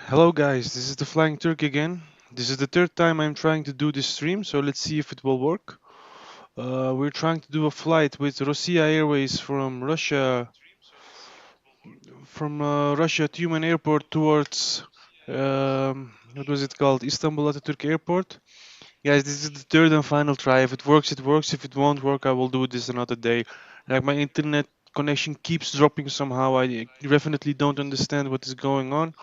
Hello guys, this is the Flying Turk again. This is the third time I'm trying to do this stream, so let's see if it will work. We're trying to do a flight with Rossiya Airways from Russia Tyumen Airport towards what was it called? Istanbul Atatürk Airport. Guys, this is the third and final try. If it works, it works. If it won't work, I will do this another day. Like my internet connection keeps dropping somehow. I definitely don't understand what is going on.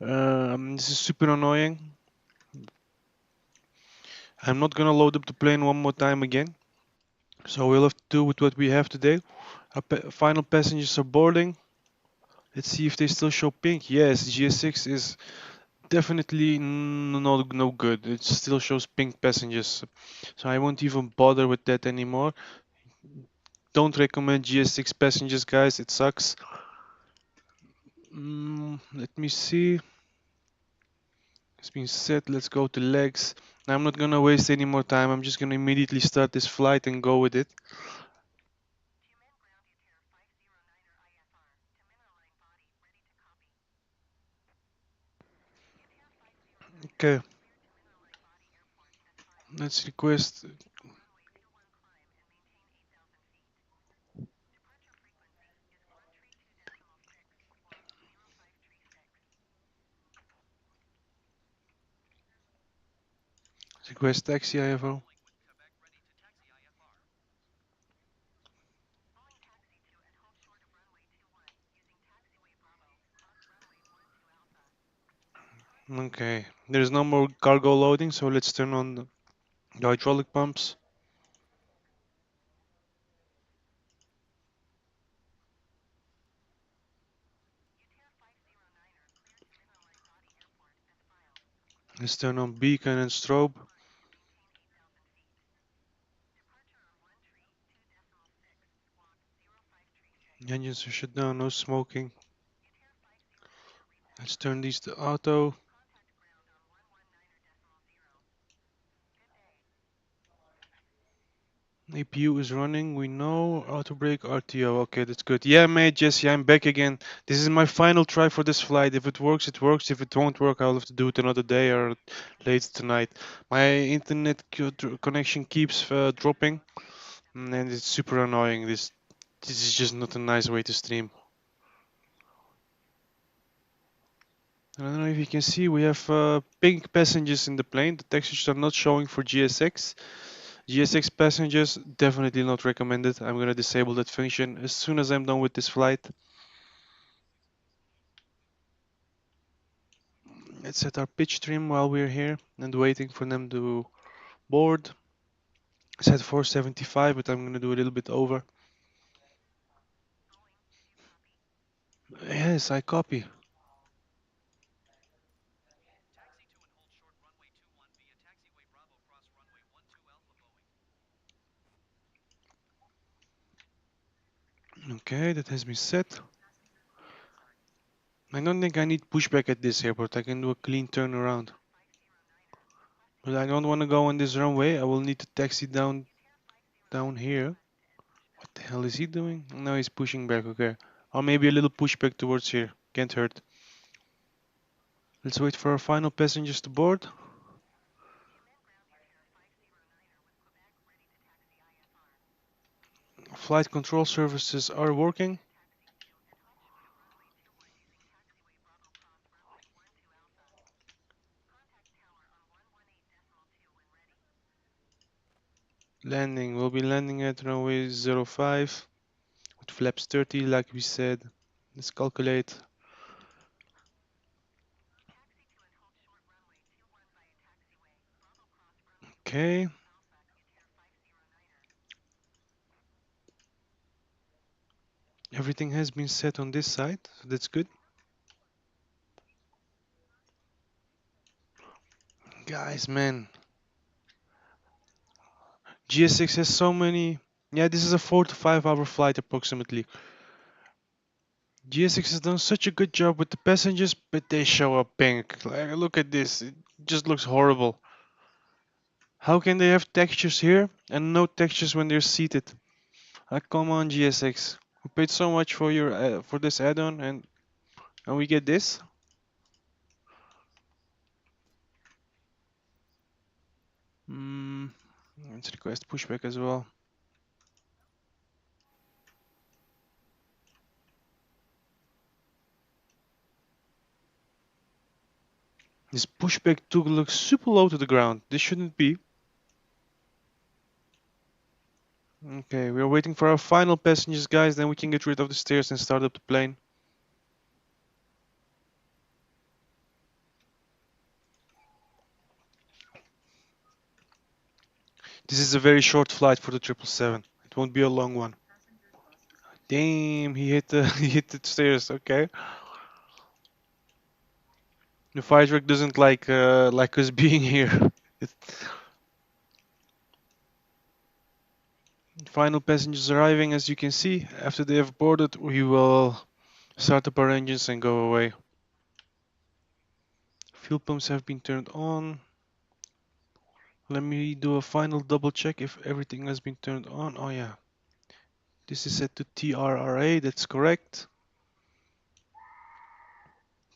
This is super annoying. I'm not gonna load up the plane one more time again. So we'll have to do with what we have today. Our final passengers are boarding. Let's see if they still show pink. Yes, GS6 is definitely no good. It still shows pink passengers. So I won't even bother with that anymore. Don't recommend GS6 passengers, guys. It sucks. Let me see. It's been set. Let's go to legs. I'm not gonna waste any more time. I'm just gonna immediately start this flight and go with it. Okay, let's request taxi IFO. Okay, there's no more cargo loading, so let's turn on the hydraulic pumps. Let's turn on beacon and strobe. Engines are shut down, no smoking. Let's turn these to auto. APU is running, we know. Auto brake, RTO. Okay, that's good. Yeah, mate, Jesse, I'm back again. This is my final try for this flight. If it works, it works. If it won't work, I'll have to do it another day or late tonight. My internet connection keeps dropping, and it's super annoying. This is just not a nice way to stream. I don't know if you can see, we have pink passengers in the plane. The textures are not showing for GSX. GSX passengers, definitely not recommended. I'm gonna disable that function as soon as I'm done with this flight. Let's set our pitch trim while we're here and waiting for them to board. Set 475, but I'm gonna do a little bit over. Yes, I copy. Okay, that has been set. I don't think I need pushback at this airport. I can do a clean turnaround. But I don't want to go on this runway. I will need to taxi down here. What the hell is he doing? No, he's pushing back, okay. Or maybe a little pushback towards here. Can't hurt. Let's wait for our final passengers to board. Flight control services are working. Landing. We'll be landing at runway 05 with flaps 30 like we said. Let's calculate. Okay. Everything has been set on this side, so that's good. Guys, man. GS6 has so many. Yeah, this is a 4 to 5 hour flight approximately. GS6 has done such a good job with the passengers, but they show up pink. Like, look at this. It just looks horrible. How can they have textures here and no textures when they're seated? Come on, GSX. We paid so much for your for this add-on, and we get this. request pushback as well. This pushback took looks super low to the ground. This shouldn't be. Okay, we're waiting for our final passengers, guys. Then we can get rid of the stairs and start up the plane. This is a very short flight for the 777. It won't be a long one. Damn, he hit the he hit the stairs. Okay. The fire truck doesn't like us being here. It, final passengers arriving, as you can see. After they have boarded, we will start up our engines and go away. Fuel pumps have been turned on. Let me do a final double check if everything has been turned on. Oh yeah. This is set to TRRA, that's correct.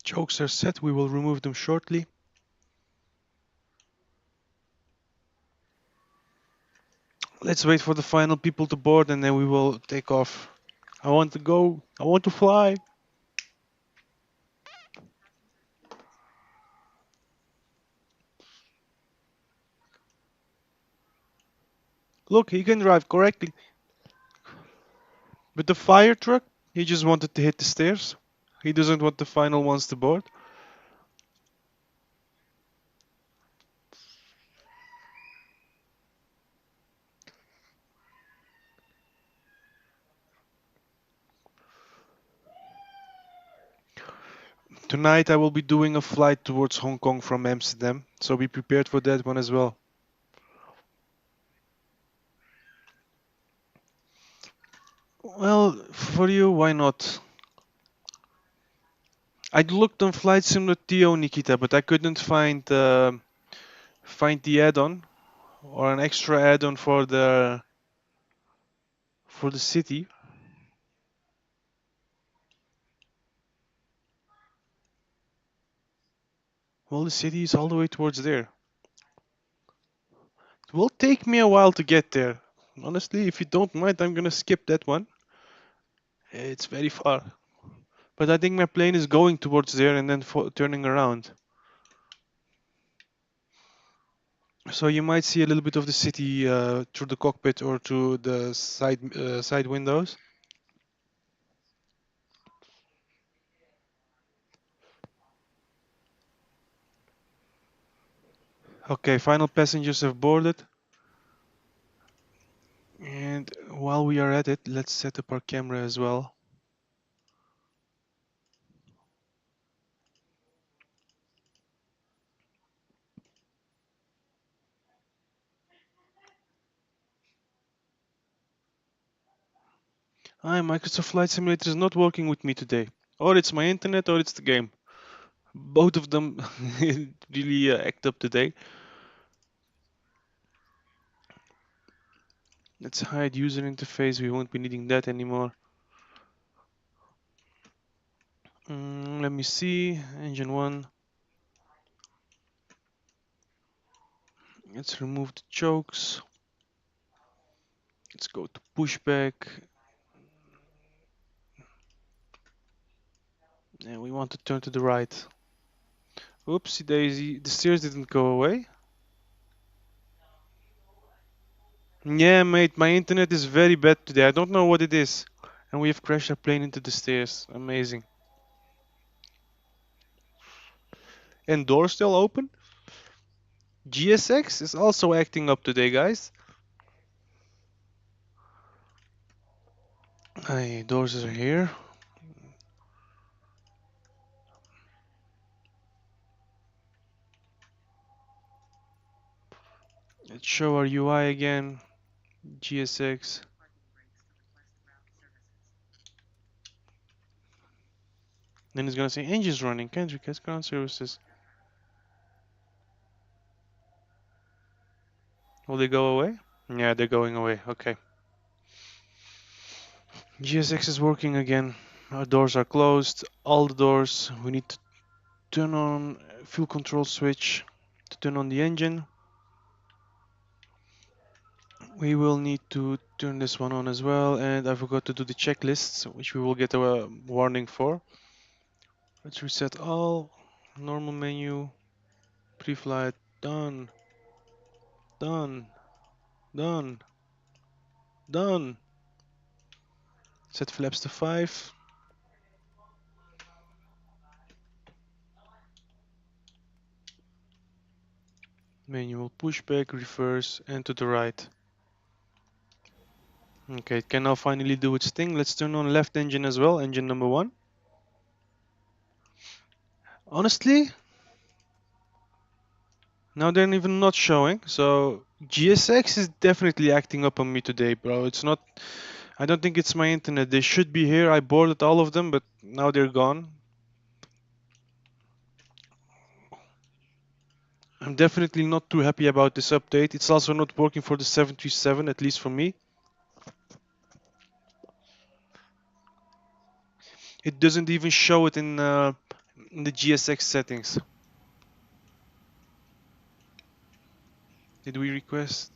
Chokes are set, we will remove them shortly. Let's wait for the final people to board and then we will take off. I want to go, I want to fly. Look, he can drive correctly. But the fire truck, he just wanted to hit the stairs. He doesn't want the final ones to board. Tonight I will be doing a flight towards Hong Kong from Amsterdam, so be prepared for that one as well. Well, for you, why not? I looked on Flight Simulator TO, Nikita, but I couldn't find the add-on or an extra add-on for the city. Well, the city is all the way towards there. It will take me a while to get there. Honestly, if you don't mind, I'm gonna skip that one. It's very far. But I think my plane is going towards there and then turning around. So you might see a little bit of the city through the cockpit or through the side windows. Okay, final passengers have boarded. And while we are at it, let's set up our camera as well. Hi, Microsoft Flight Simulator is not working with me today. Or it's my internet or it's the game. Both of them really act up today. Let's hide user interface, we won't be needing that anymore. Let me see, engine 1. Let's remove the chokes. Let's go to pushback. And we want to turn to the right. Oopsie daisy, the stairs didn't go away. Yeah, mate, my internet is very bad today. I don't know what it is. And we have crashed our plane into the stairs. Amazing. And door still open? GSX is also acting up today, guys. Hey, doors are here. Let's show our UI again. GSX. Then it's gonna say engines running. Can't request ground services. Will they go away? Yeah, they're going away. Okay. GSX is working again. Our doors are closed. All the doors. We need to turn on fuel control switch to turn on the engine. We will need to turn this one on as well, and I forgot to do the checklists, which we will get a warning for. Let's reset all. Normal menu. Pre-flight. Done. Done. Done. Done. Set flaps to 5. Manual pushback, reverse, and to the right. Okay, it can now finally do its thing. Let's turn on left engine as well, engine number 1. Honestly, now they're even not showing, so GSX is definitely acting up on me today, bro. It's not, I don't think it's my internet. They should be here. I boarded all of them, but now they're gone. I'm definitely not too happy about this update. It's also not working for the 737, at least for me. It doesn't even show it in the GSX settings. Did we request?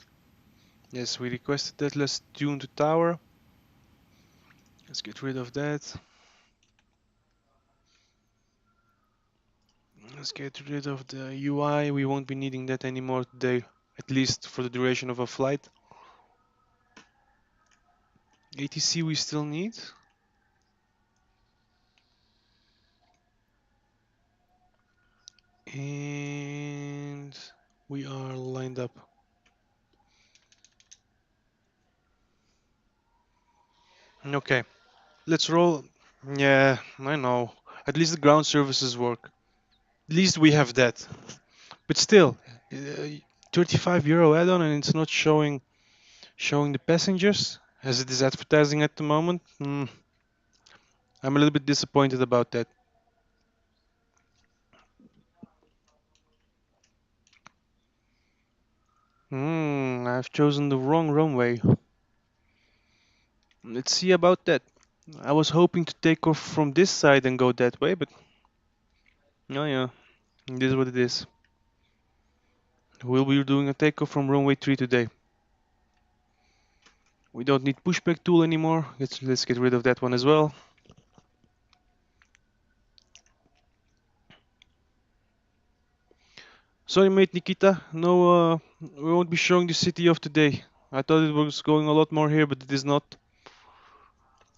Yes, we requested that. Let's tune to tower. Let's get rid of that. Let's get rid of the UI. We won't be needing that anymore today, at least for the duration of a flight. ATC we still need. And we are lined up. Okay, let's roll. Yeah, I know. At least the ground services work. At least we have that. But still, uh, 35 euro add-on and it's not showing the passengers as it is advertising at the moment. I'm a little bit disappointed about that. I've chosen the wrong runway. Let's see about that. I was hoping to take off from this side and go that way, but oh yeah, it is what it is. We'll be doing a takeoff from runway 3 today. We don't need pushback tool anymore. Let's get rid of that one as well. Sorry, mate Nikita. No, we won't be showing the city of today. I thought it was going a lot more here, but it is not.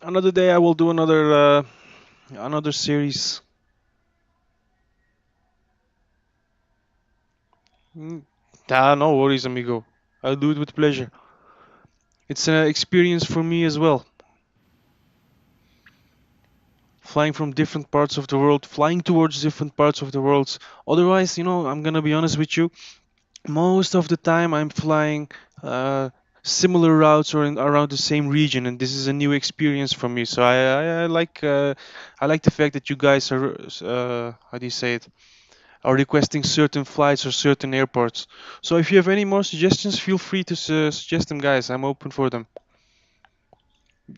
Another day I will do another series. No worries, amigo. I'll do it with pleasure. It's an experience for me as well. Flying from different parts of the world, flying towards different parts of the world. Otherwise, I'm gonna be honest with you. Most of the time, I'm flying similar routes or around the same region, and this is a new experience for me. So I like the fact that you guys are how do you say it? Are requesting certain flights or certain airports. So if you have any more suggestions, feel free to suggest them, guys. I'm open for them.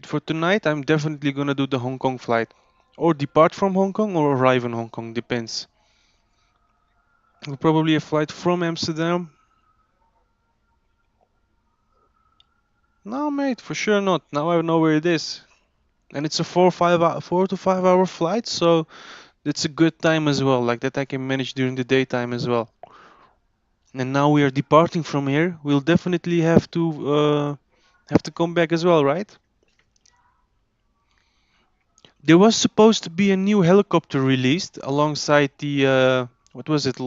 For tonight, I'm definitely gonna do the Hong Kong flight, or depart from Hong Kong or arrive in Hong Kong. Depends. Probably a flight from Amsterdam. No, mate, for sure not. Now I know where it is, and it's a 4 to 5 hour flight, so it's a good time as well. Like that, I can manage during the daytime as well. And now we are departing from here. We'll definitely have to come back as well, right? There was supposed to be a new helicopter released alongside the what was it?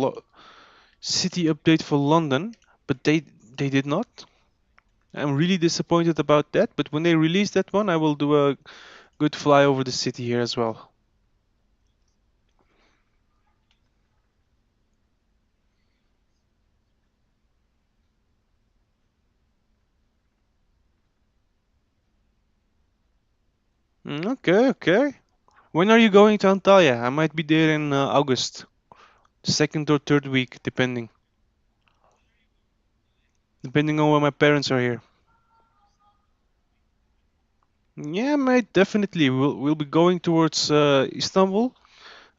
City update for London, but they did not. I'm really disappointed about that. But when they release that one, I will do a good fly over the city here as well. Okay, okay. When are you going to Antalya? I might be there in August, second or third week, depending on when my parents are here. Yeah, mate, definitely. We'll be going towards Istanbul,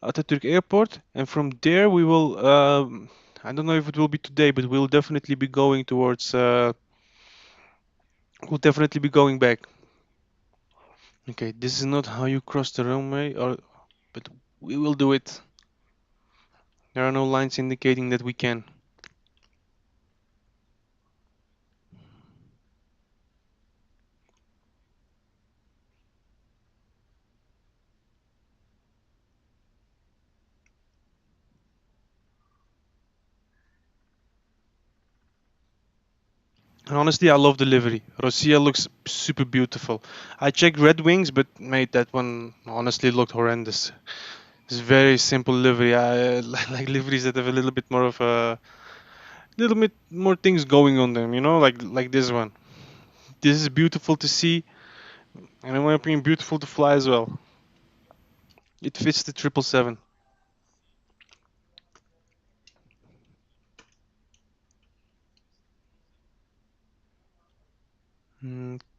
Atatürk Airport, and from there we will. I don't know if it will be today, but we'll definitely be going towards We'll definitely be going back. Okay, this is not how you cross the runway, but we will do it. There are no lines indicating that we can. And honestly, I love the livery. Rossiya looks super beautiful. I checked Red Wings, but mate, that one honestly looked horrendous. It's very simple livery. I like liveries that have a little bit more things going on them. You know, like this one. This is beautiful to see, and in my opinion, beautiful to fly as well. It fits the 777.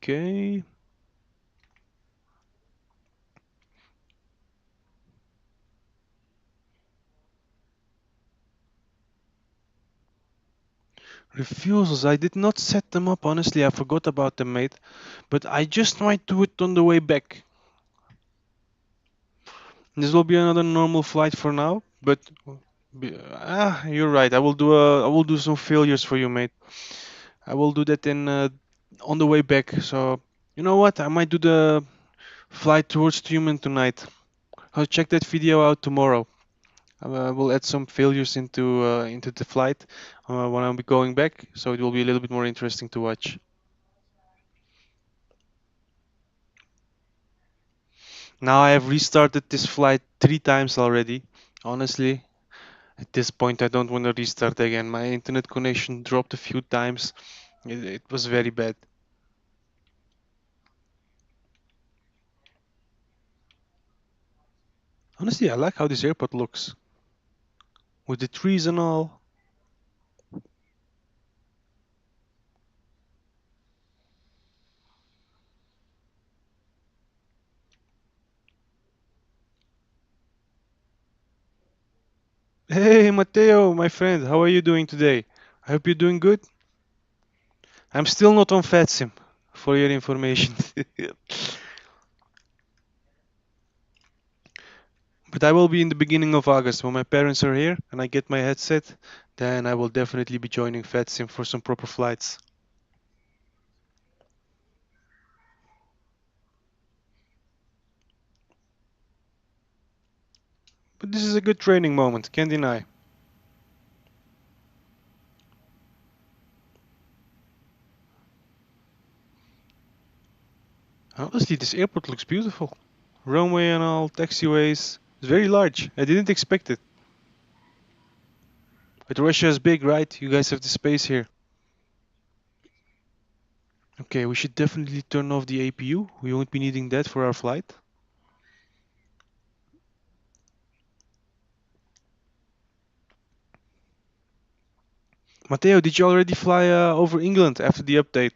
Okay. Refusals. I did not set them up. Honestly, I forgot about them, mate. But I just might do it on the way back. This will be another normal flight for now. But you're right. I will do some failures for you, mate. I will do that in on the way back. So you know what? I might do the flight towards Tyumen tonight. I'll check that video out tomorrow. We'll add some failures into the flight when I'll be going back, so it will be a little bit more interesting to watch. Now I have restarted this flight 3 times already. Honestly, at this point I don't want to restart again. My internet connection dropped a few times. It was very bad. Honestly, I like how this airport looks with the trees and all. Hey, Matteo, my friend, how are you doing today? I hope you're doing good. I'm still not on FATSIM, for your information. But I will be in the beginning of August when my parents are here and I get my headset. Then I will definitely be joining FATSIM for some proper flights. But this is a good training moment, can't deny. Honestly, this airport looks beautiful. Runway and all, taxiways. It's very large. I didn't expect it. But Russia is big, right? You guys have the space here. Okay, we should definitely turn off the APU. We won't be needing that for our flight. Matteo, did you already fly over England after the update?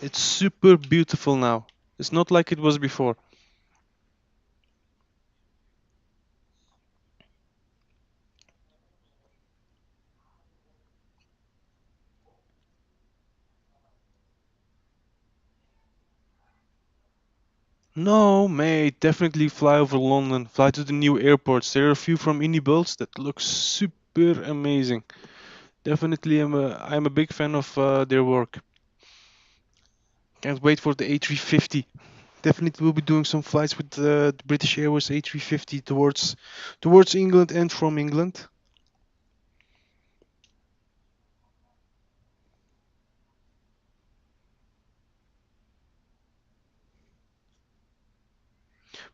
It's super beautiful now. It's not like it was before. No, mate, definitely fly over London. Fly to the new airports. There are a few from Indibulls that look super amazing. Definitely, I'm a big fan of their work. Can't wait for the A350. Definitely, we'll be doing some flights with the British Airways A350 towards England and from England.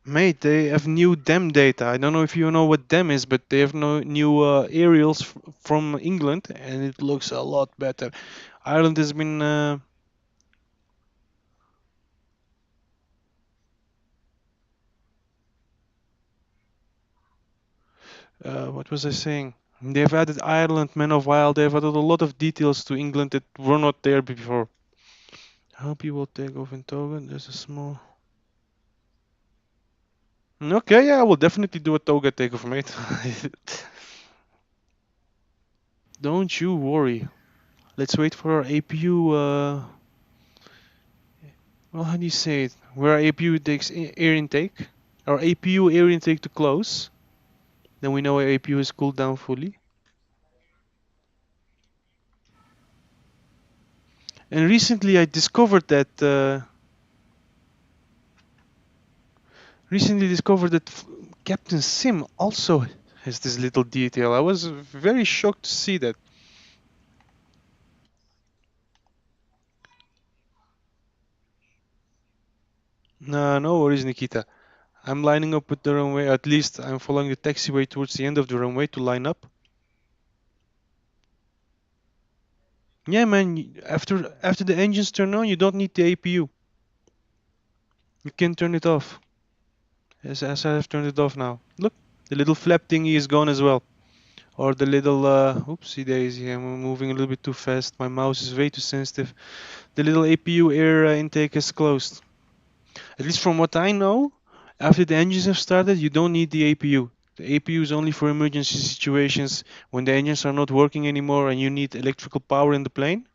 Mate, they have new DEM data. I don't know if you know what DEM is, but they have no new aerials from England, and it looks a lot better. Ireland has been what was I saying? They've added Ireland, Man of Wild. They've added a lot of details to England that were not there before. I hope you will take off in Toga. There's a small. Okay, yeah, I will definitely do a Toga takeoff, mate. Don't you worry. Let's wait for our APU. Well, how do you say it? Where APU takes air intake, or APU air intake to close, then we know APU is cooled down fully. And recently I discovered that Captain Sim also has this little detail. I was very shocked to see that. No, no worries, Nikita. I'm lining up with the runway. At least I'm following the taxiway towards the end of the runway to line up. Yeah, man. After the engines turn on, you don't need the APU. You can turn it off. As I have turned it off now. Look, the little flap thingy is gone as well. Or the little oopsie daisy. I'm moving a little bit too fast. My mouse is way too sensitive. The little APU air intake is closed. At least from what I know, after the engines have started, you don't need the APU. The APU is only for emergency situations when the engines are not working anymore and you need electrical power in the plane.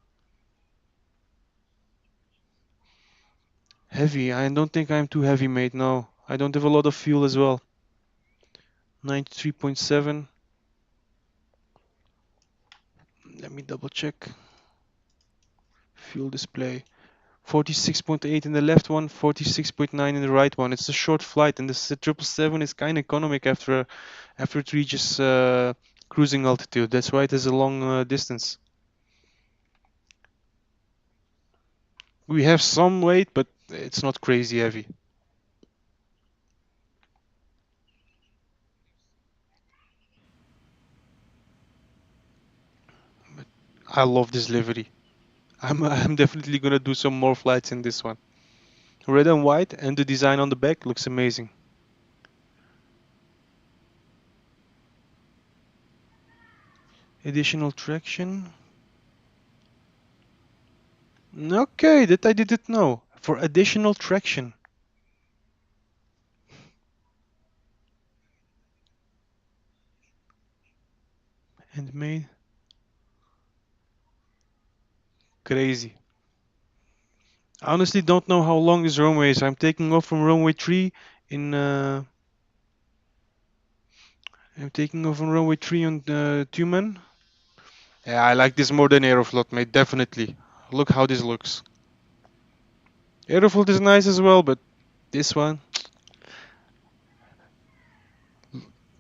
Heavy. I don't think I'm too heavy, mate. No. I don't have a lot of fuel as well. 93.7. Let me double check. Fuel display. 46.8 in the left one, 46.9 in the right one. It's a short flight, and the 777 is kind of economic after it reaches cruising altitude. That's why it has a long distance. We have some weight, but it's not crazy heavy. But I love this livery. I'm definitely gonna do some more flights in this one. Red and white, and the design on the back looks amazing. Additional traction. Okay, that I didn't know. For additional traction. And made crazy. I honestly don't know how long this runway is. I'm taking off from runway 3 in I'm taking off from runway 3 on Tyumen. Yeah, I like this more than Aeroflot, mate, definitely. Look how this looks. Aeroflot is nice as well, but this one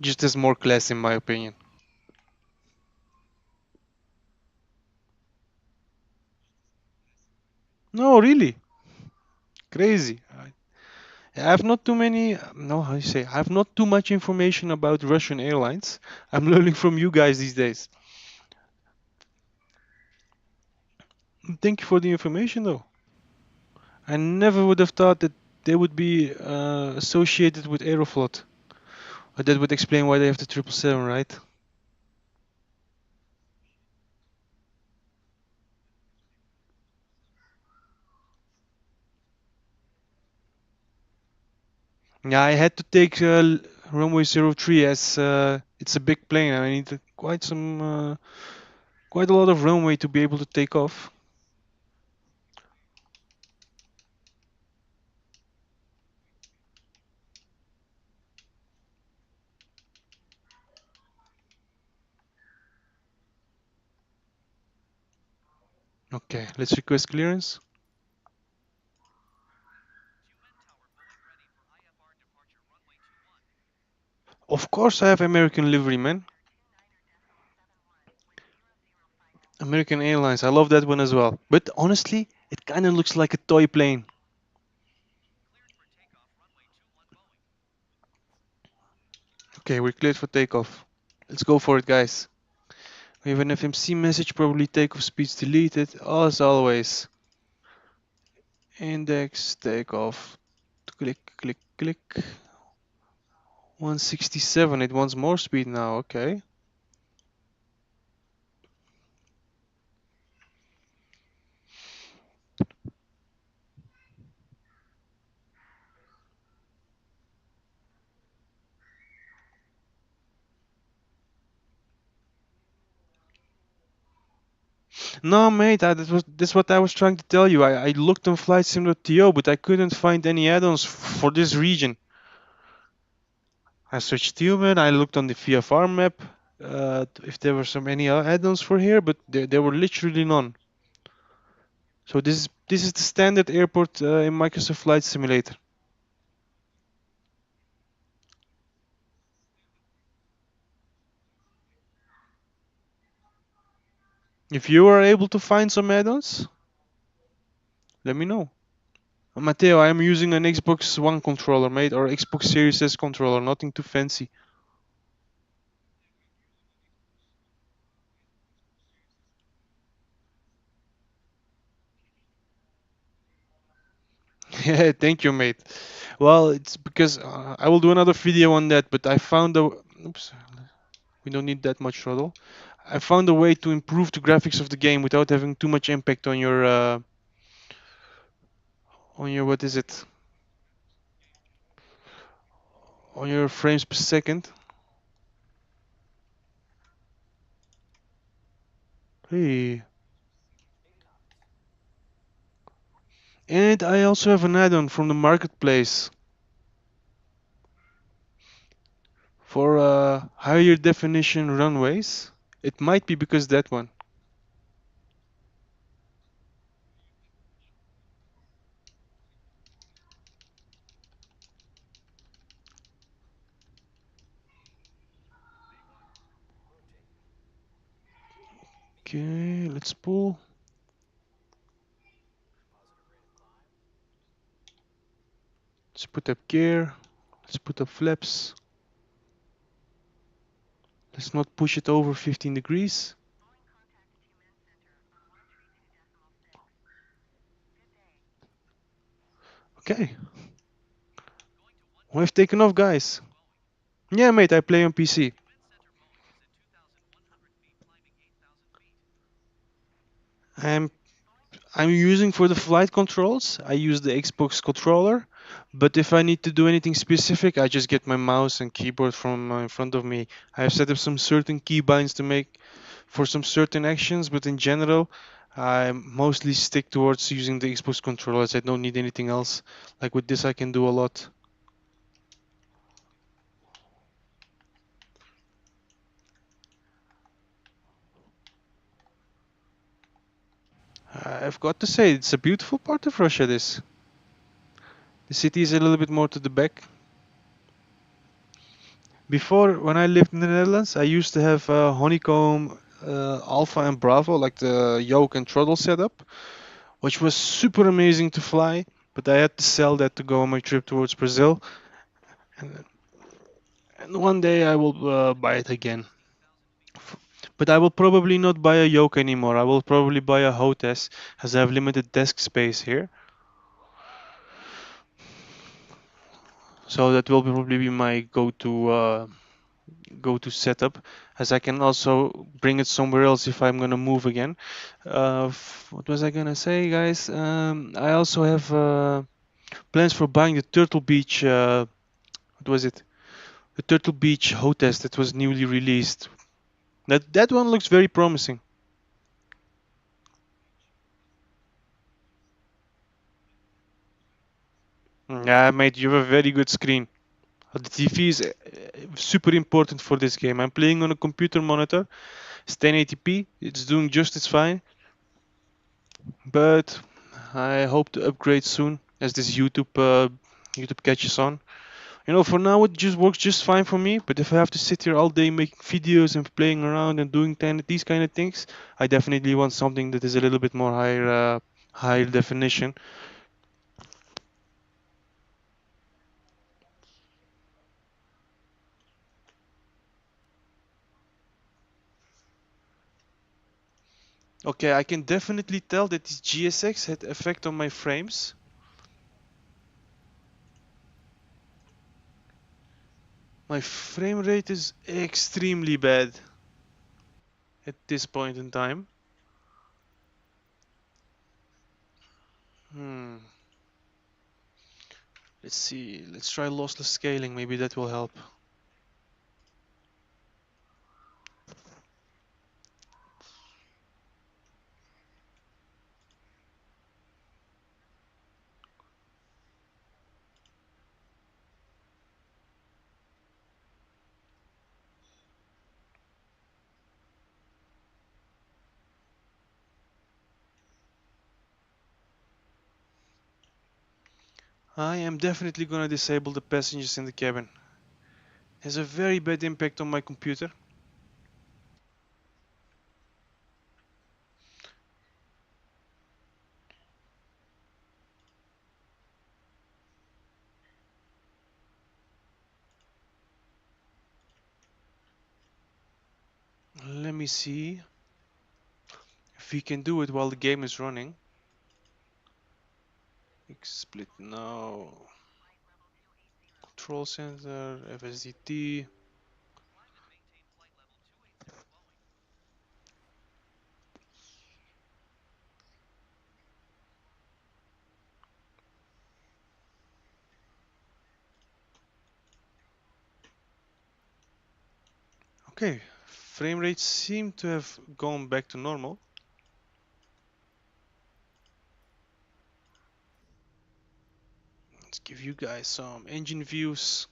just has more class in my opinion. No, really. Crazy. I have not too many, no, how you say, I have not too much information about Russian airlines. I'm learning from you guys these days. Thank you for the information, though. I never would have thought that they would be associated with Aeroflot. But that would explain why they have the 777, right? Yeah, I had to take runway 03 as it's a big plane. I need quite a lot of runway to be able to take off. Okay, let's request clearance. Of course, I have American livery, man. American Airlines. I love that one as well. But honestly, it kind of looks like a toy plane. Okay, we're cleared for takeoff. Let's go for it, guys. We have an FMC message, probably takeoff speeds deleted, as always. Index, takeoff. Click, click, click. 167, it wants more speed now, okay. No, mate, that's what I was trying to tell you. I looked on Flight Sim.to, but I couldn't find any add-ons for this region. I searched Tyumen, I looked on the VFR map if there were some any add-ons for here, but there were literally none. So this is the standard airport in Microsoft Flight Simulator. If you are able to find some add-ons, let me know. Matteo, I am using an Xbox One controller, mate, or Xbox Series S controller, nothing too fancy. Yeah, thank you, mate. Well, it's because I will do another video on that, but I found a. Oops, we don't need that much throttle. I found a way to improve the graphics of the game without having too much impact on your what is it? On your frames per second. Hey, and I also have an add-on from the marketplace for higher definition runways. It might be because that one. Okay, let's pull. Let's put up gear. Let's put up flaps. Let's not push it over 15 degrees. Okay, we've taken off, guys. Yeah, mate, I play on PC. I'm I'm using for the flight controls. I use the Xbox controller, but if I need to do anything specific, I just get my mouse and keyboard from in front of me. I have set up some certain keybinds to make for some certain actions, but in general, I mostly stick towards using the Xbox controllers. I don't need anything else. Like with this, I can do a lot. I've got to say, it's a beautiful part of Russia. This the city is a little bit more to the back. Before, when I lived in the Netherlands, I used to have honeycomb, alpha, and bravo, like the yoke and throttle setup, which was super amazing to fly. But I had to sell that to go on my trip towards Brazil, and, and one day I will buy it again. But I will probably not buy a yoke anymore. I will probably buy a hostess, as I have limited desk space here. So that will probably be my go-to setup, as I can also bring it somewhere else if I'm gonna move again. What was I gonna say, guys? I also have plans for buying the Turtle Beach. What was it? The Turtle Beach Hotest that was newly released. That one looks very promising. Yeah, mate, you have a very good screen. The TV is super important for this game. I'm playing on a computer monitor. It's 1080p. It's doing just as fine, but I hope to upgrade soon as this YouTube catches on. You know, for now it just works just fine for me. But if I have to sit here all day making videos and playing around and doing these kind of things, I definitely want something that is a little bit more higher definition. Okay, I can definitely tell that this GSX had effect on my frames. My frame rate is extremely bad at this point in time. Hmm. Let's see. Let's try lossless scaling. Maybe that will help. I am definitely gonna disable the passengers in the cabin. Has a very bad impact on my computer. Let me see if we can do it while the game is running. Split no. Control center, FSDT. Okay, frame rates seem to have gone back to normal. Let's give you guys some engine views.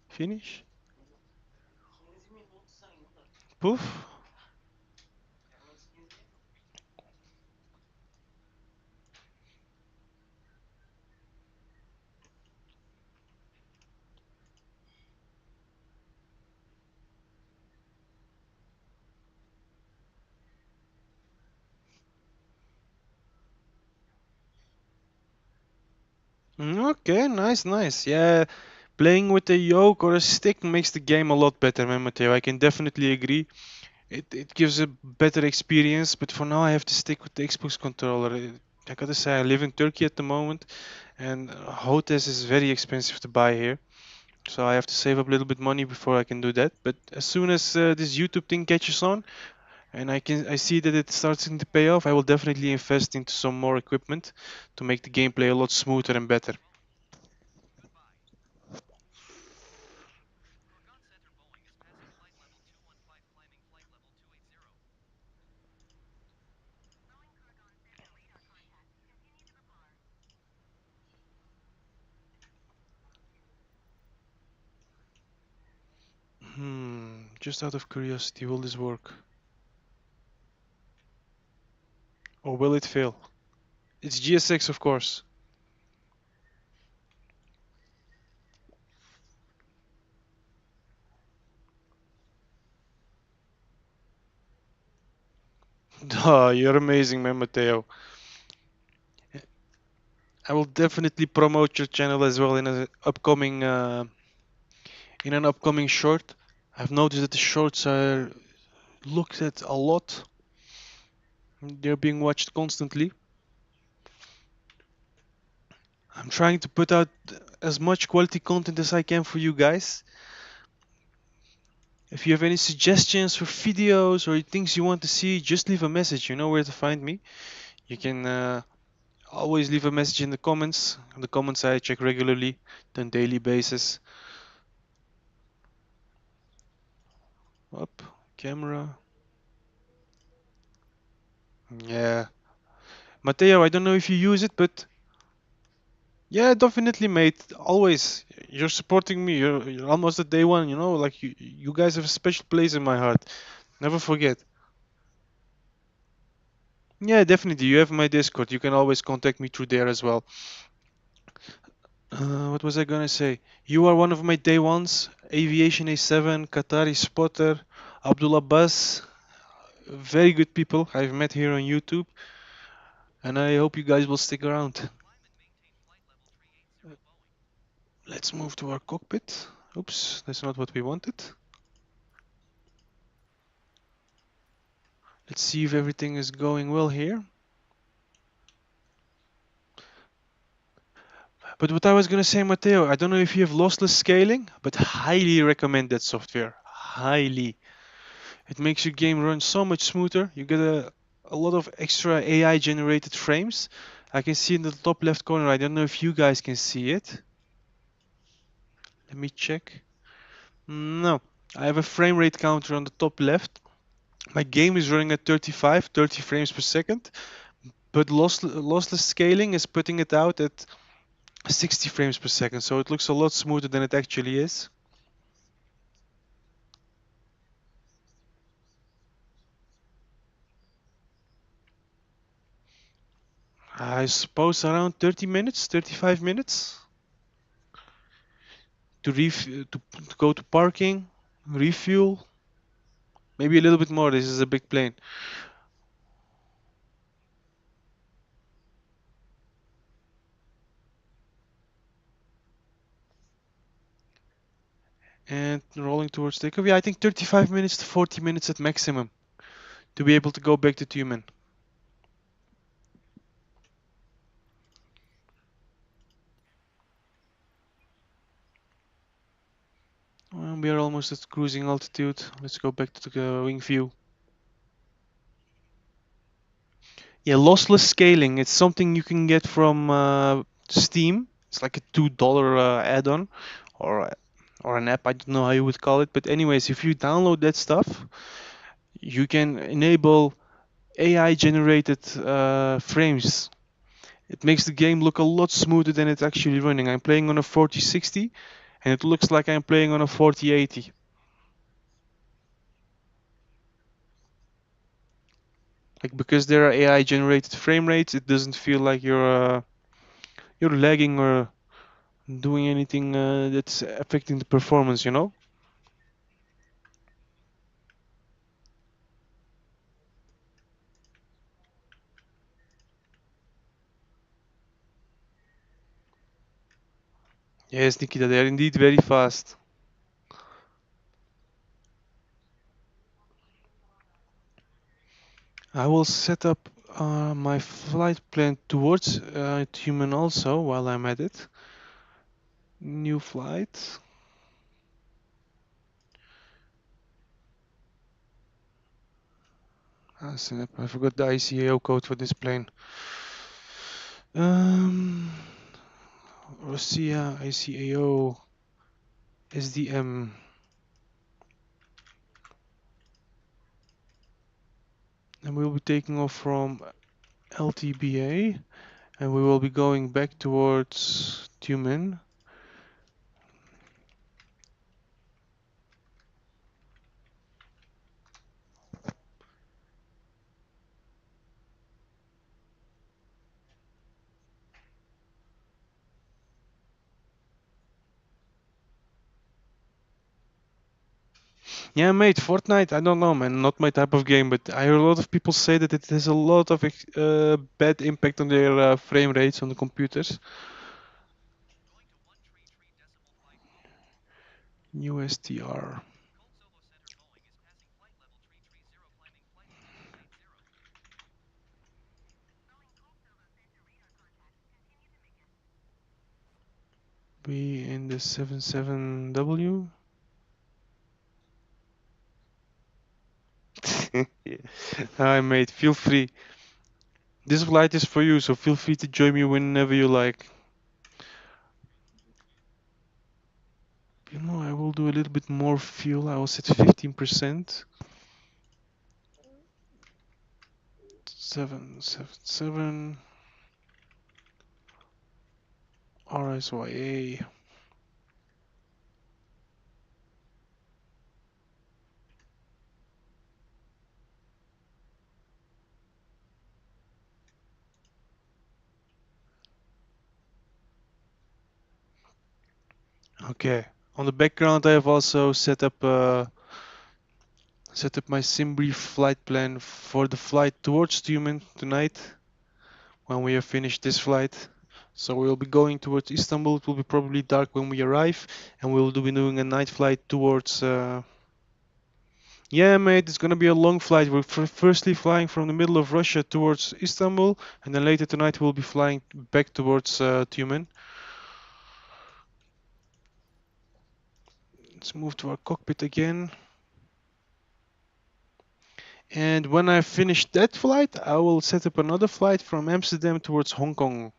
Finish. Poof. Okay, nice, nice. Yeah, playing with a yoke or a stick makes the game a lot better, man, Matteo. I can definitely agree. It gives a better experience, but for now I have to stick with the Xbox controller. I gotta say, I live in Turkey at the moment, and Hotes is very expensive to buy here. So I have to save up a little bit money before I can do that. But as soon as this YouTube thing catches on, and I see that it starts to pay off, I will definitely invest into some more equipment to make the gameplay a lot smoother and better. Just out of curiosity, will this work? Or will it fail? It's GSX, of course. Oh, you're amazing, man, Matteo. I will definitely promote your channel as well in an upcoming short. I've noticed that the shorts are looked at a lot. They're being watched constantly. I'm trying to put out as much quality content as I can for you guys. If you have any suggestions for videos or things you want to see, just leave a message. You know where to find me. You can always leave a message in the comments. The comments I check regularly on daily basis. Up, camera. Yeah. Matteo, I don't know if you use it, but yeah, definitely, mate. Always. You're supporting me. You're almost at day one, you know? Like, you guys have a special place in my heart. Never forget. Yeah, definitely. You have my Discord. You can always contact me through there as well. What was I gonna say? You are one of my day ones. Aviation A7, Qatari Spotter, Abdullah Bas. Very good people I've met here on YouTube. And I hope you guys will stick around. Let's move to our cockpit. Oops, that's not what we wanted. Let's see if everything is going well here. But what I was gonna say, Matteo, I don't know if you have lossless scaling, but highly recommend that software. Highly. It makes your game run so much smoother. You get a lot of extra AI generated frames. I can see in the top left corner. I don't know if you guys can see it. Let me check. No. I have a frame rate counter on the top left. My game is running at 30 frames per second, but lossless scaling is putting it out at 60 frames per second, so it looks a lot smoother than it actually is. I suppose around 30 minutes, 35 minutes to go to parking, refuel, maybe a little bit more. This is a big plane. And rolling towards takeoff. Yeah, I think 35 minutes to 40 minutes at maximum to be able to go back to Tyumen. Well, we are almost at cruising altitude. Let's go back to the wing view. Yeah, lossless scaling. It's something you can get from Steam. It's like a $2 add-on, or or an app. I don't know how you would call it, but anyways, if you download that stuff, you can enable AI generated frames. It makes the game look a lot smoother than it's actually running. I'm playing on a 4060, and it looks like I'm playing on a 4080. Like, because there are AI generated frame rates, it doesn't feel like you're lagging or doing anything that's affecting the performance, you know? Yes, Nikita, they're indeed very fast. I will set up my flight plan towards Tyumen also while I'm at it. New flight. Snap, I forgot the ICAO code for this plane. Um, Rossiya, ICAO, SDM. And we'll be taking off from LTBA and we will be going back towards Tyumen. Yeah, mate, Fortnite, I don't know, man, not my type of game, but I hear a lot of people say that it has a lot of bad impact on their frame rates on the computers. New STR. Be in the 77W. Hi, mate, feel free. This flight is for you, so feel free to join me whenever you like. You know, I will do a little bit more fuel. I will set 15%. 777 RSYA. Okay. On the background, I have also set up my SimBrief flight plan for the flight towards Tyumen tonight when we have finished this flight. So we'll be going towards Istanbul. It will be probably dark when we arrive, and we'll be doing a night flight towards. Yeah, mate, it's gonna be a long flight. We're firstly flying from the middle of Russia towards Istanbul, and then later tonight we'll be flying back towards Tyumen. Let's move to our cockpit again. And when I finish that flight, I will set up another flight from Amsterdam towards Hong Kong.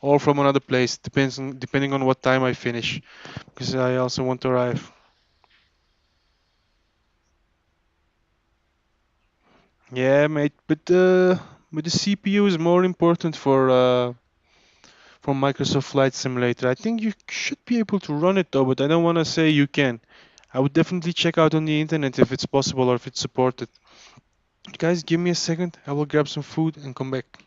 or from another place. Depending on what time I finish, because I also want to arrive. Yeah, mate. But the CPU is more important for Microsoft Flight Simulator. I think you should be able to run it though, but I don't want to say you can. I would definitely check out on the internet if it's possible or if it's supported. Guys, give me a second. I will grab some food and come back.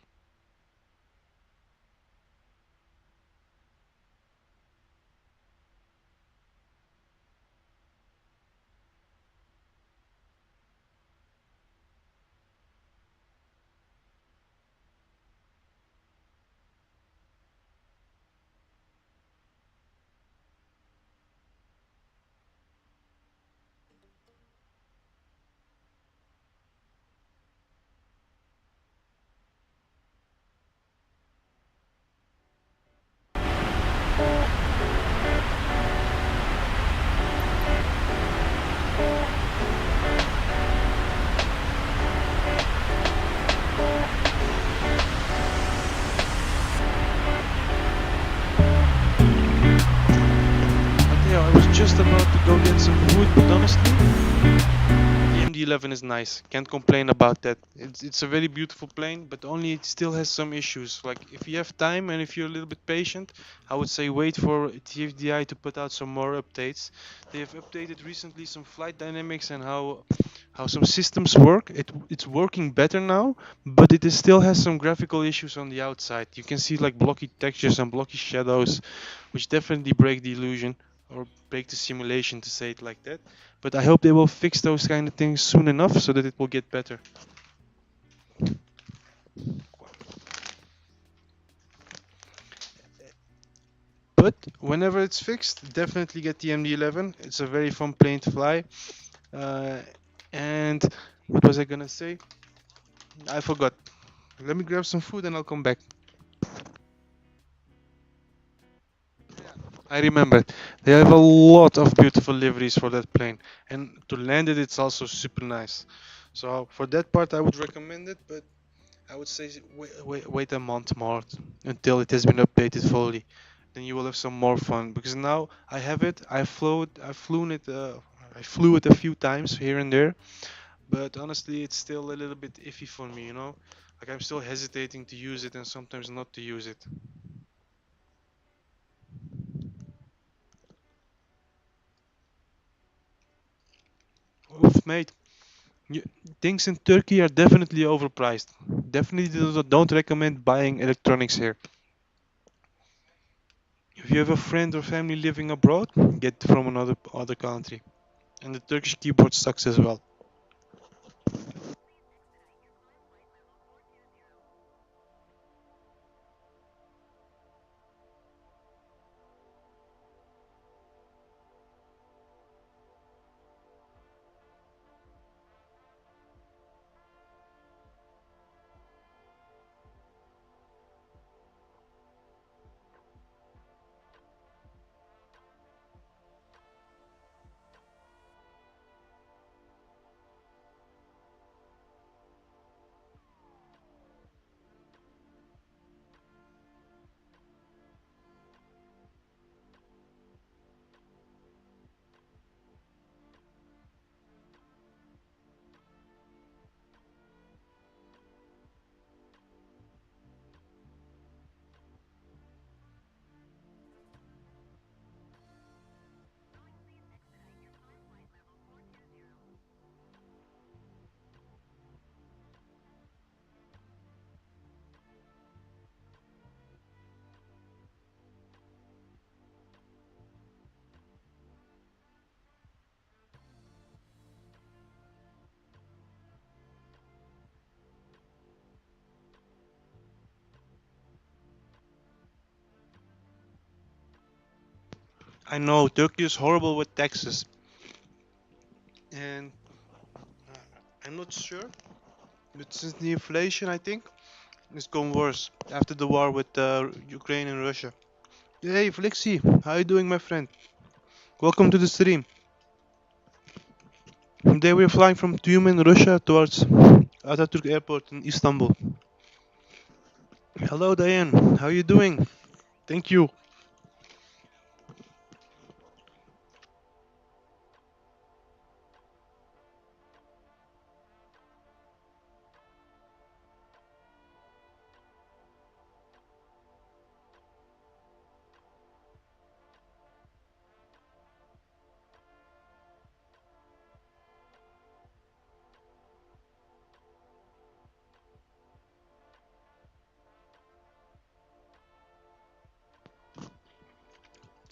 Mateo, I was just about to go get some food, but honestly, the MD-11 is nice. Can't complain about that. It's a very beautiful plane, but only it still has some issues. Like if you have time and if you're a little bit patient, I would say wait for TFDI to put out some more updates. They have updated recently some flight dynamics and how some systems work. It's working better now, but it is still has some graphical issues on the outside. You can see like blocky textures and blocky shadows, which definitely break the illusion or break the simulation to say it like that. But I hope they will fix those kind of things soon enough so that it will get better. But whenever it's fixed, definitely get the MD-11. It's a very fun plane to fly. Uh, and what was I gonna say? I forgot. Let me grab some food and I'll come back. I remember. They have a lot of beautiful liveries for that plane, and to land it, it's also super nice. So for that part, I would recommend it, but I would say wait a month more until it has been updated fully. Then you will have some more fun because now I have it. I flew it a few times here and there, but honestly, it's still a little bit iffy for me. Like I'm still hesitating to use it and sometimes not to use it. Oof, mate. Y- Things in Turkey are definitely overpriced. Definitely don't recommend buying electronics here. If you have a friend or family living abroad, get from another country. And the Turkish keyboard sucks as well. I know Turkey is horrible with taxes, and I'm not sure, but since the inflation, I think it's gone worse after the war with Ukraine and Russia. Hey, Flexi, how you doing, my friend? Welcome to the stream. Today we're flying from Tyumen, Russia, towards Atatürk Airport in Istanbul. Hello, Diane. How you doing? Thank you.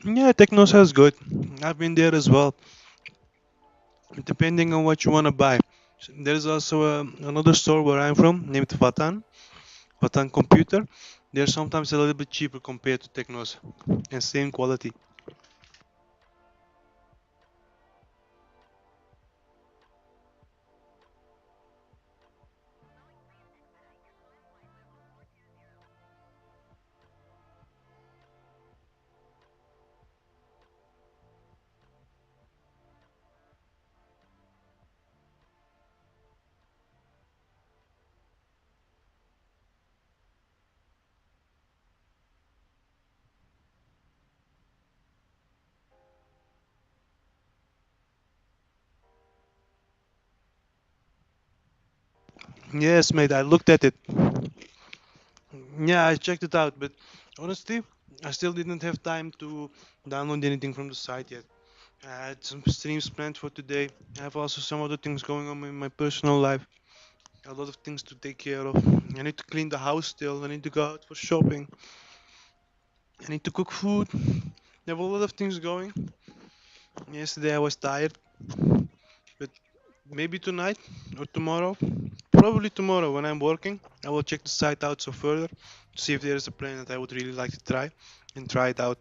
Yeah, Techno sounds good. I've been there as well. Depending on what you want to buy. There's also another store where I'm from named Vatan Computer. They're sometimes a little bit cheaper compared to Technos and same quality. Yes, mate, I looked at it. Yeah, I checked it out, but honestly, I still didn't have time to download anything from the site yet. I had some streams planned for today. I have also some other things going on in my personal life. A lot of things to take care of. I need to clean the house still. I need to go out for shopping. I need to cook food. I have a lot of things going. Yesterday I was tired, but maybe tonight or tomorrow, probably tomorrow when I'm working, I will check the site out so further to see if there is a plane that I would really like to try and try it out.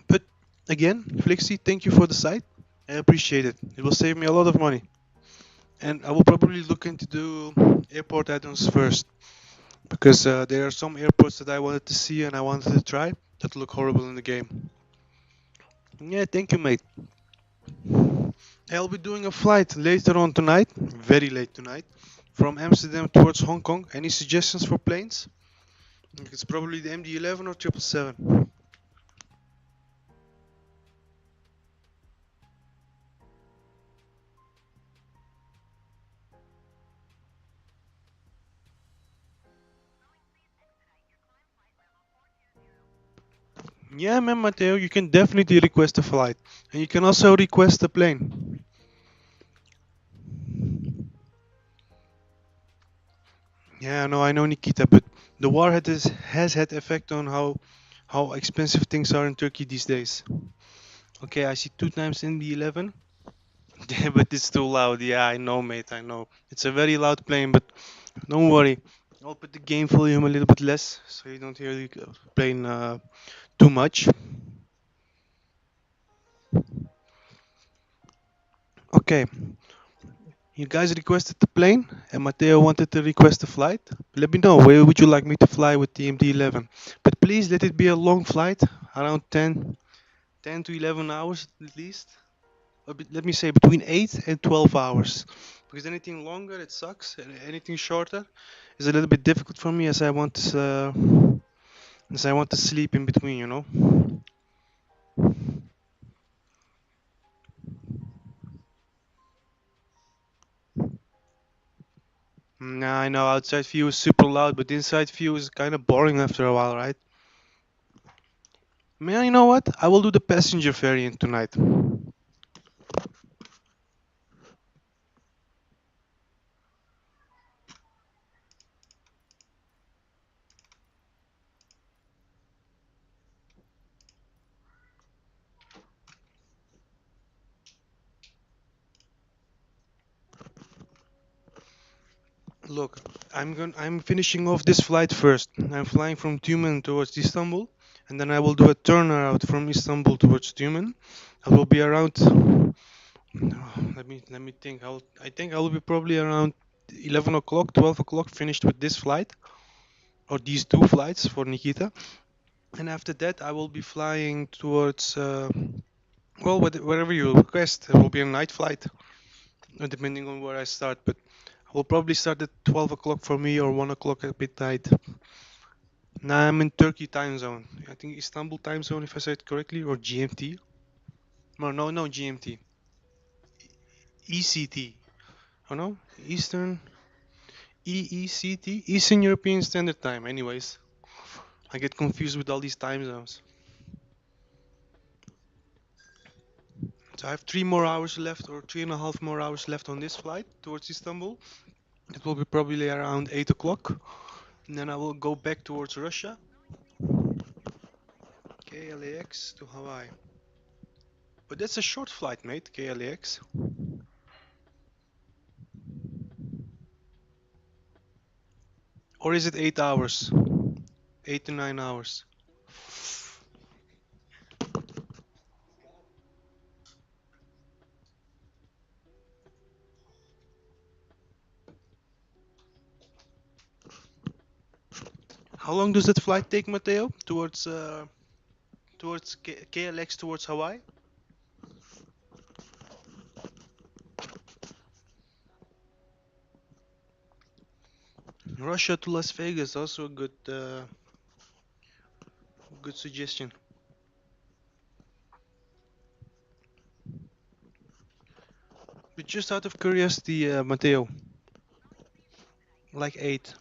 But again, Flixie, thank you for the site. I appreciate it. It will save me a lot of money. And I will probably look into the airport add-ons first because there are some airports that I wanted to see and I wanted to try that look horrible in the game. Yeah, thank you, mate. I'll be doing a flight later on tonight, very late tonight, from Amsterdam towards Hong Kong. Any suggestions for planes? It's probably the MD-11 or 777. Yeah, man, Matteo, you can definitely request a flight, and you can also request a plane. Yeah, no, I know Nikita, but the war has had effect on how expensive things are in Turkey these days. Okay, I see two times MD-11. Yeah, but it's too loud. Yeah, I know, mate. I know. It's a very loud plane, but don't worry. I'll put the game volume a little bit less so you don't hear the plane too much. Okay, you guys requested the plane, and Matteo wanted to request a flight. Let me know where would you like me to fly with the MD-11. But please let it be a long flight, around 10 to 11 hours at least. Let me say between 8 and 12 hours. Because anything longer, it sucks. And anything shorter is a little bit difficult for me as I want to sleep in between, you know. Nah, I know outside view is super loud, but inside view is kind of boring after a while, right? Man, you know what? I will do the passenger variant tonight. Look, I'm finishing off this flight first. I'm flying from Tyumen towards Istanbul, and then I will do a turnaround from Istanbul towards Tyumen. I will be around. Let me think. I think I will be probably around 11 o'clock, 12 o'clock finished with this flight or these two flights for Nikita. And after that, I will be flying towards well, wherever you request. It will be a night flight, depending on where I start. But We'll probably start at 12 o'clock for me or 1 o'clock at midnight. Now I'm in Turkey time zone. I think Istanbul time zone, if I said it correctly, or GMT. No, GMT. ECT. Oh no? Eastern. EECT? Eastern European Standard Time, anyways. I get confused with all these time zones. So I have 3 more hours left, or 3.5 more hours left on this flight towards Istanbul. It will be probably around 8 o'clock. And then I will go back towards Russia. KLAX to Hawaii. But that's a short flight, mate, KLAX. Or is it 8 hours? 8 to 9 hours. How long does that flight take, Matteo? Towards KLX towards Hawaii? Russia to Las Vegas, also a good suggestion. But just out of curiosity, Matteo, like 8.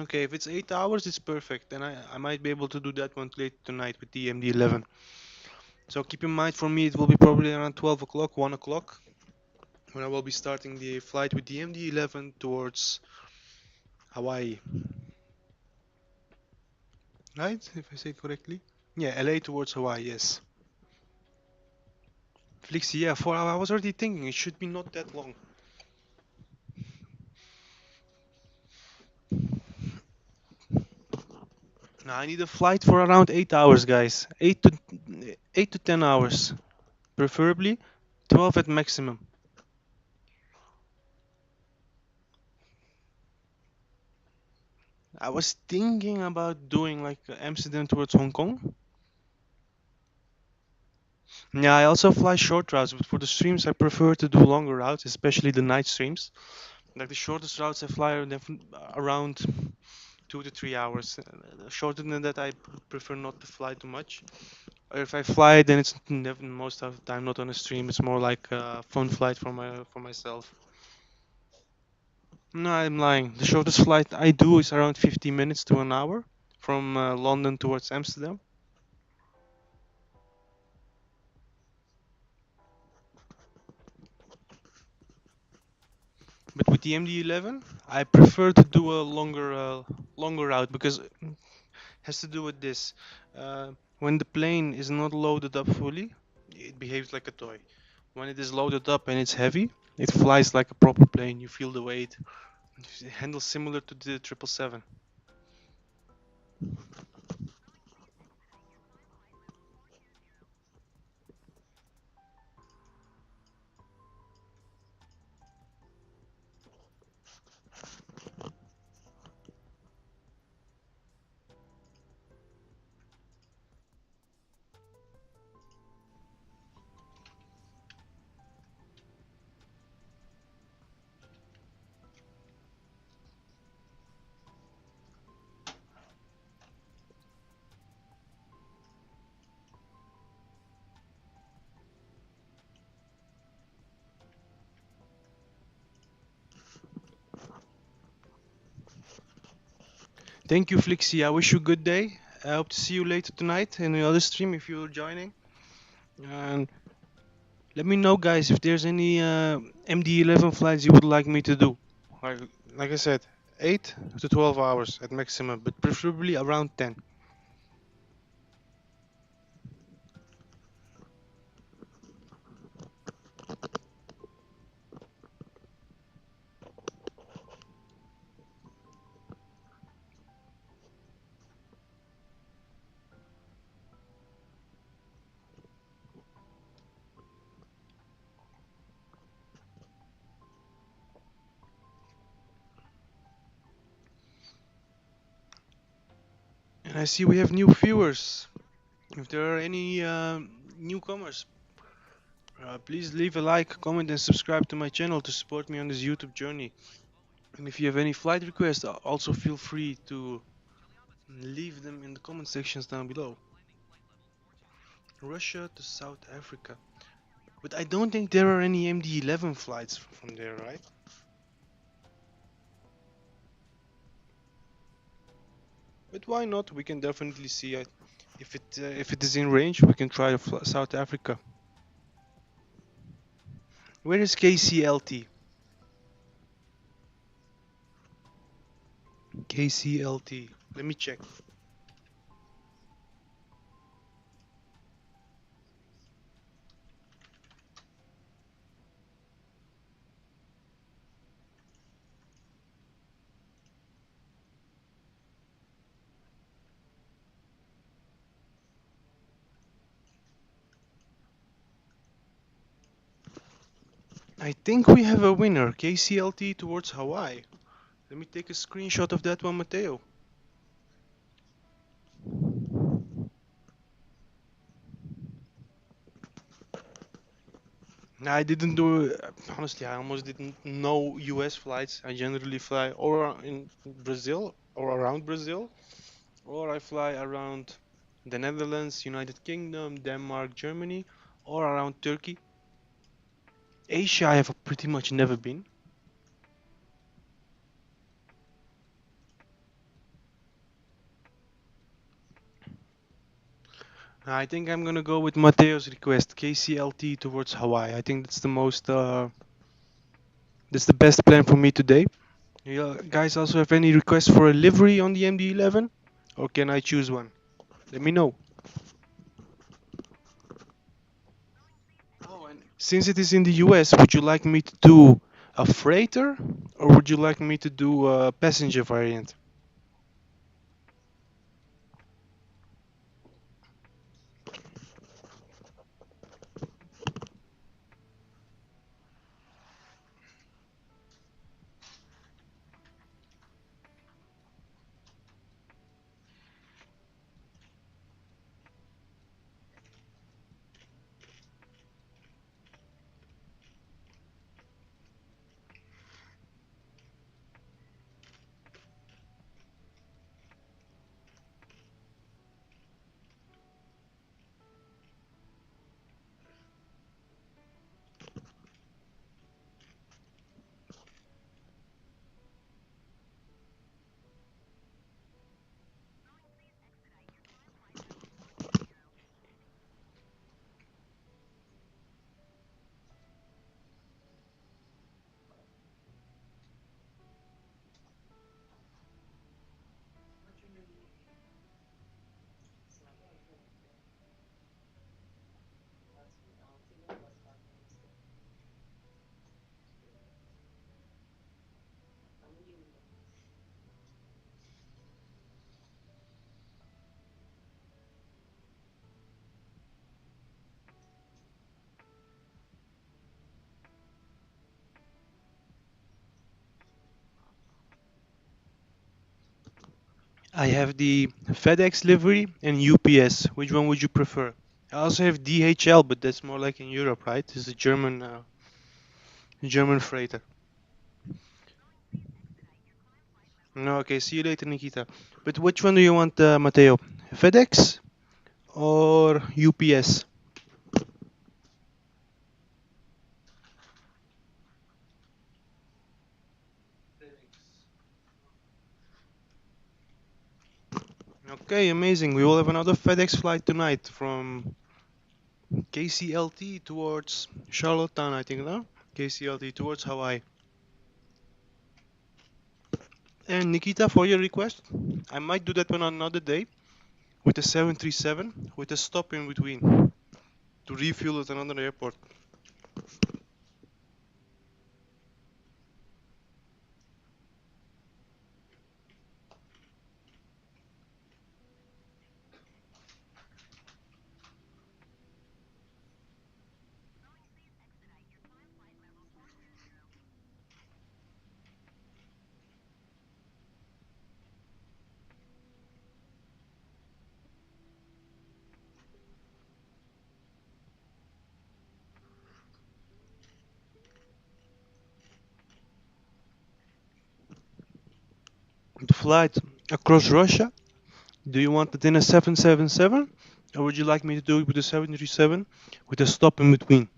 Okay, if it's 8 hours, it's perfect. Then I might be able to do that one late tonight with the MD-11. So keep in mind, for me, it will be probably around 12 o'clock, 1 o'clock, when I will be starting the flight with the MD-11 towards Hawaii. Right? If I say it correctly? Yeah, LA towards Hawaii, yes. Flixie, yeah, 4 hours. I was already thinking it should be not that long. Now I need a flight for around 8 hours, guys. 8 to 10 hours, preferably 12 at maximum. I was thinking about doing like Amsterdam towards Hong Kong. Yeah, I also fly short routes, but for the streams I prefer to do longer routes, especially the night streams. Like the shortest routes I fly are around 2 to 3 hours. Shorter than that, I prefer not to fly too much. Or if I fly, then it's never most of the time not on a stream. It's more like a fun flight for myself. No, I'm lying. The shortest flight I do is around 50 minutes to an hour from London towards Amsterdam. But with the MD-11, I prefer to do a longer route because it has to do with this. When the plane is not loaded up fully, it behaves like a toy. When it is loaded up and it's heavy, it flies like a proper plane. You feel the weight. It handles similar to the 777. Thank you, Flixie. I wish you a good day. I hope to see you later tonight in the other stream if you're joining. And let me know, guys, if there's any MD-11 flights you would like me to do. Like, like I said, 8 to 12 hours at maximum, but preferably around 10. And I see we have new viewers. If there are any newcomers, please leave a like, comment, and subscribe to my channel to support me on this YouTube journey. And if you have any flight requests, also feel free to leave them in the comment sections down below. Russia to South Africa. But I don't think there are any MD-11 flights from there, right? But why not? We can definitely see it. If it is in range, we can try South Africa. Where is KCLT? KCLT. Let me check. I think we have a winner. KCLT towards Hawaii. Let me take a screenshot of that one, Matteo. I didn't do. Honestly, I almost didn't know US flights. I generally fly or in Brazil or around Brazil, or I fly around the Netherlands, United Kingdom, Denmark, Germany, or around Turkey. Asia, I have pretty much never been. I think I'm gonna go with Mateo's request, KCLT towards Hawaii. I think that's the most, that's the best plan for me today. You guys also have any requests for a livery on the MD-11? Or can I choose one? Let me know. Oh, and since it is in the US, would you like me to do a freighter or would you like me to do a passenger variant? I have the FedEx livery and UPS. Which one would you prefer? I also have DHL, but that's more like in Europe, right? It's a German freighter. No, okay. See you later, Nikita. But which one do you want, Matteo? FedEx or UPS? Okay, amazing. We will have another FedEx flight tonight from KCLT towards Charlottetown, I think, no? KCLT towards Hawaii. And Nikita, for your request, I might do that one another day with a 737 with a stop in between to refuel at another airport. flight across Russia? Do you want it in a 777? Or would you like me to do it with a 737 with a stop in between?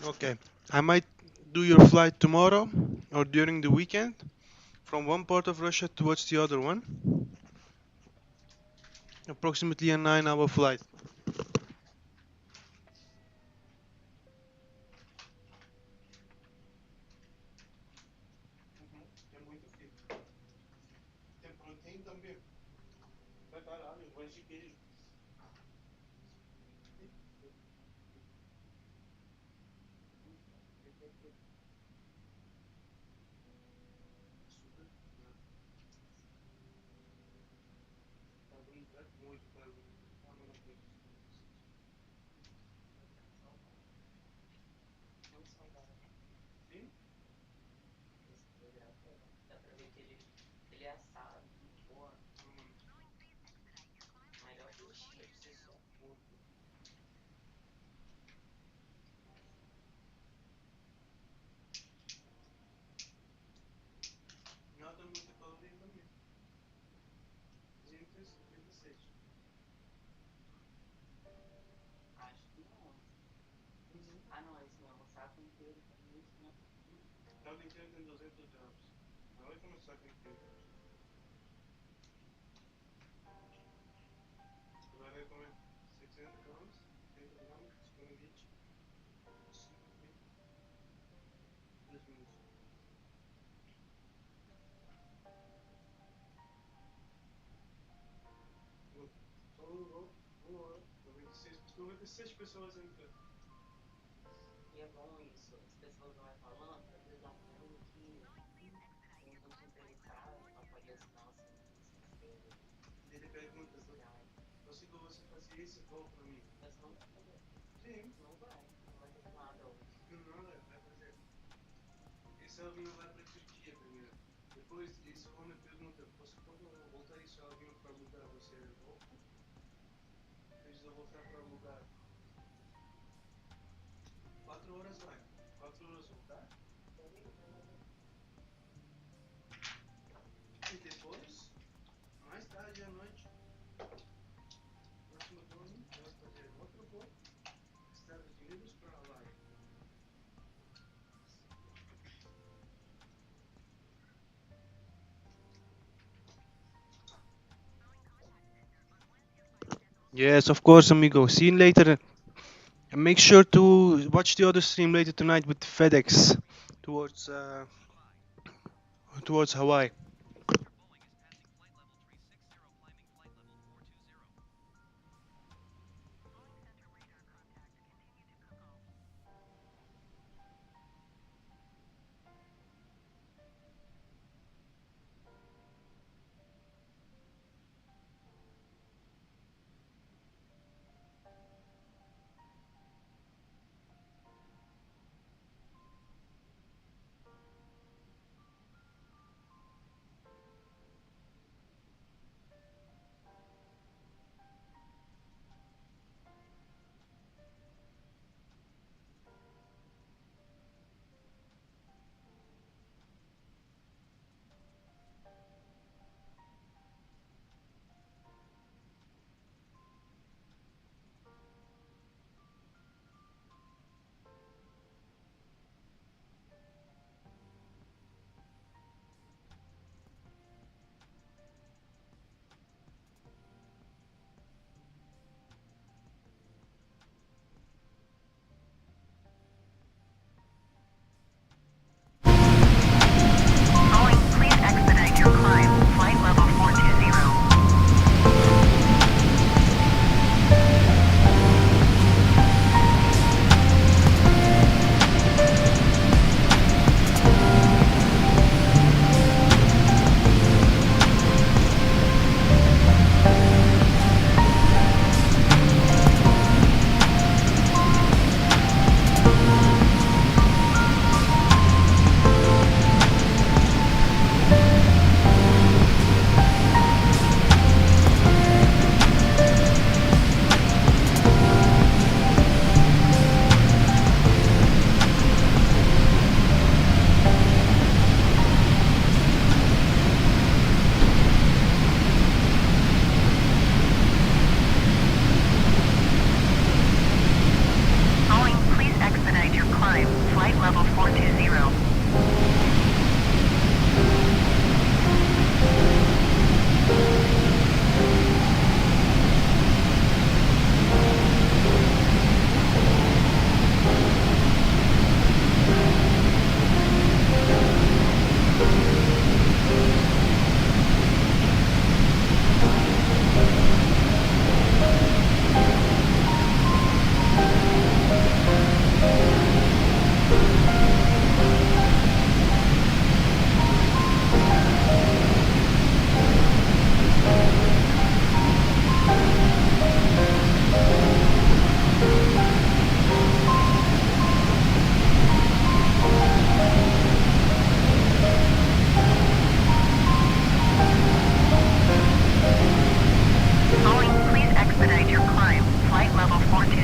Okay, I might do your flight tomorrow or during the weekend from one part of Russia towards the other one. Approximately a 9-hour flight. É muito frio. Tem proteína também. Vai caralho, gosto de queijo. Muito carboidrato. Ah, mas não tem. Sim? Nada muita caloria também. 256. Caldo inteiro tem 200 gramas. Não vai comer saco inteiro. Agora vai comer 600 gramas, 30 gramas, 20, 5, 3 minutos. Só uma hora, 96 pessoas entrando. Ele pergunta, consigo você fazer esse voo para mim? Sim. Não vai. Não, vai fazer. Esse avião vai para a Turquia primeiro. Depois, esse homem pergunta, você pode voltar esse avião para lugar você volta? Precisa voltar para lugar. 4 horas vai. 4 horas voltar. E depois, mais tarde à noite, próximo dono vai fazer outro voo, Estados Unidos para Hawaii. Yes, of course, amigo. See you later. And make sure to watch the other stream later tonight with FedEx towards towards Hawaii. level 420.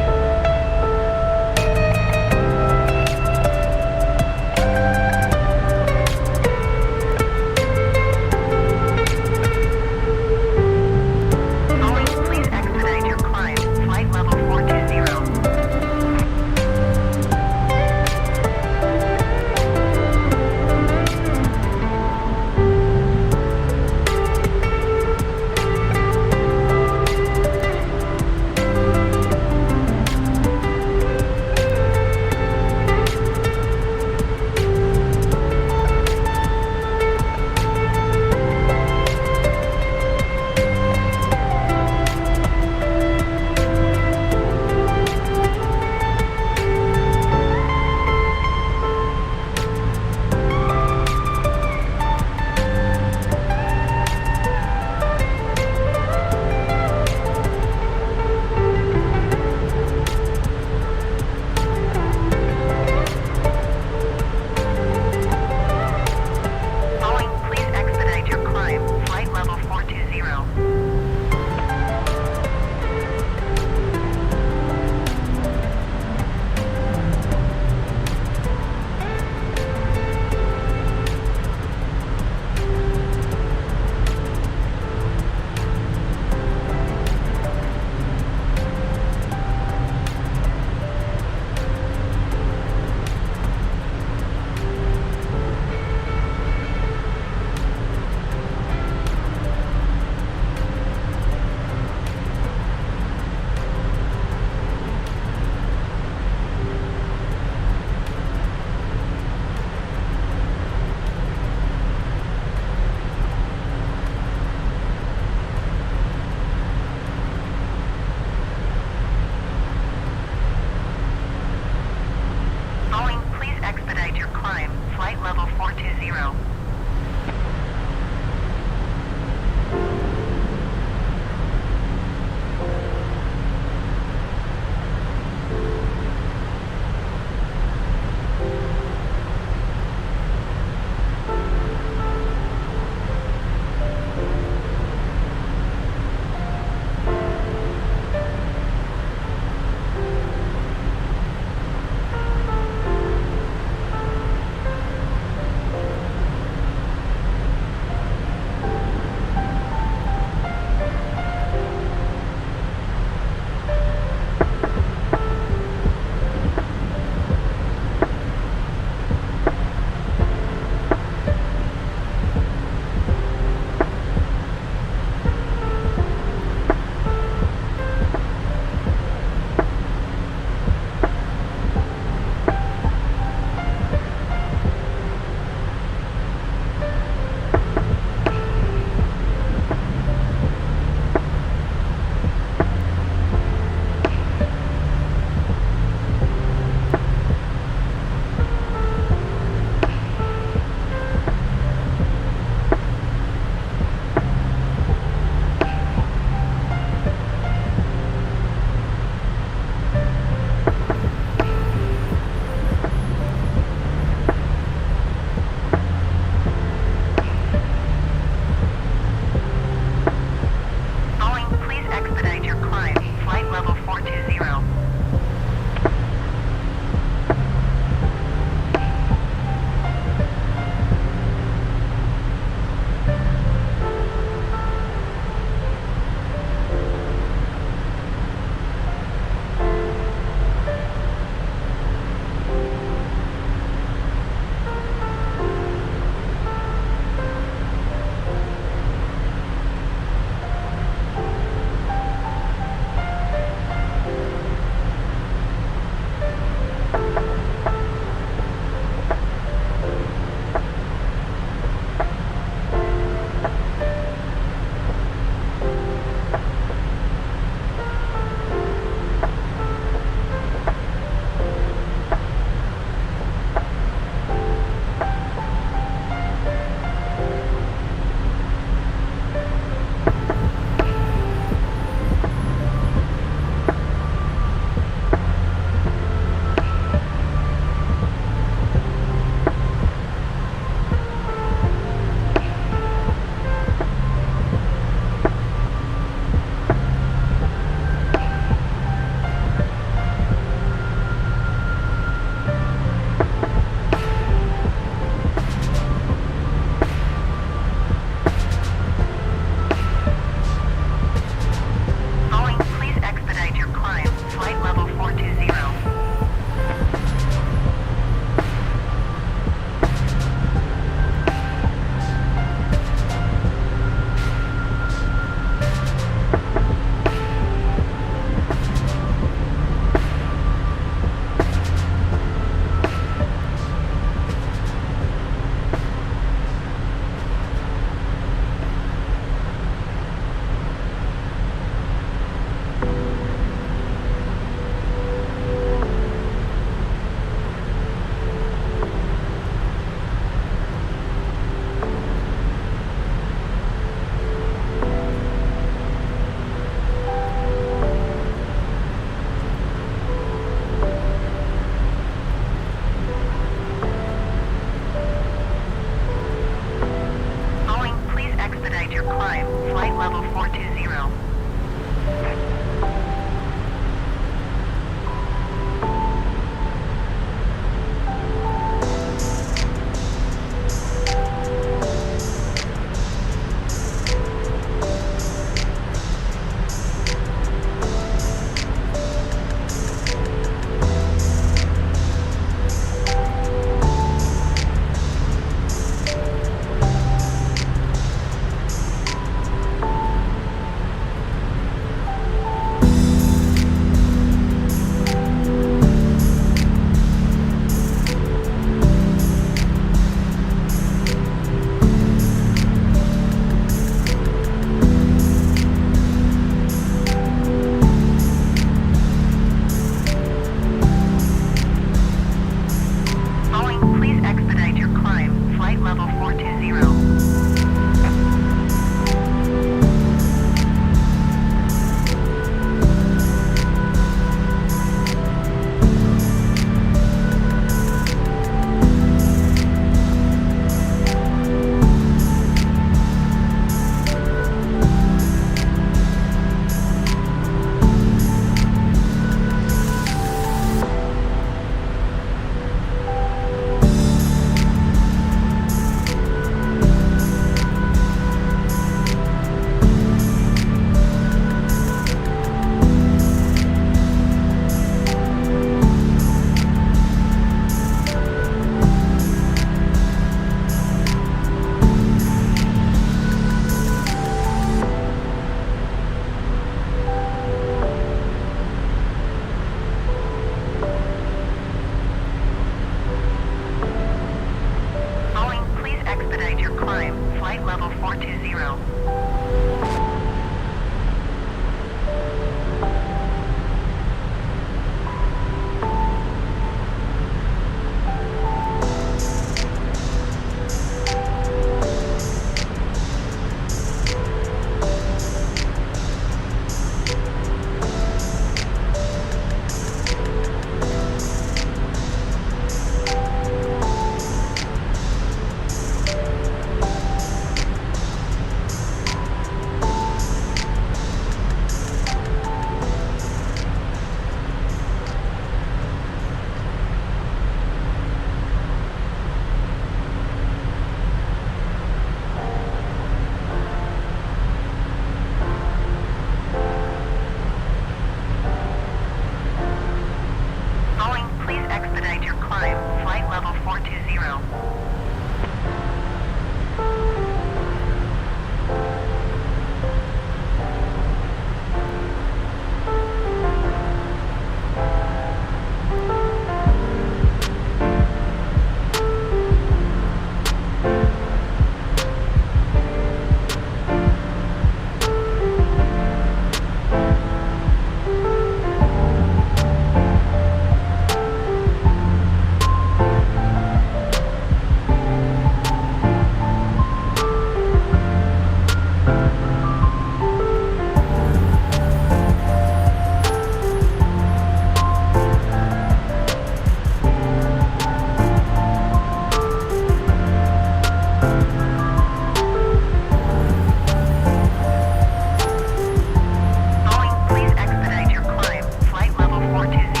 420.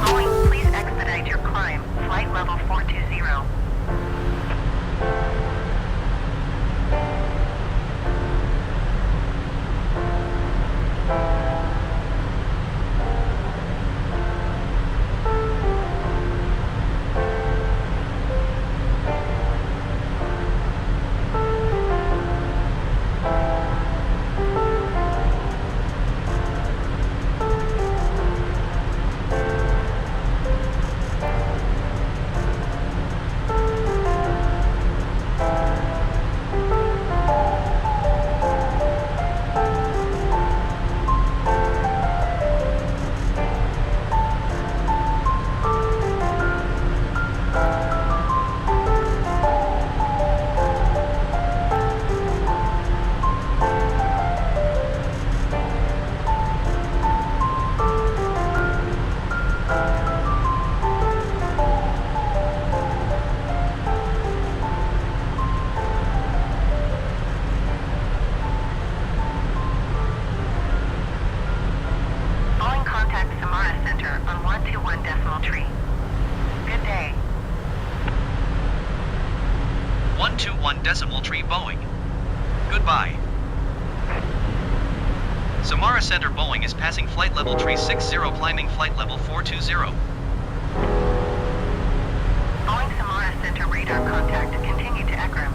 Boeing, please expedite your climb. Flight level 420. Boeing contact Samara Center on 121 decimal tree. Good day. 121 decimal tree Boeing. Goodbye. Samara Center Boeing is passing flight level tree 60 climbing flight level 420. Boeing Samara Center radar contact. Continue to Ekram.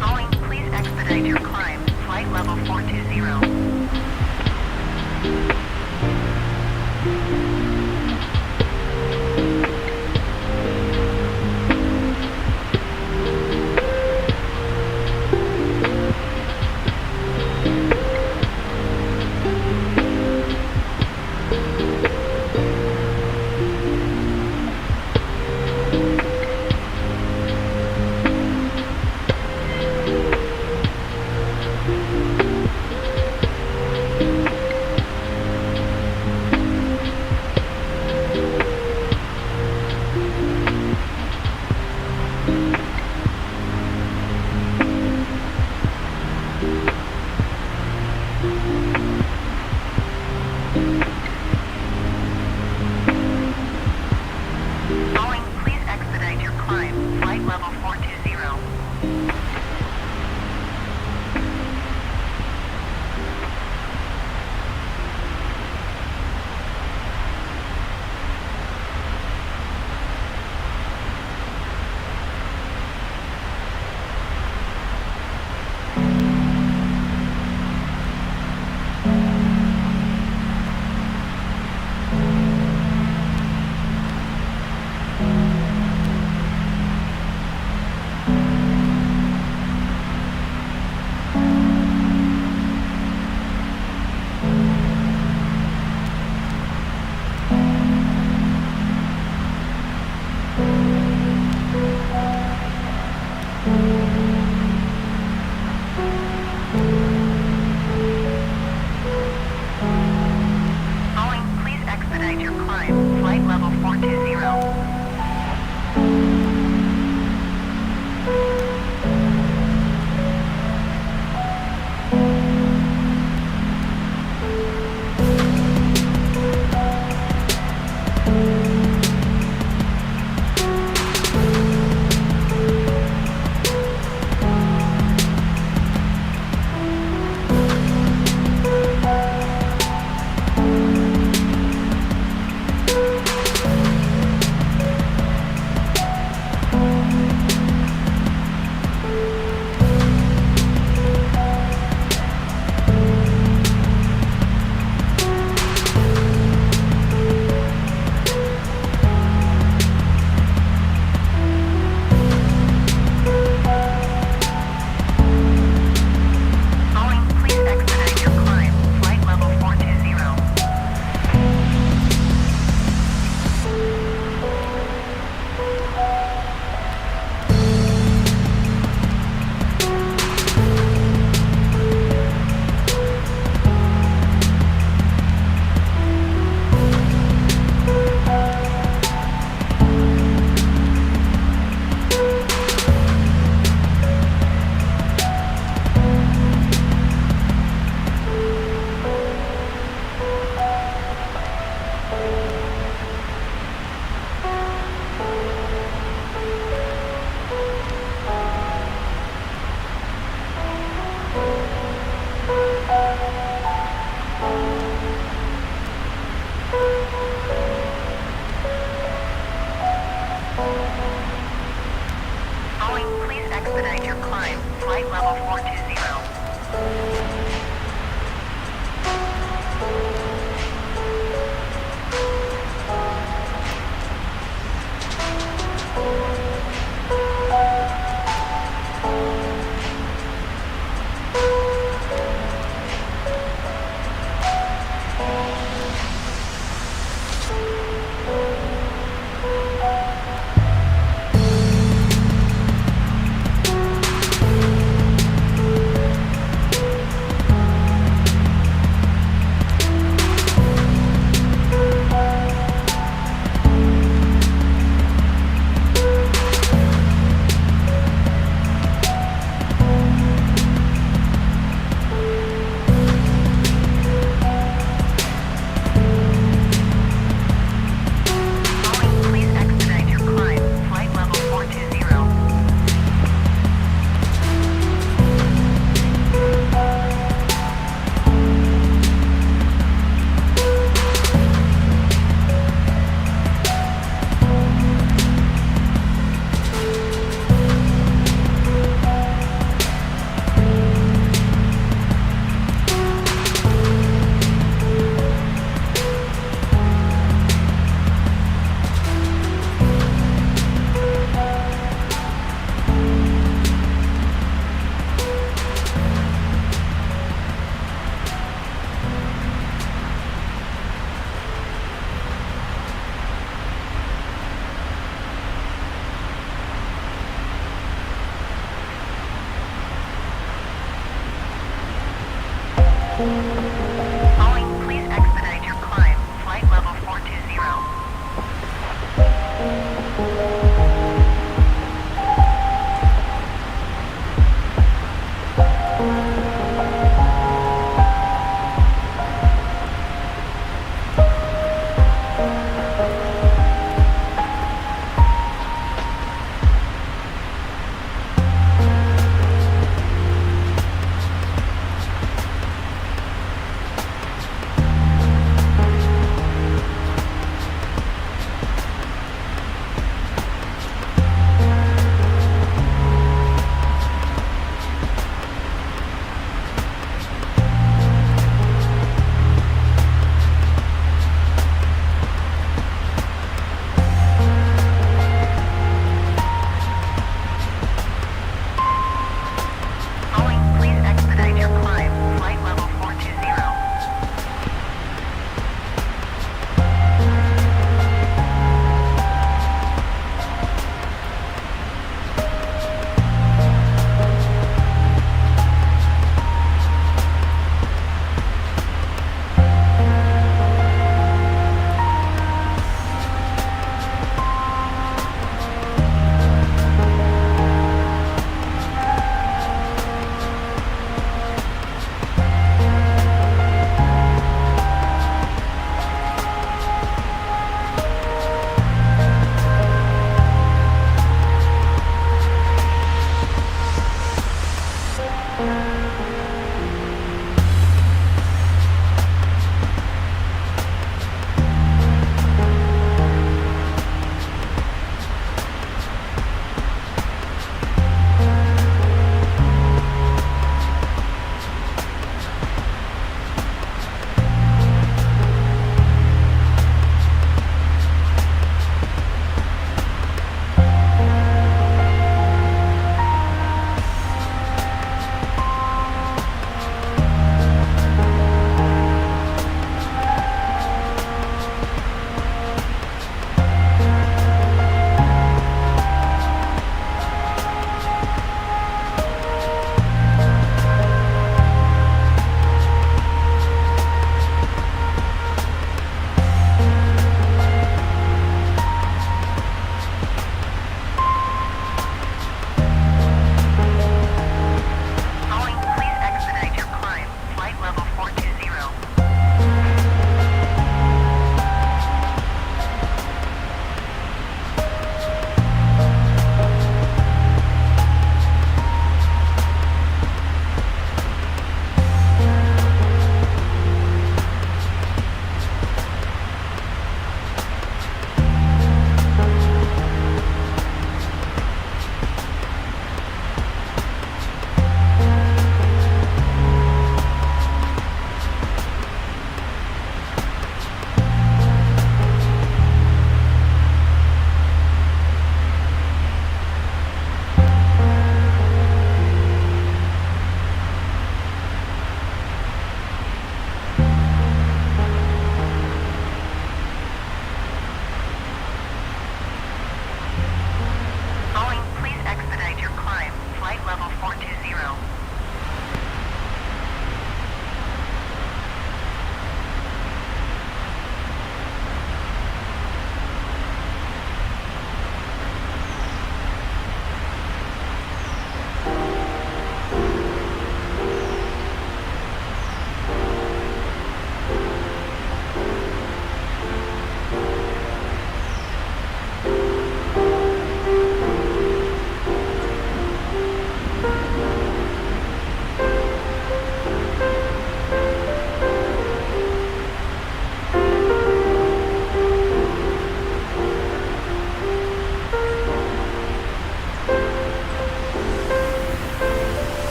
Boeing, please expedite your climb. Flight level 420. Boeing, please expedite your climb. Flight level 420. Boeing, please expedite your climb. Flight level 420. Boeing, please expedite your climb. Flight level 420. Boeing, please expedite your climb. Flight level 420. Boeing, please expedite your climb. Flight level 420.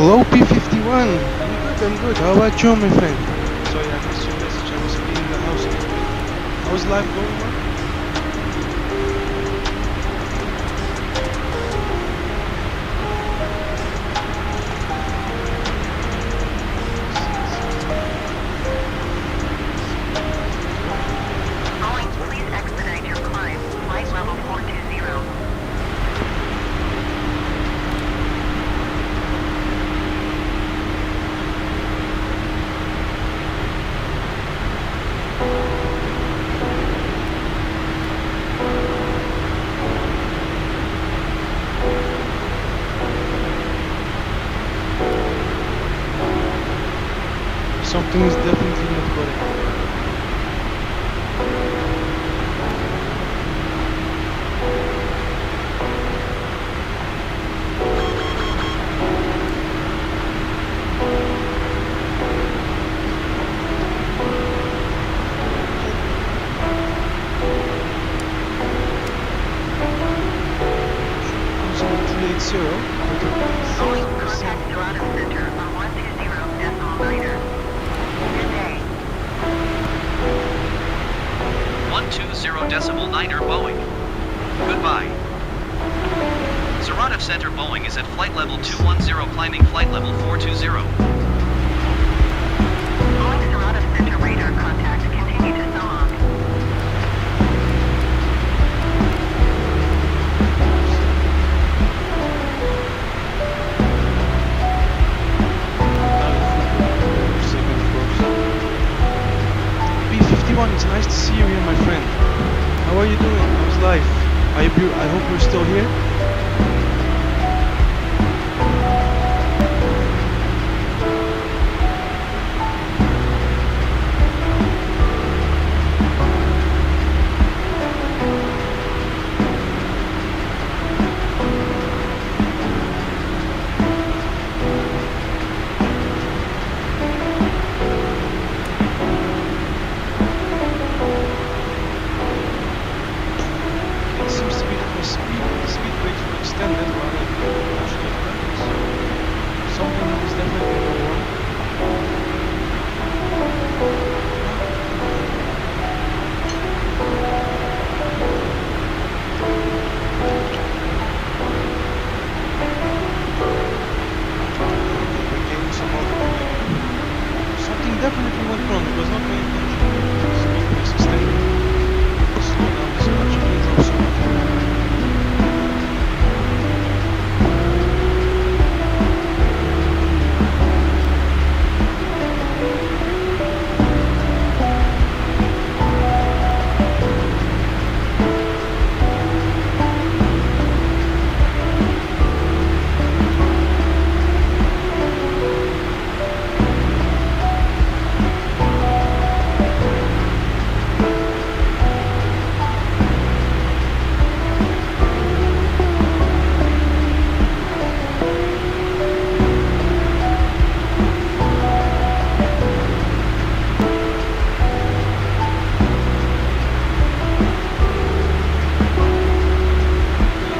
Hello, P51. I'm good. How about you, my friend? Sorry, I missed your message. I was cleaning the house a little bit. How's life going on? Boeing, please expedite your climb. Flight level 420. Something is definitely not correct. Cruising 380. Boeing, contact Dorado Center on 120.9er. Good day. 120.9er Boeing. Goodbye. Saratov Center Boeing is at flight level 210 climbing flight level 420. Boeing Dorado Center radar contact. Continue to SOG. P51, it's nice to see you here, my friend. How are you doing? How's life? I hope you're still here. It seems to be that the speed breaks were extended rather than actually occurring. Something is definitely going wrong. We're gaining some altitude. Something definitely went wrong. It was not my intention. Speed breaks extended. Slow down this much. Please drop so much.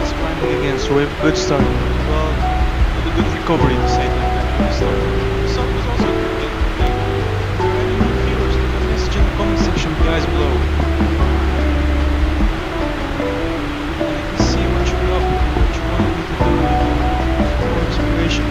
It's climbing again, so we have a good start. Well, with a good recovery to say that we started. The sun was also good. For any new viewers, leave a message in the comment section, guys, below. And I can see what you're up, what you wanted me to do for inspiration.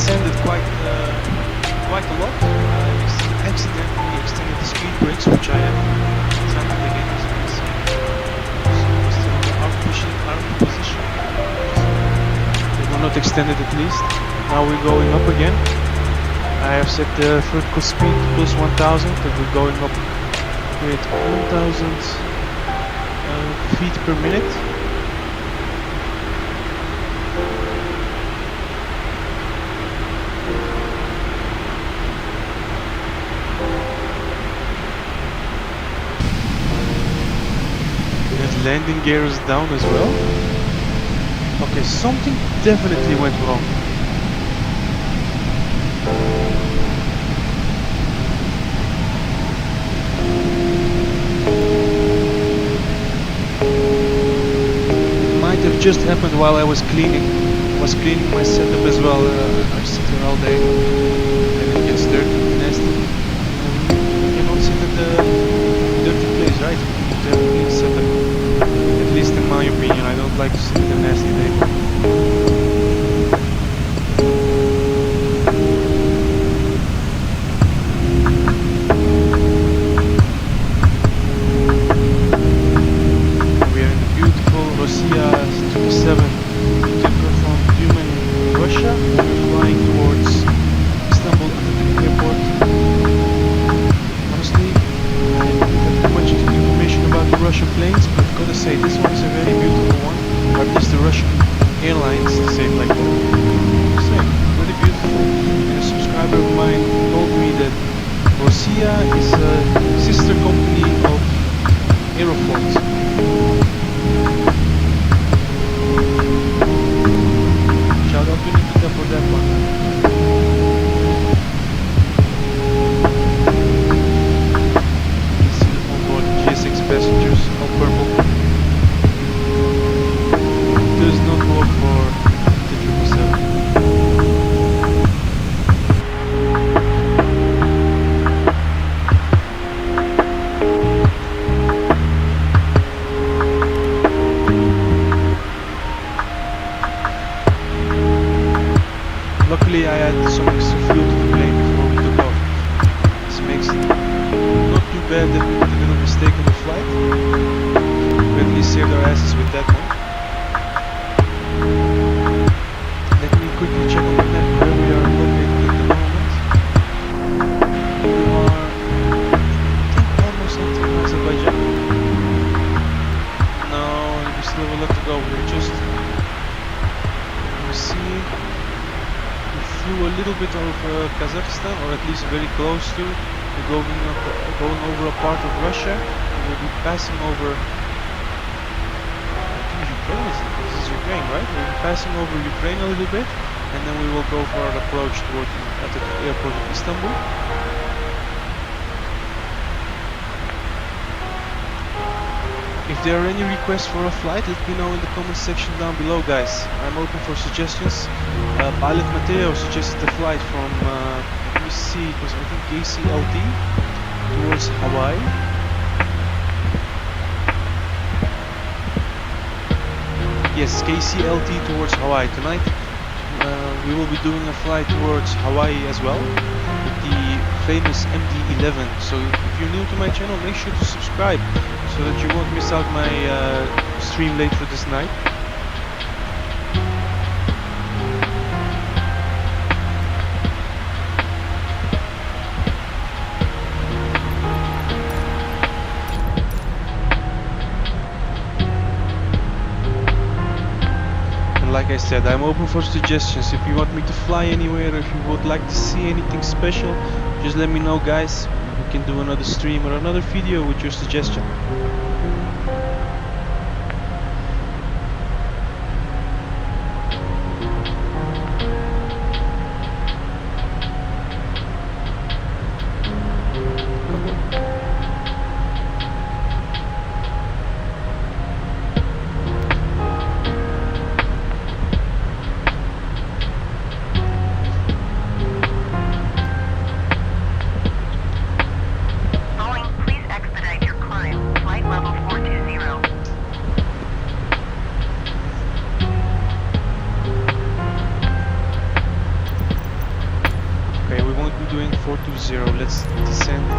descended quite a lot. I accidentally extended the speed brakes, which I have examined again, as you can see. So we're still in the arm position. They were not extended at least. Now we're going up again. I have set the vertical speed to plus 1000 and we're going up with 1000 feet per minute. That landing gear is down as well. Okay, something definitely went wrong. Just happened while I was cleaning. I was cleaning my setup as well. I sit here all day and it gets dirty and nasty. You cannot sit at the dirty place, right? You need to have a clean setup. At least in my opinion, I don't like to sit at a nasty table. We are in the beautiful Rossiya 27 takeoff from Tyumen, Russia. We're flying towards Istanbul airport. Honestly, I don't have too much information about the Russian planes, but gotta say this one is a very beautiful one. Or at least the Russian airlines say it like that. Just saying, really beautiful. And a subscriber of mine told me that Rossiya is a sister company of Aeroflot. Shout out to Nikita for that one. You can see the onboard GSX passengers, all purple. Does not work for the 777. Luckily I had some extra fuel to the plane before we took off. This makes it not too bad that we did a little mistake on the flight. We at least saved our asses with that one. Let me quickly check on the map where we are located at the moment. We are, I think, almost entering Azerbaijan. No, we still have a lot to go. We're just, let me see. A little bit of Kazakhstan, or at least very close to. We're going over a part of Russia, and we'll be passing over. I think Ukraine is. This is Ukraine, right? We'll be passing over Ukraine a little bit, and then we will go for an approach toward the airport of Istanbul. If there are any requests for a flight, let me know in the comment section down below, guys. I'm open for suggestions. Pilot Matteo suggested a flight from, let me see, it was I think KCLT towards Hawaii. Yes, KCLT towards Hawaii. Tonight we will be doing a flight towards Hawaii as well, with the famous MD-11. So if you're new to my channel, make sure to subscribe so that you won't miss out my stream later this night. And like I said, I'm open for suggestions. If you want me to fly anywhere, or if you would like to see anything special, just let me know, guys. We can do another stream or another video with your suggestion. Boeing, please expedite your climb. Flight level 420. Let's descend a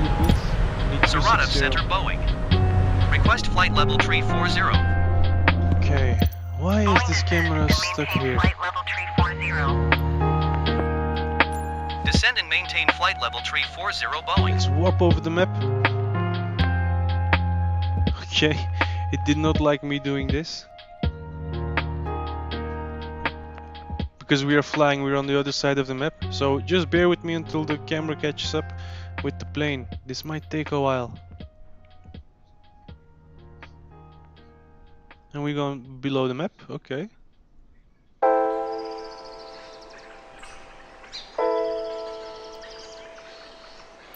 little bit. Need Saratov 260. Center Boeing. Request flight level tree 40. Okay. Why is Boeing this descend camera and stuck maintain here? flight level tree 40. Descend and maintain flight level tree 40 Boeing. Let's warp over the map. Okay. It did not like me doing this. Because we are flying, we're on the other side of the map. So just bear with me until the camera catches up with the plane. This might take a while. And we're going below the map? Okay.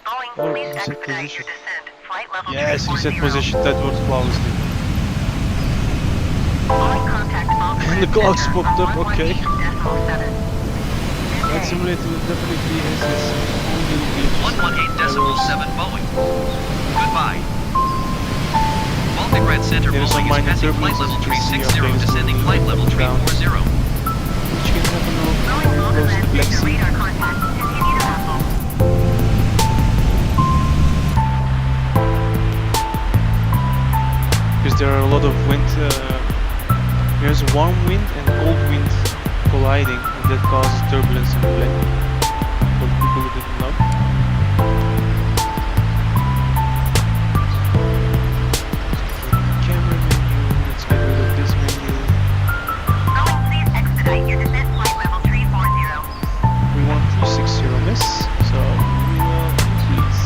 Boeing, Oh, please you set expedite position. your descent. Flight level Yes, tree you set 40. position. That worked flawlessly. Boeing contact Volkswagen And the clouds Center popped on up, okay. 118.7. That simulator definitely has its own little glitches. 118.7 Boeing. Goodbye. Volgograd Center There is some Boeing is minor passing flight turbulence, level as you tree can see, 60, our plane is descending moving flight level tree down. 40. Which can happen Boeing all close to the Volkswagen Black Center Sea. radar contact. Continue to Apple. Because there are a lot of wind. There's warm wind and cold wind colliding, and that causes turbulence in the plane. For the people who didn't know. Camera menu. Let's get rid of this menu. Boeing, please expedite your descent. Flight level tree 40. We want 360 miss, so we will increase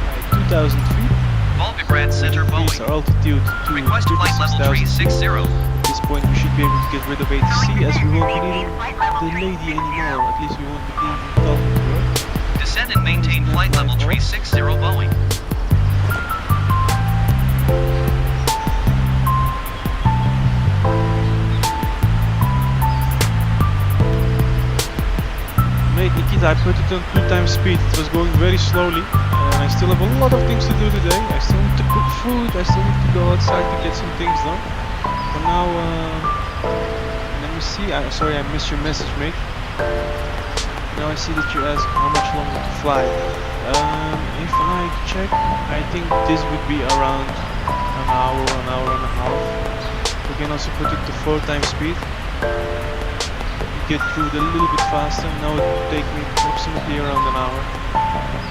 by 2,000 feet. Volgograd Center Increase Boeing. our altitude to Request flight level tree 36,000. 60. At this point, we should be able to get rid of ATC, as we won't be needing Flight level the tree lady 60. anymore. At least we won't be needing talking to her. Descend and maintain flight level tree 60 Boeing. Mate, Nikita, I put it on 2 times speed. It was going very slowly, and I still have a lot of things to do today. I still need to cook food. I still need to go outside to get some things done. For now, let me see. Sorry, I missed your message, mate. Now I see that you ask how much longer to fly. If I check, I think this would be around an hour and a half. We can also put it to 4 times speed. Get through it a little bit faster. Now it will take me approximately around an hour,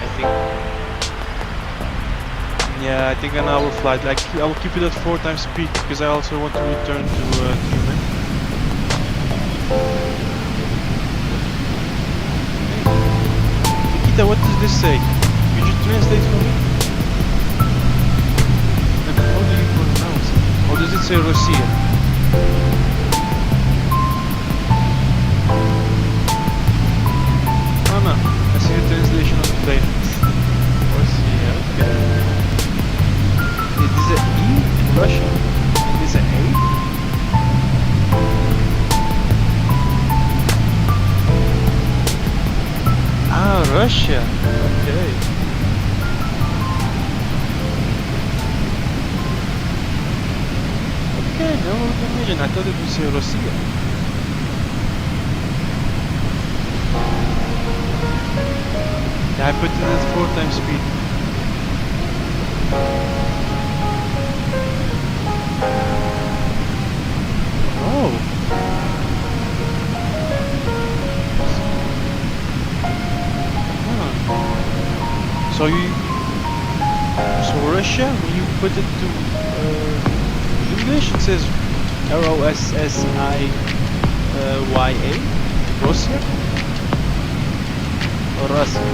I think. Yeah, I think an hour flight. Like, I will keep it at 4 times speed because I also want to return to Tyumen. Nikita, what does this say? Could you translate for me? And how do you pronounce it? Or does it say Rossiya? Oh no, I see the translation of the plane. Rossiya, okay. Is this an E in Russian? And this an A? Ah, Russia. Okay. Okay, no imagine. I thought it would say Rossiya. Yeah, I put it at 4 times speed. Oh. Huh. So Russia, when you put it to English, it says Rossiya, Russia, or Russia.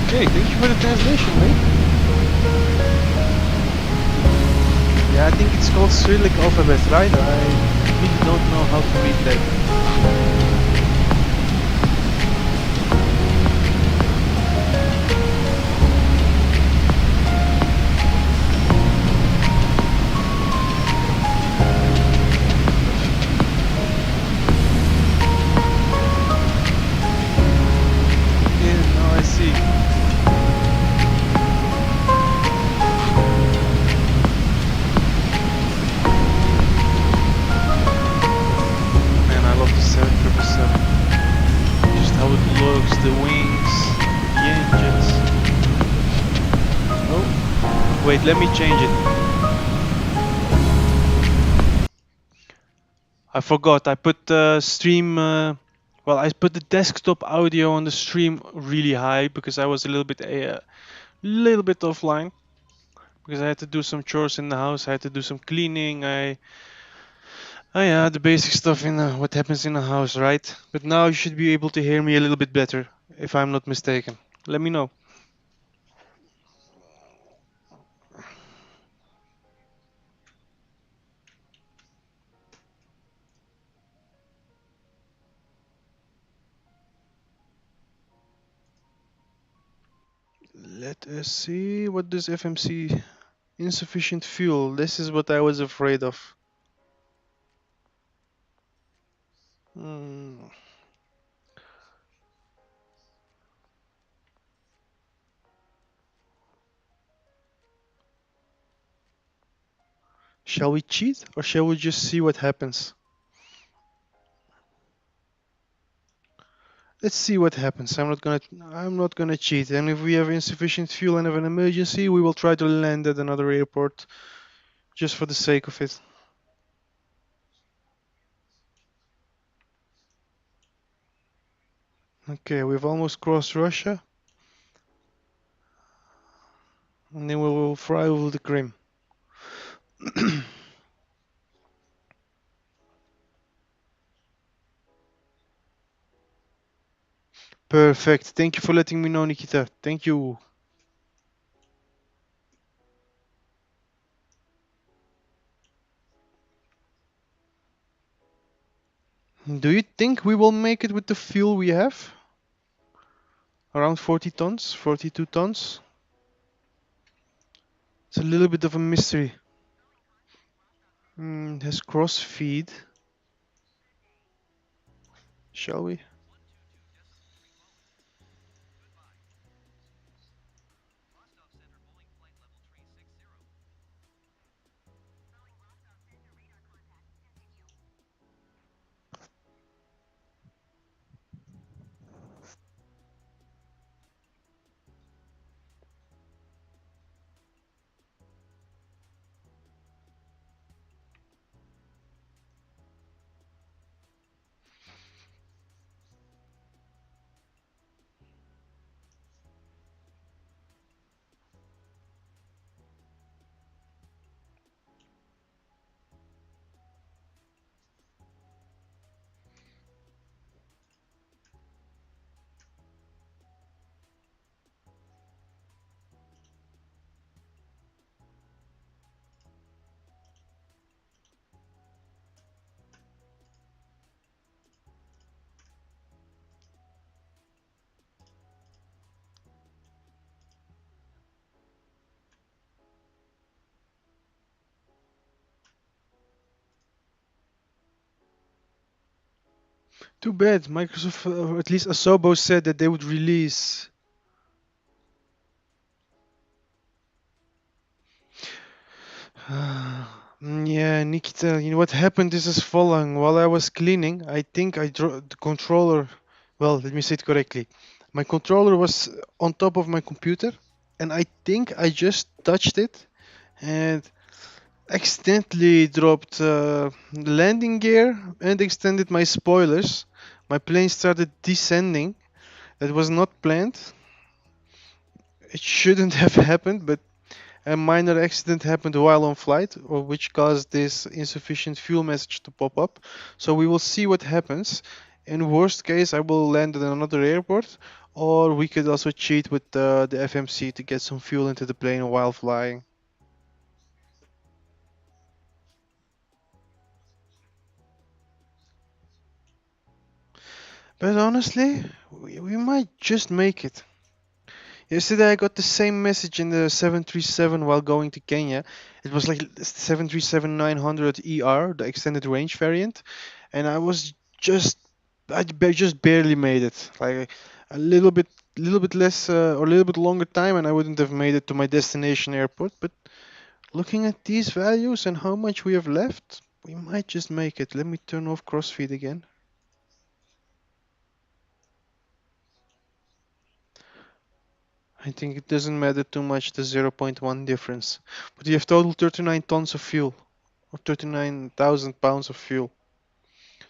Okay, thank you for the translation, mate. Yeah, I think it's called Cyrillic alphabet, right? I really don't know how to read that. Yeah, now I see. strokes, the wings, the engines. Oh, wait, let me change it. I forgot, I put the stream, well, I put the desktop audio on the stream really high because I was a little bit offline. Because I had to do some chores in the house, I had to do some cleaning, oh yeah, the basic stuff in what happens in a house, right? But now you should be able to hear me a little bit better, if I'm not mistaken. Let me know. Let us see, what does FMC? Insufficient fuel, this is what I was afraid of. Hmm. Shall we cheat, or shall we just see what happens? Let's see what happens. I'm not gonna cheat. And if we have insufficient fuel and have an emergency, we will try to land at another airport just for the sake of it. Okay, we've almost crossed Russia, and then we will fly over the Krim. Perfect. Thank you for letting me know, Nikita. Thank you. Do you think we will make it with the fuel we have? Around 40 tons, 42 tons? It's a little bit of a mystery. It has cross feed. Shall we? Too bad. Microsoft, or at least Asobo, said that they would release. Yeah, Nikita, you know what happened is as following. While I was cleaning, I think I dropped the controller. Well, let me say it correctly. My controller was on top of my computer, and I think I just touched it and accidentally dropped the landing gear and extended my spoilers. My plane started descending. That was not planned. It shouldn't have happened, but a minor accident happened while on flight, or which caused this insufficient fuel message to pop up. So we will see what happens. In worst case, I will land at another airport, or we could also cheat with the FMC to get some fuel into the plane while flying. But honestly, we might just make it. Yesterday I got the same message in the 737 while going to Kenya. It was like 737-900 the extended range variant, and I was just just barely made it. Like a little bit less or a little bit longer time, and I wouldn't have made it to my destination airport. But looking at these values and how much we have left, we might just make it. Let me turn off crossfeed again. I think it doesn't matter too much, the zero point 0.1 difference. But you have total 39 tons of fuel, or 39,000 pounds of fuel.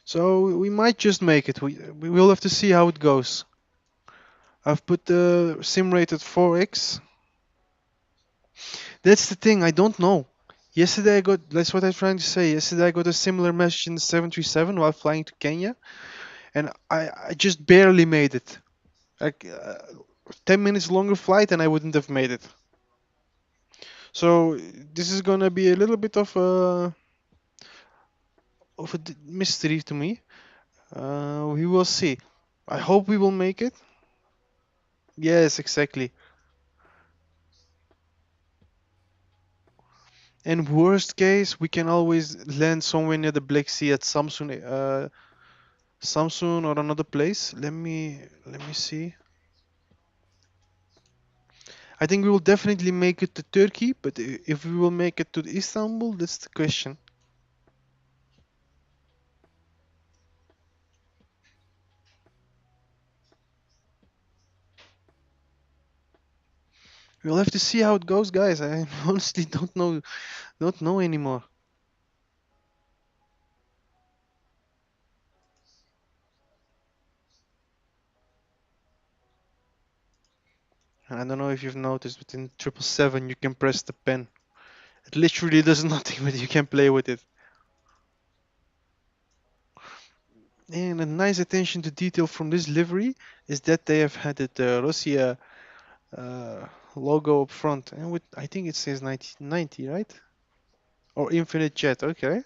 So we might just make it. We will have to see how it goes. I've put the sim rate at 4x. That's the thing, I don't know. Yesterday I got, that's what I'm trying to say. Yesterday I got a similar message in the 737 while flying to Kenya, and I just barely made it. Like 10 minutes longer flight and I wouldn't have made it. So this is gonna be a little bit of a mystery to me. We will see. I hope we will make it. Yes, exactly. And worst case, we can always land somewhere near the Black Sea at Samsun or another place. Let me see. I think we will definitely make it to Turkey, but if we will make it to Istanbul, that's the question. We'll have to see how it goes, guys. I honestly don't know anymore. And I don't know if you've noticed, but in 777 you can press the pen. It literally does nothing, but you can play with it. And a nice attention to detail from this livery is that they have had the Rossiya logo up front, and with I think it says 1990, right? Or Infinite Jet. Okay.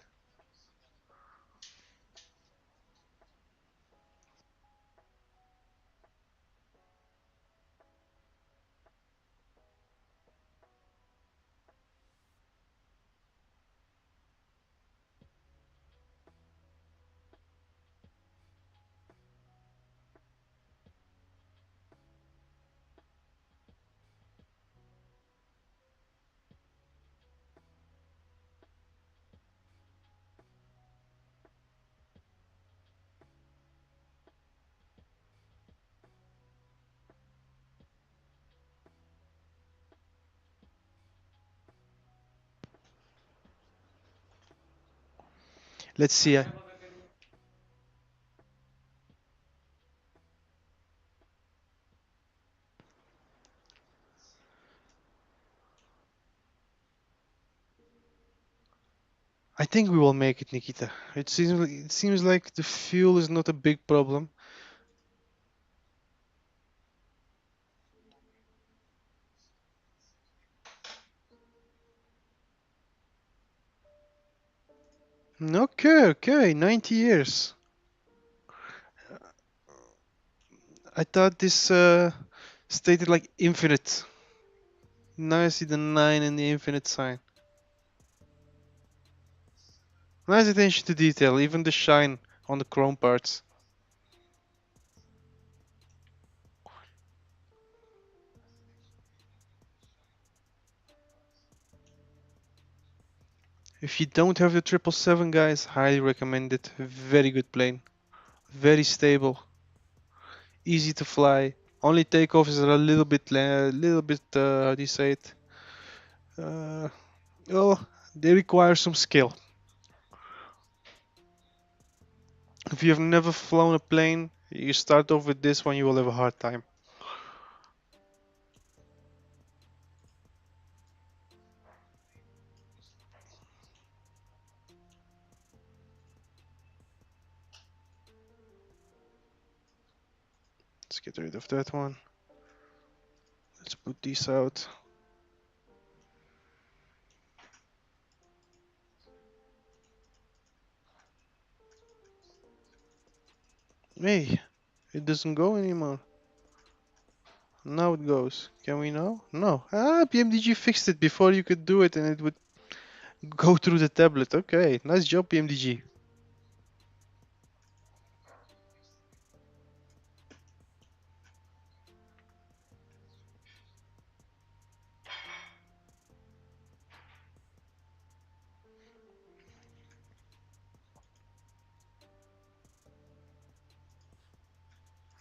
Let's see. I think we will make it, Nikita. It seems like the fuel is not a big problem. Okay, okay, 90 years. I thought this stated like infinite. Now I see the 9 and the infinite sign. Nice attention to detail, even the shine on the chrome parts. If you don't have the 777, guys, highly recommend it. Very good plane. Very stable. Easy to fly. Only takeoffs are a little bit, how do you say it? Uh, well, they require some skill. If you have never flown a plane, you start off with this one, you will have a hard time. Let's get rid of that one. Let's put these out. Hey, it doesn't go anymore. Now it goes. Can we now? No. Ah, PMDG fixed it before you could do it and it would go through the tablet. Okay, nice job, PMDG.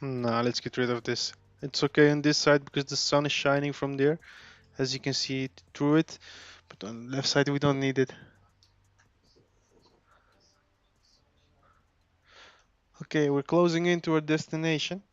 Nah, let's get rid of this. It's okay on this side because the sun is shining from there, as you can see it through it. But on the left side we don't need it. Okay, we're closing into our destination.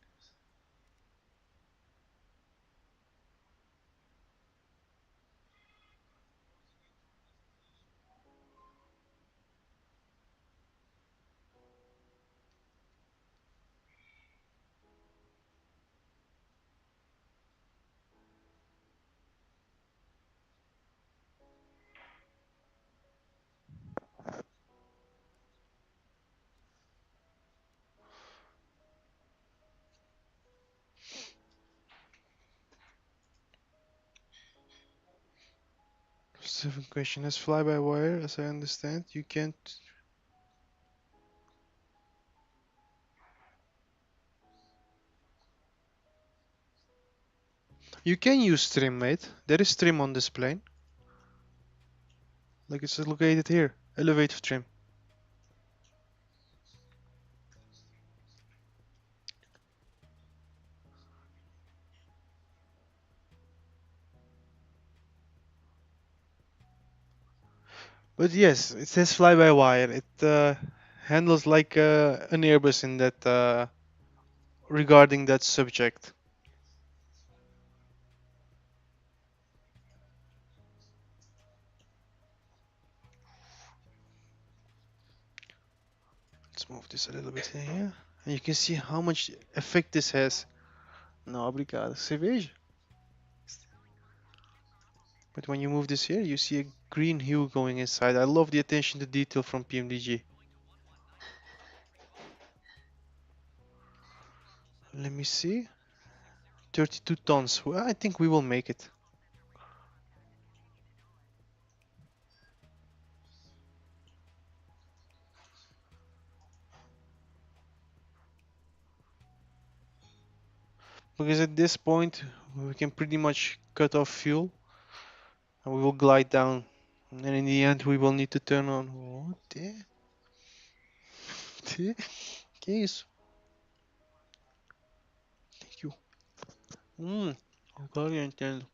Seventh question has fly-by-wire, as I understand. You can't. You can use trim, mate. There is trim on this plane. Like it's located here. Elevator trim. But yes, it says fly-by-wire. It handles like an Airbus in that regarding that subject. Let's move this a little bit here. And you can see how much effect this has. Não, obrigado. Você veja? But when you move this here, you see a green hue going inside. I love the attention to detail from PMDG. Let me see. 32 tons. Well, I think we will make it. Because at this point, we can pretty much cut off fuel. And we will glide down. And then in the end, we will need to turn on. What the? Que isso? Thank you. Agora eu entendo.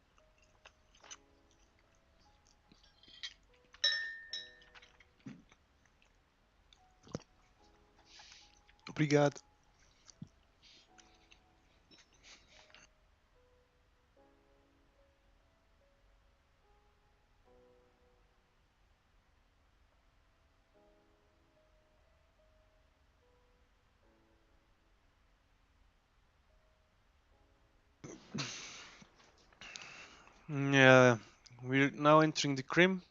Obrigado. Yeah, we're now entering the Krim.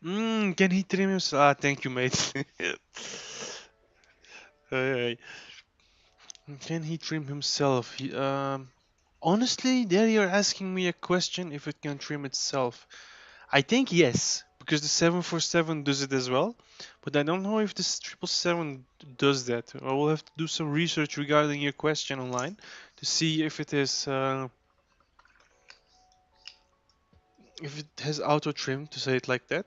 Can he trim himself? Ah, thank you, mate. Hey, can he trim himself? Honestly, there you're asking me a question if it can trim itself. I think yes, because the 747 does it as well. But I don't know if this 777 does that. I will have to do some research regarding your question online to see if it is if it has auto trim, to say it like that.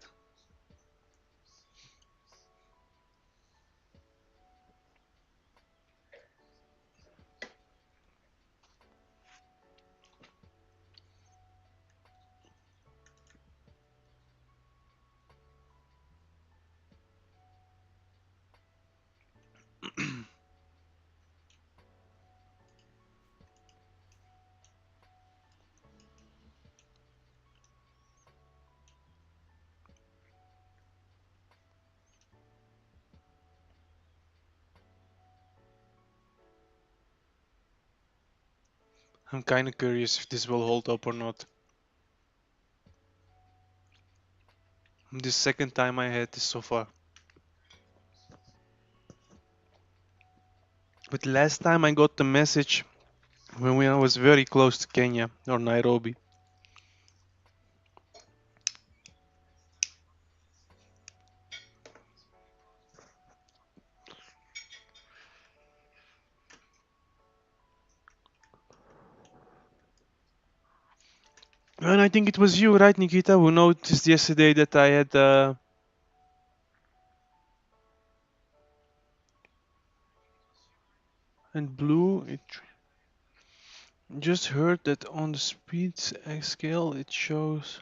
I'm kinda curious if this will hold up or not. The second time I had this so far. But last time I got the message when I was very close to Kenya or Nairobi. And I think it was you, right, Nikita, who noticed yesterday that I had And blue, it just heard that on the speed scale it shows.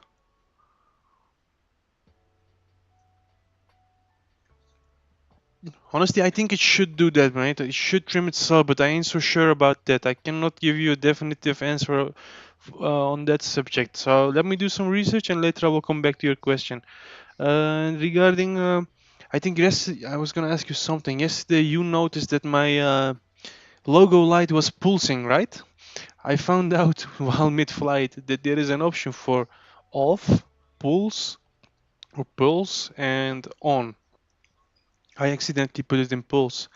Honestly, I think it should do that, right? It should trim itself, but I ain't so sure about that. I cannot give you a definitive answer on that subject. So let me do some research and later I will come back to your question. Regarding, I think yes, I was gonna ask you something. Yesterday you noticed that my logo light was pulsing, right? I found out while mid-flight that there is an option for off, pulse, or pulse, and on. I accidentally put it in pulse.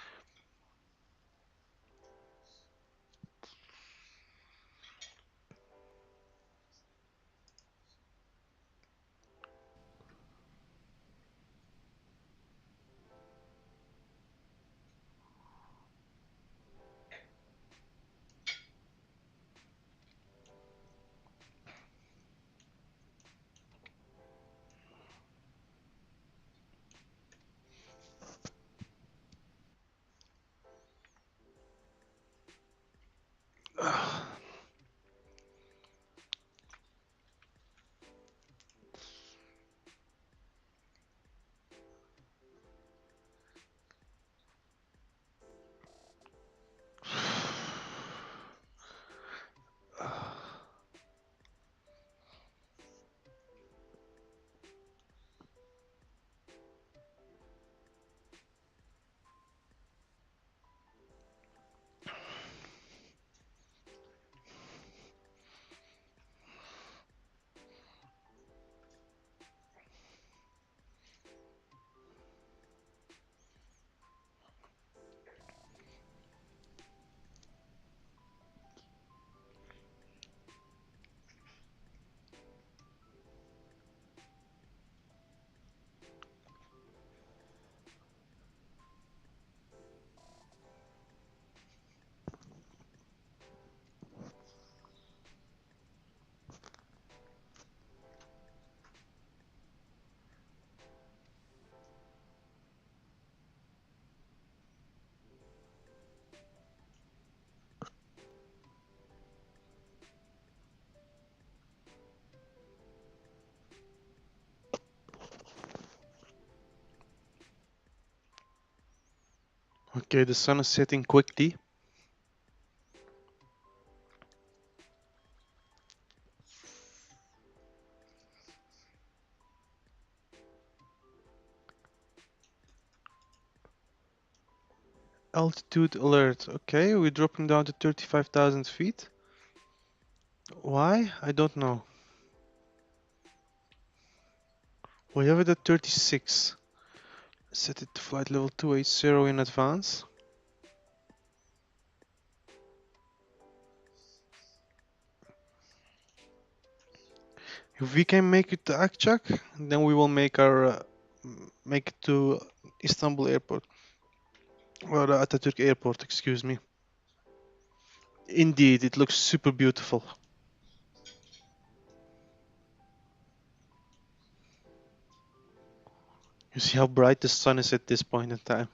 Okay, the sun is setting quickly. Altitude alert. Okay, we're dropping down to 35,000 feet. Why? I don't know. We have it at 36. Set it to flight level 280 in advance. If we can make it to Akçak, then we will make our make it to Istanbul airport or Atatürk airport, excuse me. Indeed, it looks super beautiful. You see how bright the sun is at this point in time.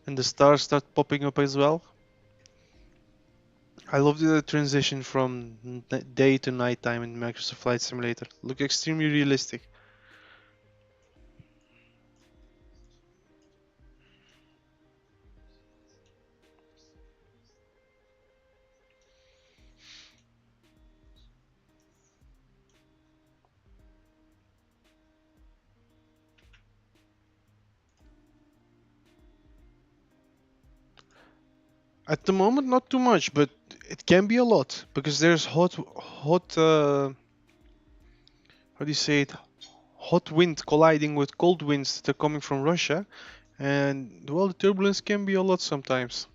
And the stars start popping up as well. I love the transition from day to nighttime in Microsoft Flight Simulator. Look extremely realistic. At the moment, not too much, but it can be a lot because there's hot. How do you say it? Hot wind colliding with cold winds that are coming from Russia, And well, the turbulence can be a lot sometimes.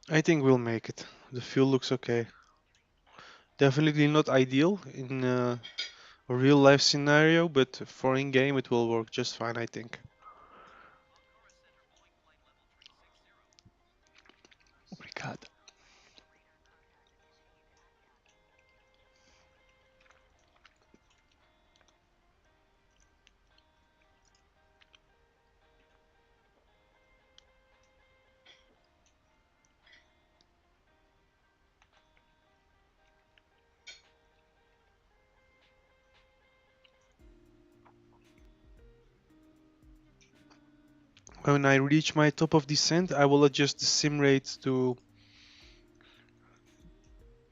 I think we'll make it. The fuel looks okay. Definitely not ideal in a real life scenario, but for in game it will work just fine, I think. Obrigado. When I reach my top of descent, I will adjust the sim rate to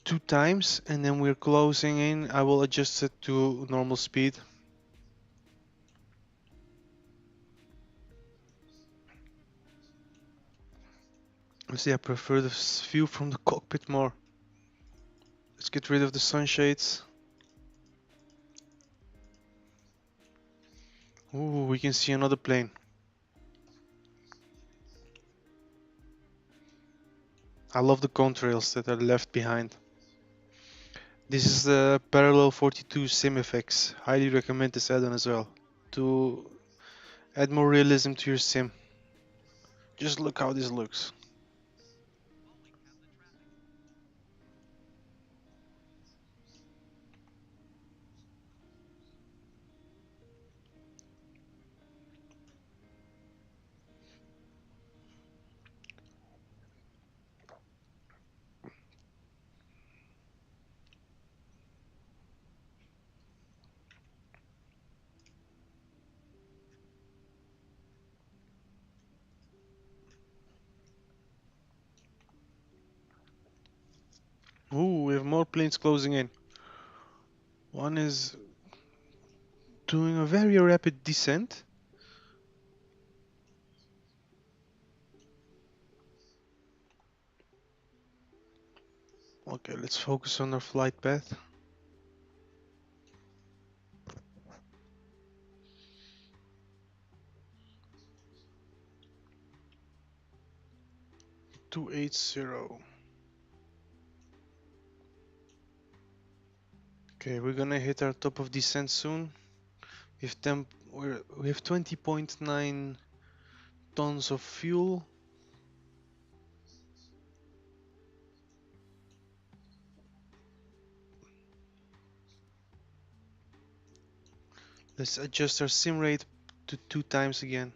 2 times, and then we're closing in. I will adjust it to normal speed. See, I prefer the view from the cockpit more. Let's get rid of the sunshades. Ooh, we can see another plane. I love the contrails that are left behind. This is the Parallel 42 sim effects. Highly recommend this add-on as well to add more realism to your sim. Just look how this looks. Ooh, we have more planes closing in. One is doing a very rapid descent. Okay, let's focus on our flight path. $280. Okay, we're gonna hit our top of descent soon. We have 20.9 tons of fuel. Let's adjust our sim rate to 2 times again.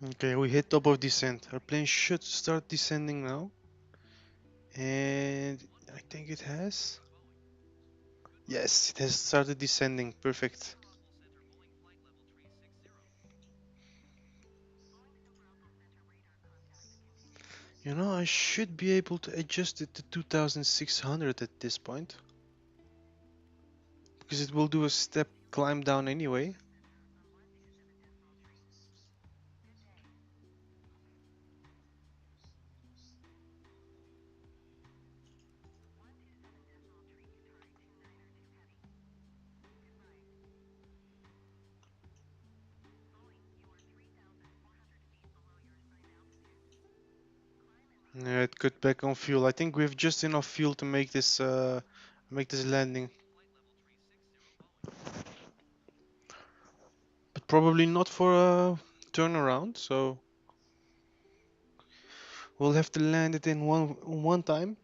Okay, we hit top of descent. Our plane should start descending now. And I think it has. Yes, it has started descending. Perfect. You know, I should be able to adjust it to 2600 at this point. Because it will do a step climb down anyway. Yeah, it cut back on fuel. I think we have just enough fuel to make this landing. But probably not for a turnaround, so we'll have to land it in one time.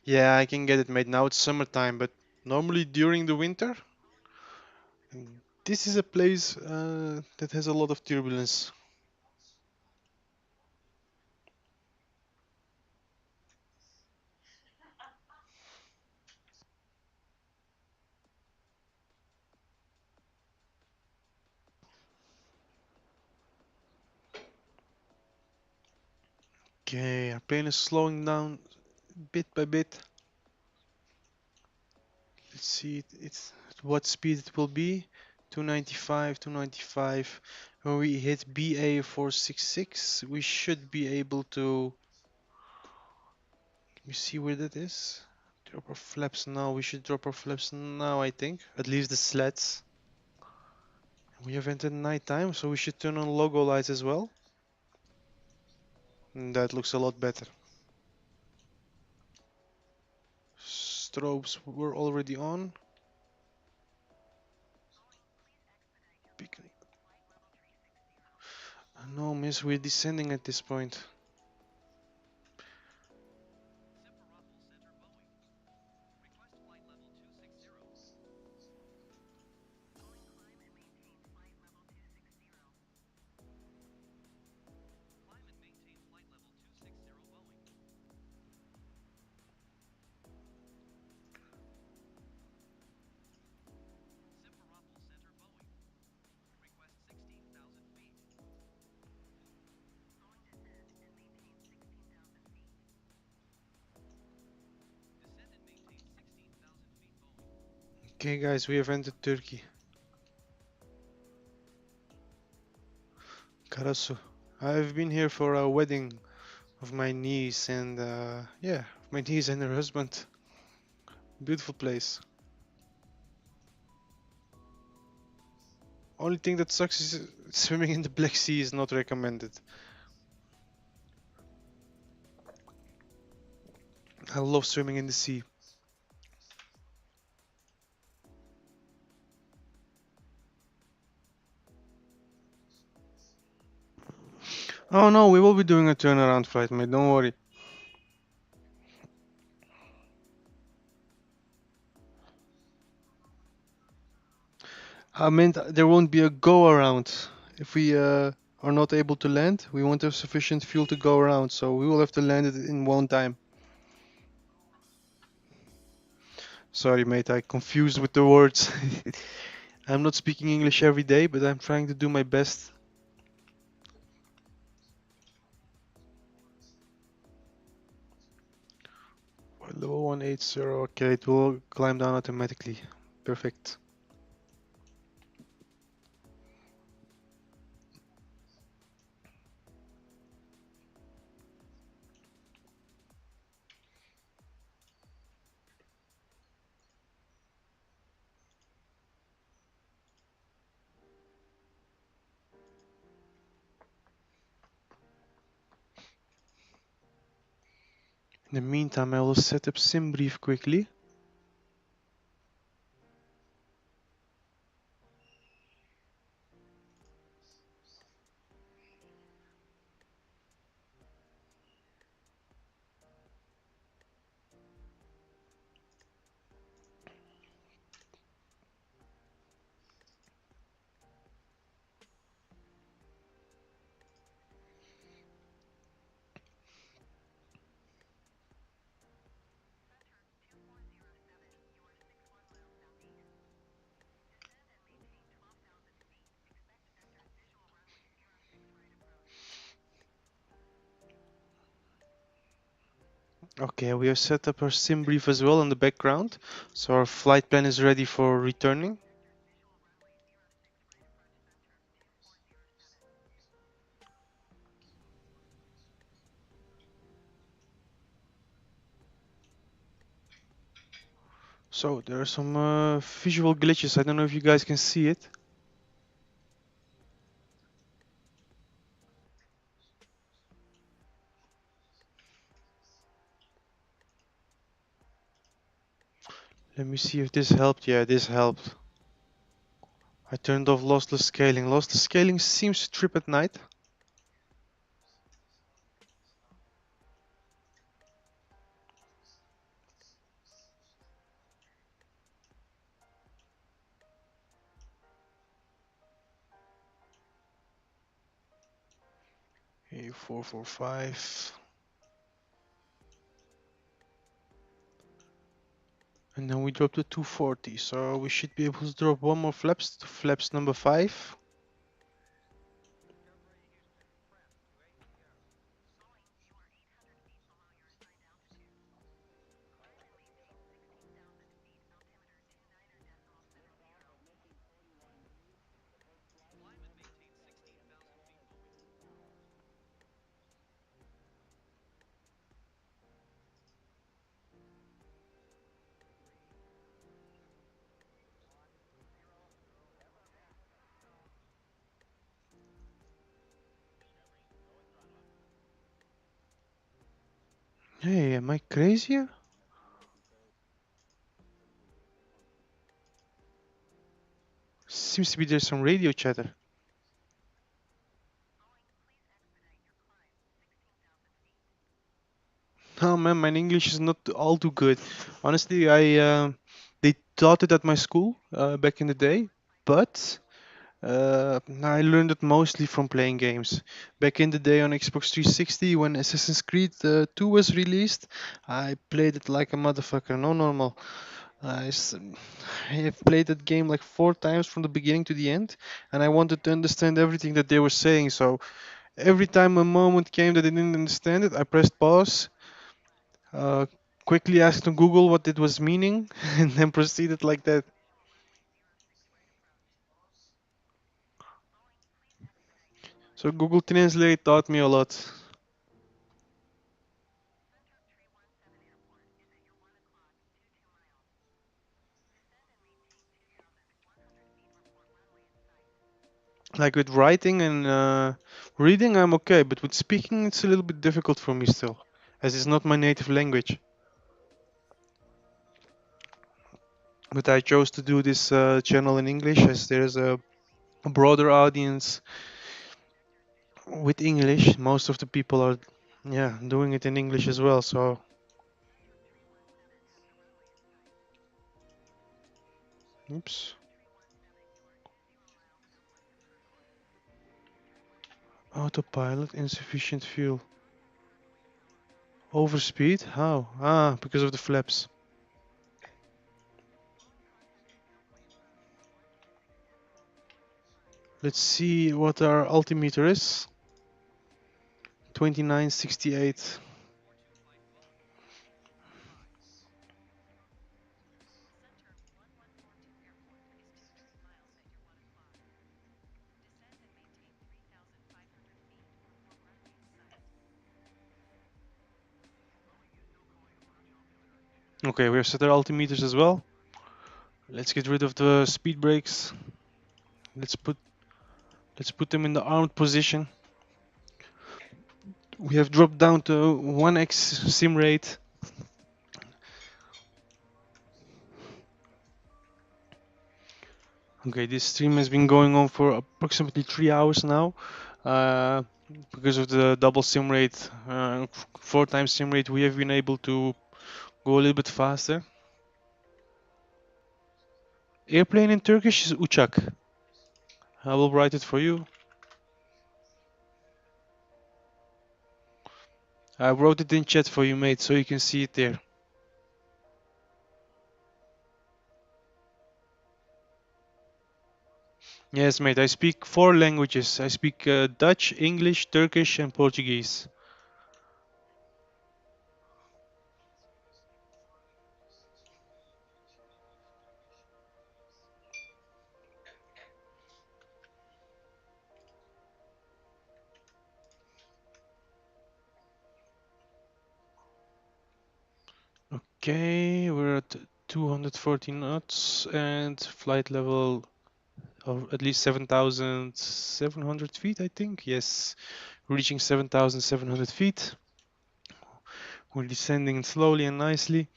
Yeah, I can get it made. Now it's summertime, but normally during the winter, this is a place that has a lot of turbulence. Okay, our plane is slowing down bit by bit. Let's see it's at what speed it will be. 295, 295. When we hit BA 466, we should be able to. Let me see where that is. Drop our flaps now. We should drop our flaps now, I think. At least the slats. We have entered nighttime, so we should turn on logo lights as well. That looks a lot better. Strobes were already on. Beacon. No, miss, we're descending at this point. Okay, guys, we have entered Turkey. Karasu. I've been here for a wedding of my niece and yeah, my niece and her husband. Beautiful place. Only thing that sucks is swimming in the Black Sea is not recommended. I love swimming in the sea. Oh no, we will be doing a turnaround flight, mate. Don't worry. I meant there won't be a go around. If we are not able to land, we won't have sufficient fuel to go around, so we will have to land it in one time. Sorry, mate, I confused with the words. I'm not speaking English every day, but I'm trying to do my best. Level 180, okay, it will climb down automatically. Perfect. In the meantime, I will set up SimBrief quickly. Okay, we have set up our SimBrief as well in the background, so our flight plan is ready for returning. So there are some visual glitches. I don't know if you guys can see it. Let me see if this helped. Yeah, this helped. I turned off lossless scaling. Lossless scaling seems to trip at night. A445. And then we drop to 240, so we should be able to drop one more flaps to flaps number 5. Hey, am I crazy here? Seems to be there's some radio chatter. Oh man, my English is not all too good. Honestly, they taught it at my school back in the day, but I learned it mostly from playing games. Back in the day on Xbox 360, when Assassin's Creed 2 was released, I played it like a motherfucker, no normal. I, s- I have played that game like 4 times from the beginning to the end, and I wanted to understand everything that they were saying. So every time a moment came that I didn't understand it, I pressed pause, uh, quickly asked on Google what it was meaning, and then proceeded like that. So Google Translate taught me a lot. Like with writing and reading, I'm okay, but with speaking, it's a little bit difficult for me still, as it's not my native language. But I chose to do this channel in English, as there's a broader audience with English. Most of the people are, yeah, doing it in English as well. So, oops, autopilot, insufficient fuel, overspeed. How? Ah, because of the flaps. Let's see what our altimeter is. 2968. Okay, we have set our altimeters as well. Let's get rid of the speed brakes. Let's put let's put them in the armed position. We have dropped down to 1x sim rate. Okay, this stream has been going on for approximately 3 hours now. Uh, because of the double sim rate, 4 times sim rate, we have been able to go a little bit faster. Airplane in Turkish is uçak. I will write it for you. I wrote it in chat for you, mate, so you can see it there. Yes, mate, I speak 4 languages. I speak Dutch, English, Turkish, and Portuguese. Okay, we're at 240 knots and flight level of at least 7,700 feet, I think. Yes, reaching 7,700 feet. We're descending slowly and nicely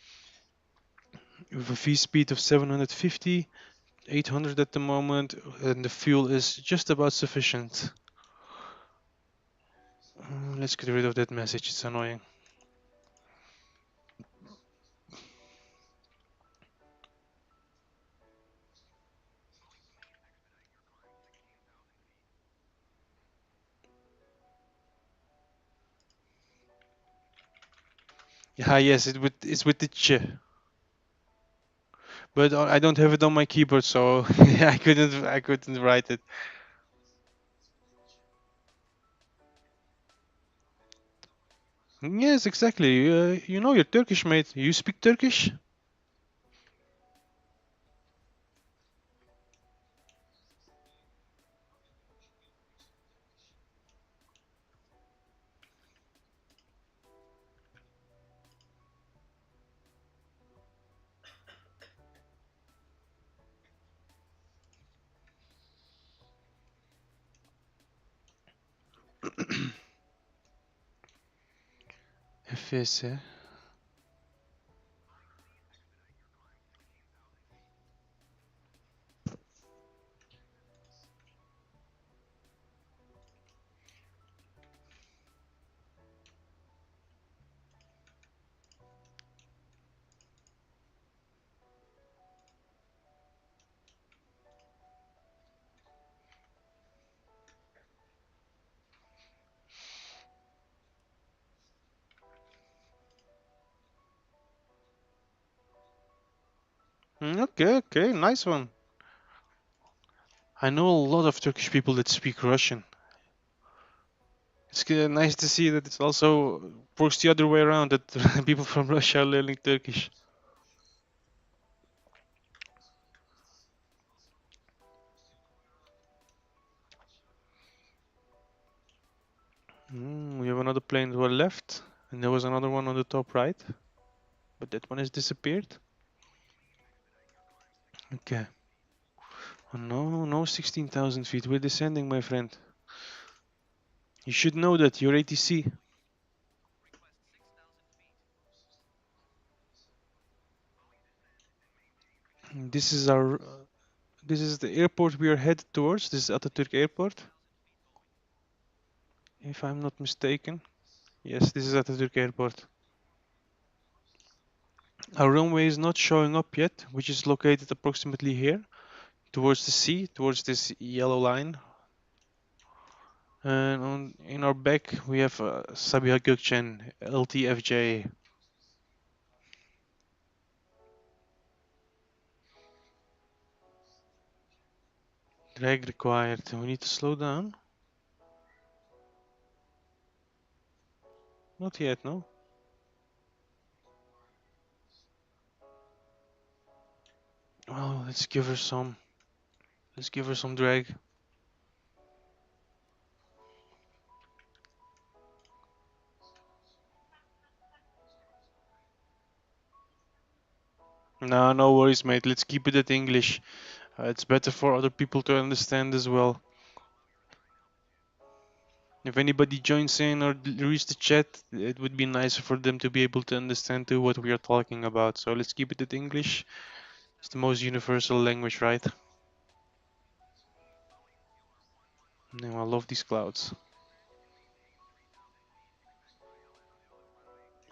with a V speed of 750, 800 at the moment, and the fuel is just about sufficient. Let's get rid of that message, it's annoying. Yeah, yes, it's with the ch, but I don't have it on my keyboard, so I couldn't write it. Yes, exactly. You know you're Turkish, mate. You speak Turkish? Efes. Okay, okay, nice one. I know a lot of Turkish people that speak Russian. It's nice to see that it's also works the other way around that people from Russia are learning Turkish. We have another plane to our left, and there was another one on the top right, but that one has disappeared. Okay. Oh, no, no, 16,000 feet. We're descending, my friend. You should know that you're ATC. This is our. This is the airport we are headed towards. This is Atatürk Airport, if I'm not mistaken. Yes, this is Atatürk Airport. Our runway is not showing up yet, which is located approximately here, towards the sea, towards this yellow line. And in our back we have Sabiha Gökçen LTFJ. Drag required. We need to slow down. Not yet, no. Well, let's give her some. Let's give her some drag. No, no worries, mate. Let's keep it at English. It's better for other people to understand as well. If anybody joins in or reads the chat, it would be nicer for them to be able to understand too what we are talking about. So let's keep it at English. It's the most universal language, right? No, I love these clouds.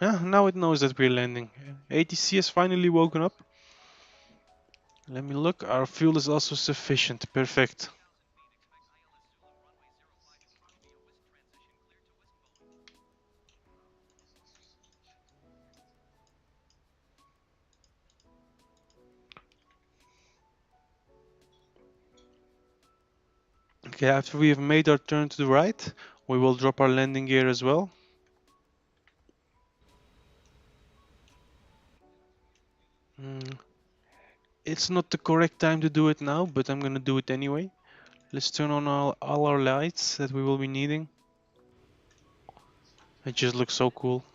Yeah, now it knows that we're landing. ATC has finally woken up. Let me look. Our fuel is also sufficient. Perfect. Okay, after we have made our turn to the right, we will drop our landing gear as well. Mm, it's not the correct time to do it now, but I'm gonna do it anyway. Let's turn on all our lights that we will be needing. It just looks so cool.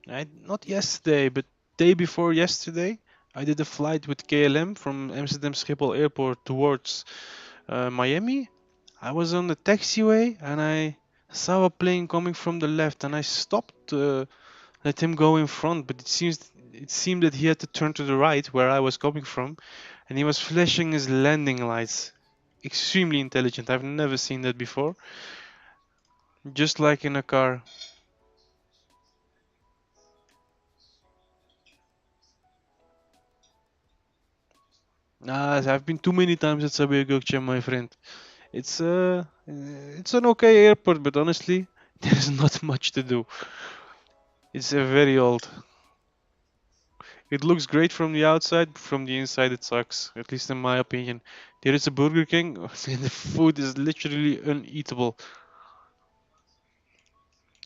Not yesterday, but day before yesterday, I did a flight with KLM from Amsterdam Schiphol Airport towards Miami. I was on the taxiway and I saw a plane coming from the left, and I stopped to let him go in front. But it seemed that he had to turn to the right where I was coming from, and he was flashing his landing lights. Extremely intelligent. I've never seen that before. Just like in a car. I've been too many times at Sabiha Gökçen, my friend. It's an okay airport, but honestly, there's not much to do. It's very old. It looks great from the outside, but from the inside it sucks. At least in my opinion. There is a Burger King, and the food is literally uneatable.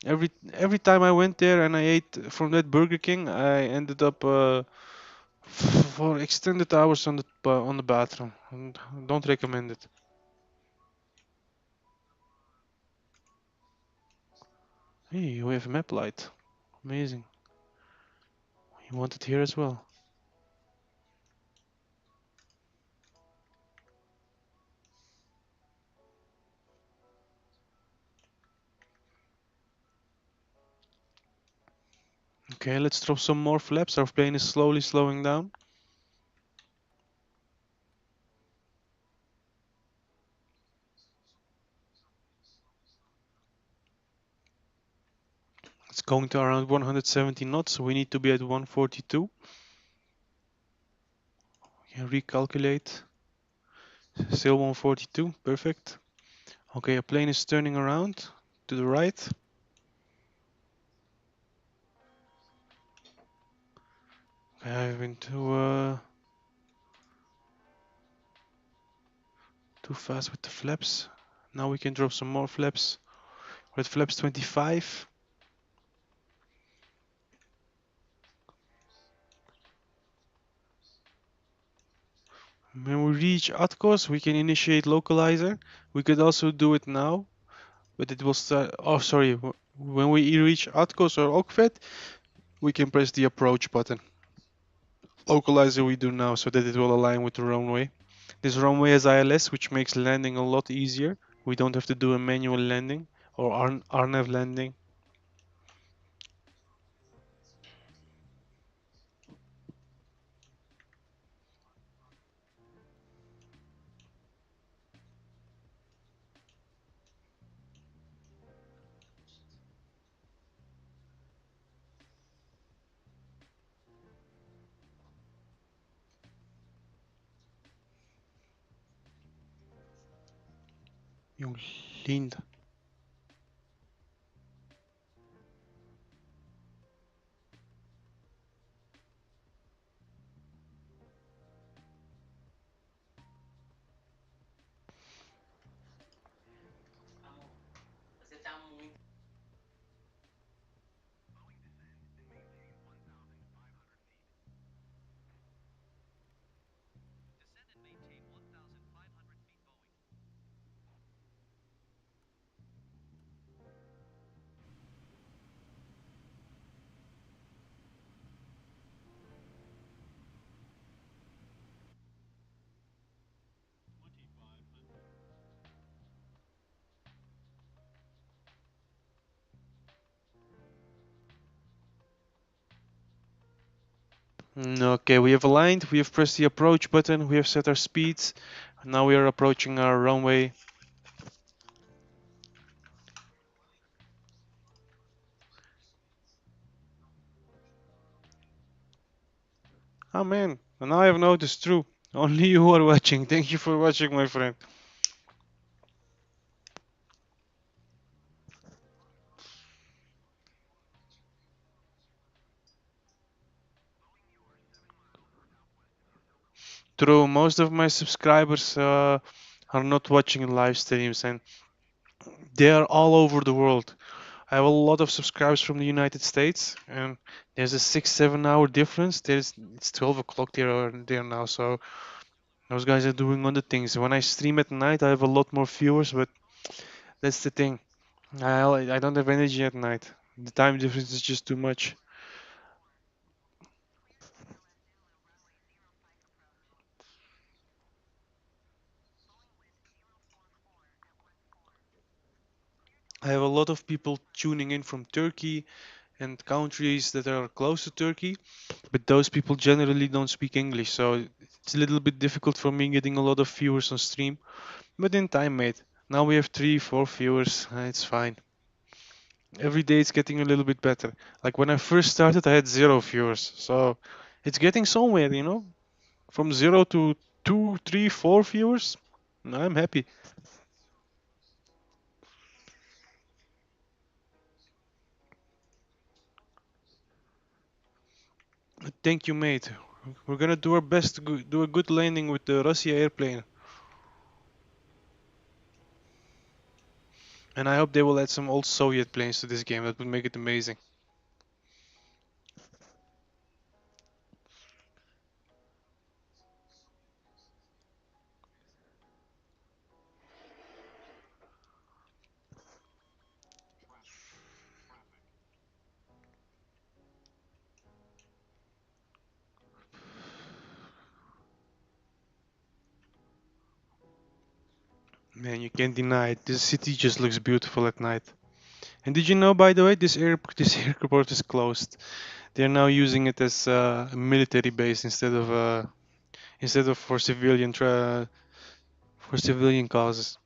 Every time I went there and I ate from that Burger King, I ended up for extended hours on the bathroom. And don't recommend it. Hey, we have a map light. Amazing. You want it here as well. Okay, let's drop some more flaps. Our plane is slowly slowing down. It's going to around 170 knots, so we need to be at 142. We can recalculate. Still 142, perfect. Okay, a plane is turning around to the right. Okay, I've been too fast with the flaps. Now we can drop some more flaps. We're at flaps 25. When we reach Atkos, we can initiate localizer. We could also do it now, but it will start. Oh, sorry. When we reach Atkos or Okvet, we can press the approach button. Localizer we do now so that it will align with the runway. This runway has ILS, which makes landing a lot easier. We don't have to do a manual landing or RNAV landing. You leaned. Okay, we have aligned, we have pressed the approach button, we have set our speeds. Now we are approaching our runway. Oh man, and now I have noticed, true. Only you are watching. Thank you for watching, my friend. True, most of my subscribers are not watching live streams and they are all over the world. I have a lot of subscribers from the United States, and there's a 6-7 hour difference. It's 12 o'clock there now, so those guys are doing other things. When I stream at night, I have a lot more viewers, but that's the thing. I don't have energy at night. The time difference is just too much. I have a lot of people tuning in from Turkey and countries that are close to Turkey, but those people generally don't speak English, so it's a little bit difficult for me getting a lot of viewers on stream. But in time, mate. Now we have 3, 4 viewers. It's fine. Every day it's getting a little bit better. Like when I first started, I had 0 viewers, so it's getting somewhere, from 0 to 2, 3, 4 viewers. I'm happy. Thank you, mate. We're gonna do our best to do a good landing with the Rossiya airplane. And I hope they will add some old Soviet planes to this game. That would make it amazing. Man, you can't deny it. This city just looks beautiful at night. And did you know, by the way, this airport is closed. They're now using it as a military base instead of for civilian causes.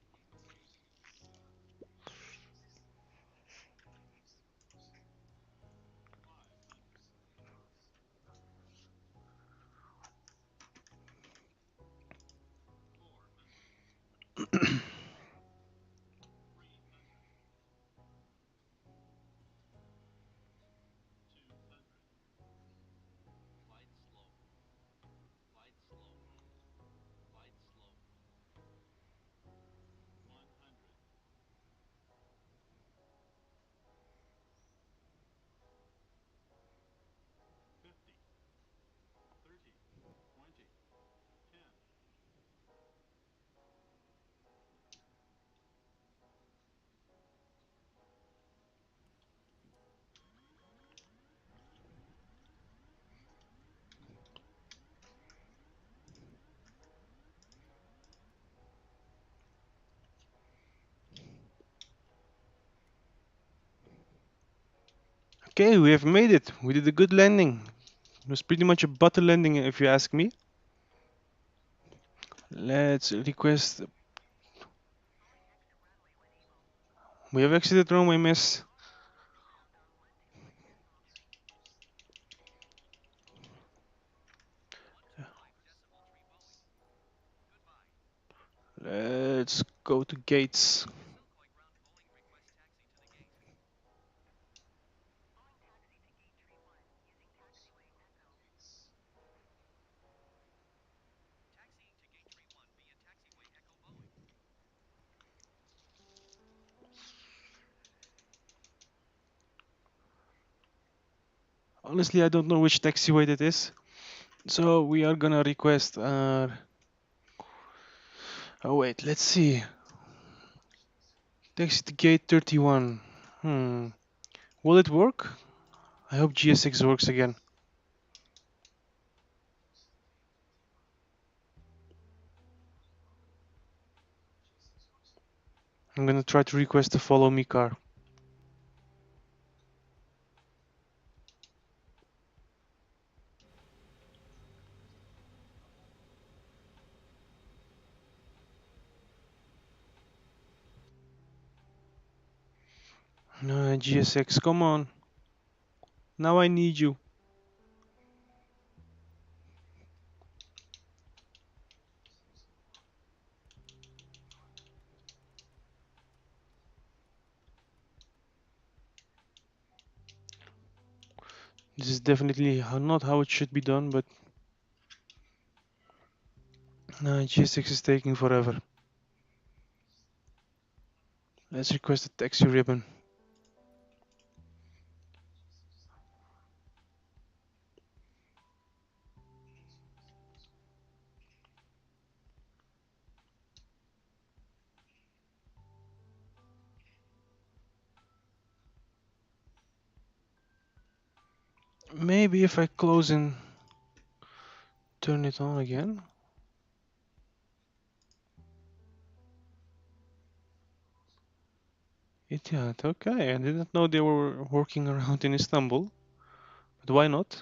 Okay, we have made it. We did a good landing. It was pretty much a butter landing, if you ask me. Let's request. We have exited runway, miss. Let's go to gates. Honestly, I don't know which taxiway that is. So we are gonna request. Oh wait, let's see. Taxi to gate 31. Hmm. Will it work? I hope GS6 works again. I'm gonna try to request a follow me car. GS6, come on. Now I need you. This is definitely not how it should be done, but GS6 is taking forever. Let's request a taxi ribbon. Maybe if I close and turn it on again. Yeah, okay. I didn't know they were working around in Istanbul, but why not?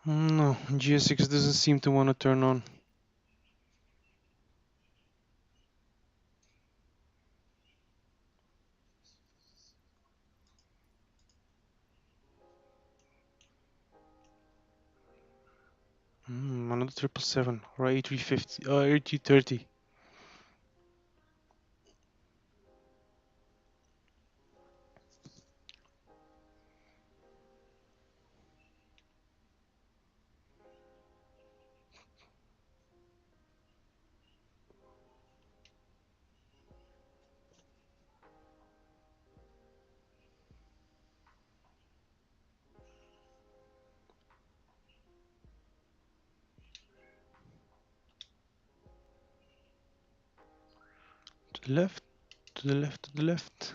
No, GSX doesn't seem to want to turn on. Another 777 or A350, A330. To the left, to the left, to the left.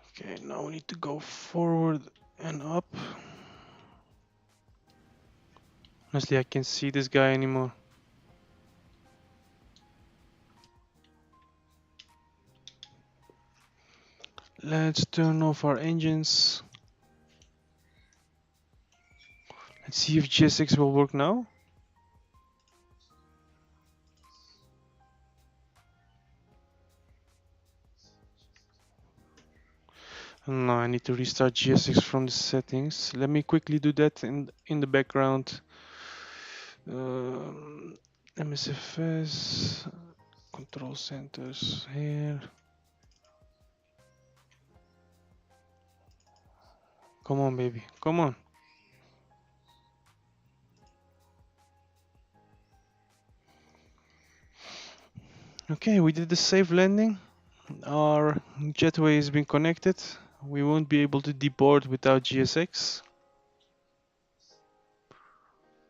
Okay, now we need to go forward and up. Honestly, I can't see this guy anymore. Let's turn off our engines. Let's see if GSX will work now. No, I need to restart GSX from the settings. Let me quickly do that in the background. MSFS, control centers here. Come on, baby, come on. Okay, we did the safe landing. Our jetway has been connected. We won't be able to deboard without GSX.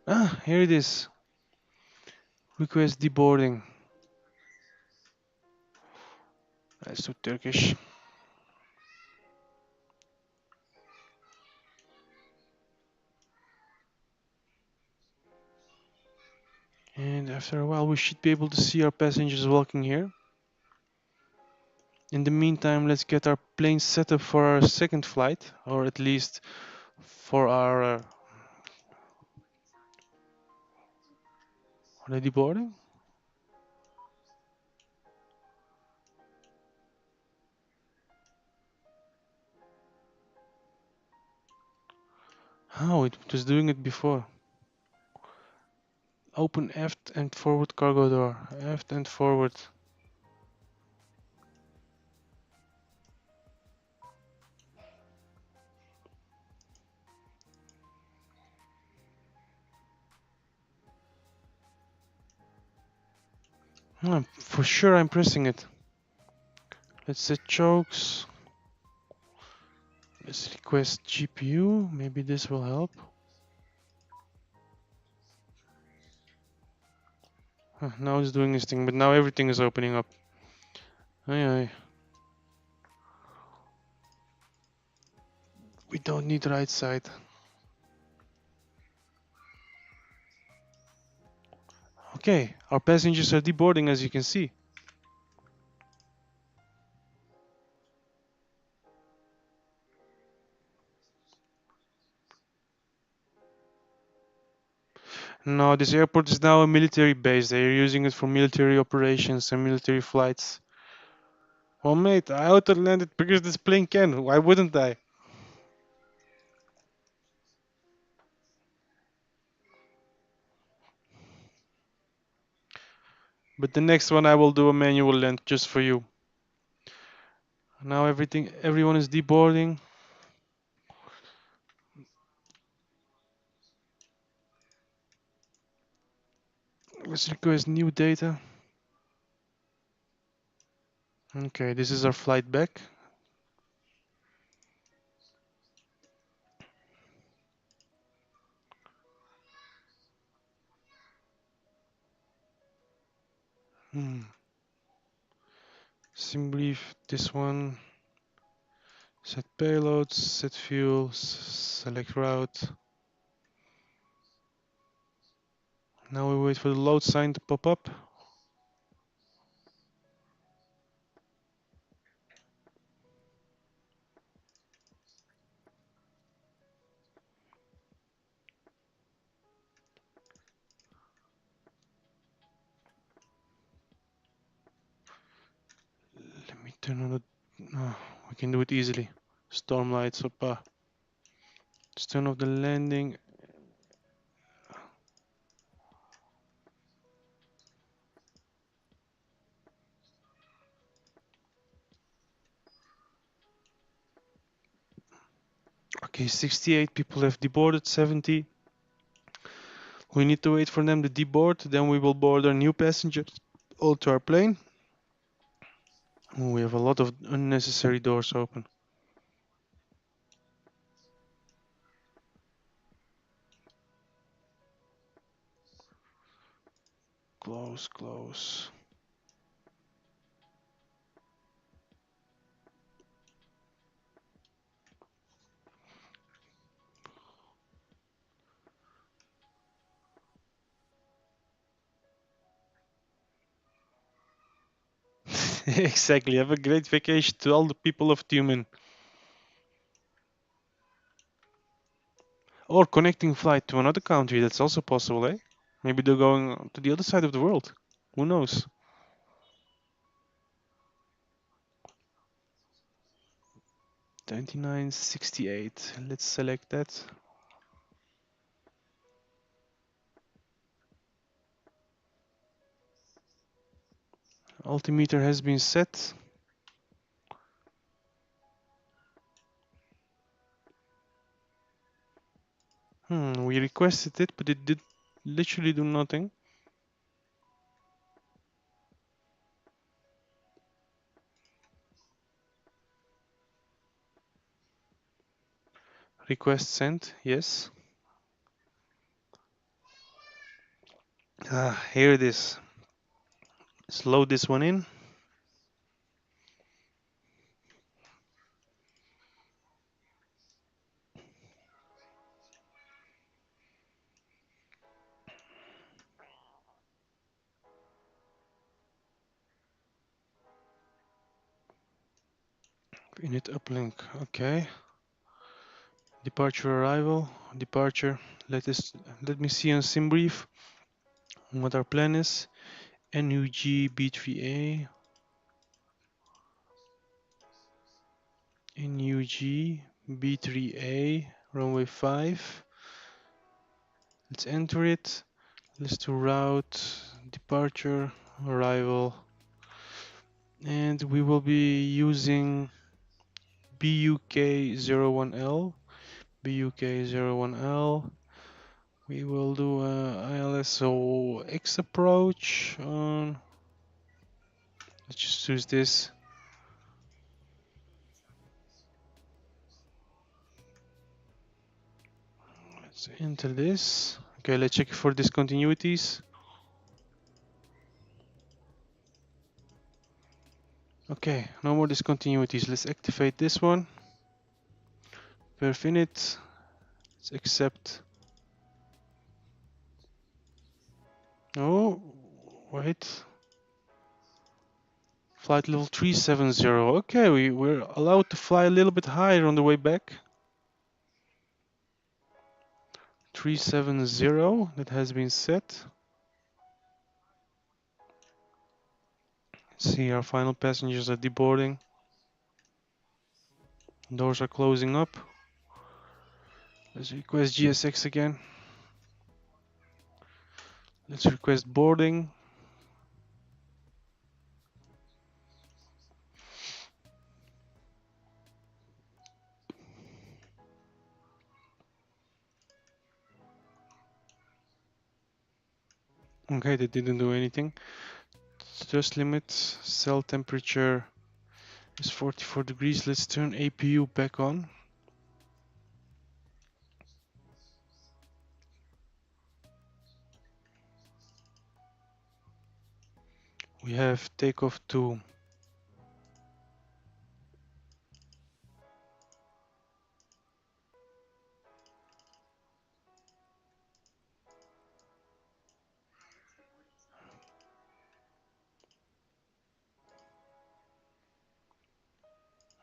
Ah, here it is. Request deboarding. Let's do Turkish. And after a while, we should be able to see our passengers walking here. In the meantime, let's get our plane set up for our second flight, or at least for our ready boarding. Oh, it was doing it before. Open aft and forward cargo door. Aft and forward. For sure I'm pressing it. Let's set chokes. Let's request GPU. Maybe this will help. Now it's doing this thing, but now everything is opening up. Aye, aye. We don't need right side. Okay, our passengers are deboarding, as you can see. No, this airport is now a military base. They're using it for military operations and military flights. Well, mate, I auto-landed because this plane can. Why wouldn't I? But the next one I will do a manual land just for you. Now everyone is deboarding. Let's request new data. Okay, this is our flight back. Sim brief, this one. Set payloads, set fuel, select route. Now we wait for the load sign to pop up. Turn on the... No, we can do it easily. Storm lights, oppa. Let's turn off the landing. Okay, 68 people have deboarded, 70. We need to wait for them to deboard, then we will board our new passengers onto our plane. Oh, we have a lot of unnecessary doors open. Close, close. Exactly, have a great vacation to all the people of Tyumen. Or connecting flight to another country, that's also possible, eh? Maybe they're going to the other side of the world. Who knows? 2968. Let's select that. Altimeter has been set. We requested it, but it did literally do nothing. Request sent, yes. Here it is. Let's load this one in. Init uplink, okay. Departure arrival, departure. Let me see on SimBrief what our plan is. NUG B3A. NUG B3A, runway 5. Let's enter it. Let's do route, departure, arrival. And we will be using BUK01L. BUK01L. We will do ILSO X approach on. Let's just choose this. Let's enter this. Okay, let's check for discontinuities. Okay, no more discontinuities. Let's activate this one. Perf init. Let's accept. Oh, wait. Flight level 370. Okay, we're allowed to fly a little bit higher on the way back. 370, that has been set. Let's see, our final passengers are deboarding. Doors are closing up. Let's request GSX again. Let's request boarding. Okay, that didn't do anything. Thrust limit, cell temperature is 44 degrees. Let's turn APU back on. We have takeoff to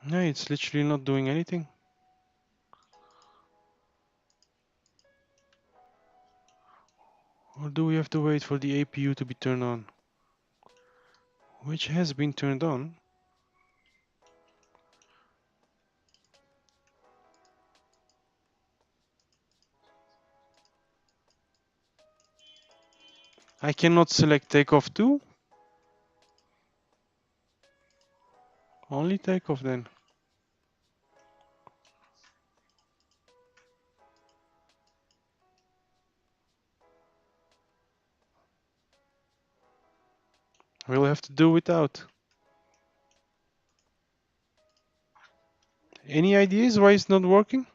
no, it's literally not doing anything. Or do we have to wait for the APU to be turned on? Which has been turned on. I cannot select takeoff too? Only takeoff then. We'll have to do without. Any ideas why it's not working?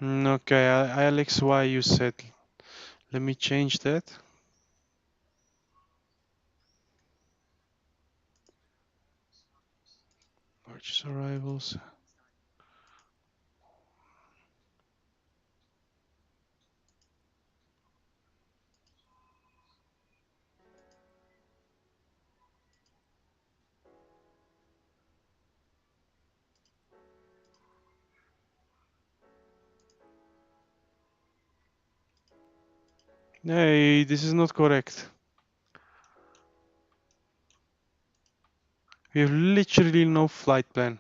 Okay, ILXY you said. Let me change that. Purchase arrivals. Hey, this is not correct. We have literally no flight plan.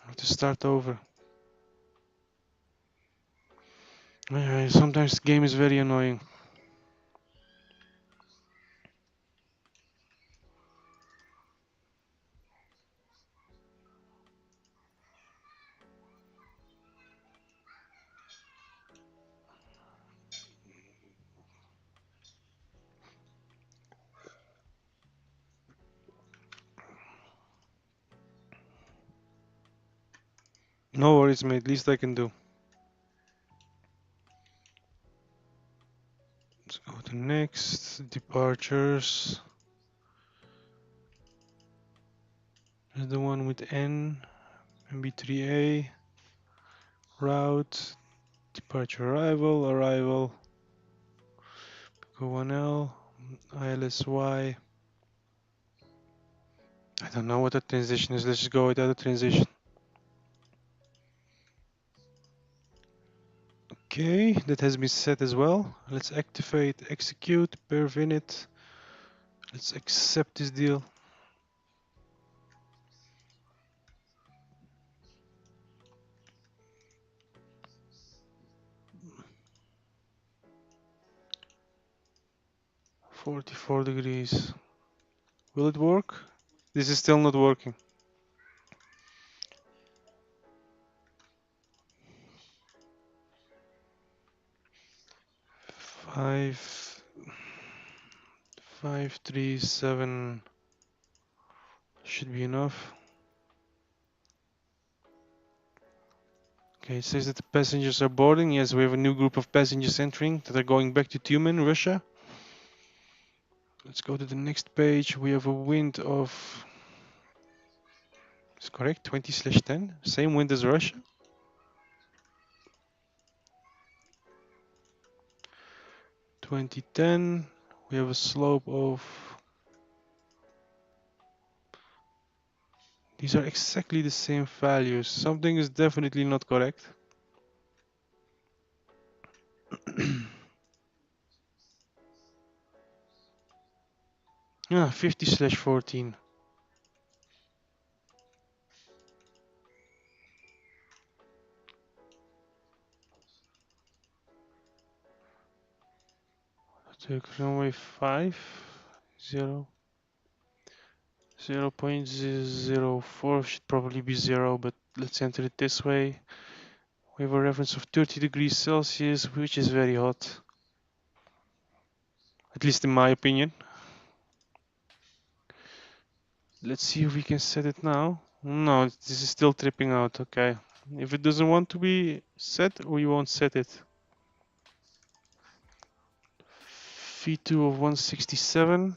I have to start over. Sometimes the game is very annoying. No worries, mate. Least I can do. Let's go to next. Departures. There's the one with N. MB3A. Route. Departure arrival. Arrival. Go 1L. ILSY. I don't know what the transition is. Let's just go without the transition. Okay, that has been set as well. Let's activate, execute, per init. Let's accept this deal. $44. Will it work? This is still not working. 537 should be enough. Okay, it says that the passengers are boarding. Yes, we have a new group of passengers entering that are going back to Tyumen, Russia. Let's go to the next page. We have a wind of, it's correct, 20/10. Same wind as Russia. 2010. We have a slope of, these are exactly the same values. Something is definitely not correct. 50/14. Take runway 5, 0, 0.04 should probably be 0, but let's enter it this way. We have a reference of 30 degrees Celsius, which is very hot. At least in my opinion. Let's see if we can set it now. No, this is still tripping out. Okay. If it doesn't want to be set, we won't set it. V2 of 167.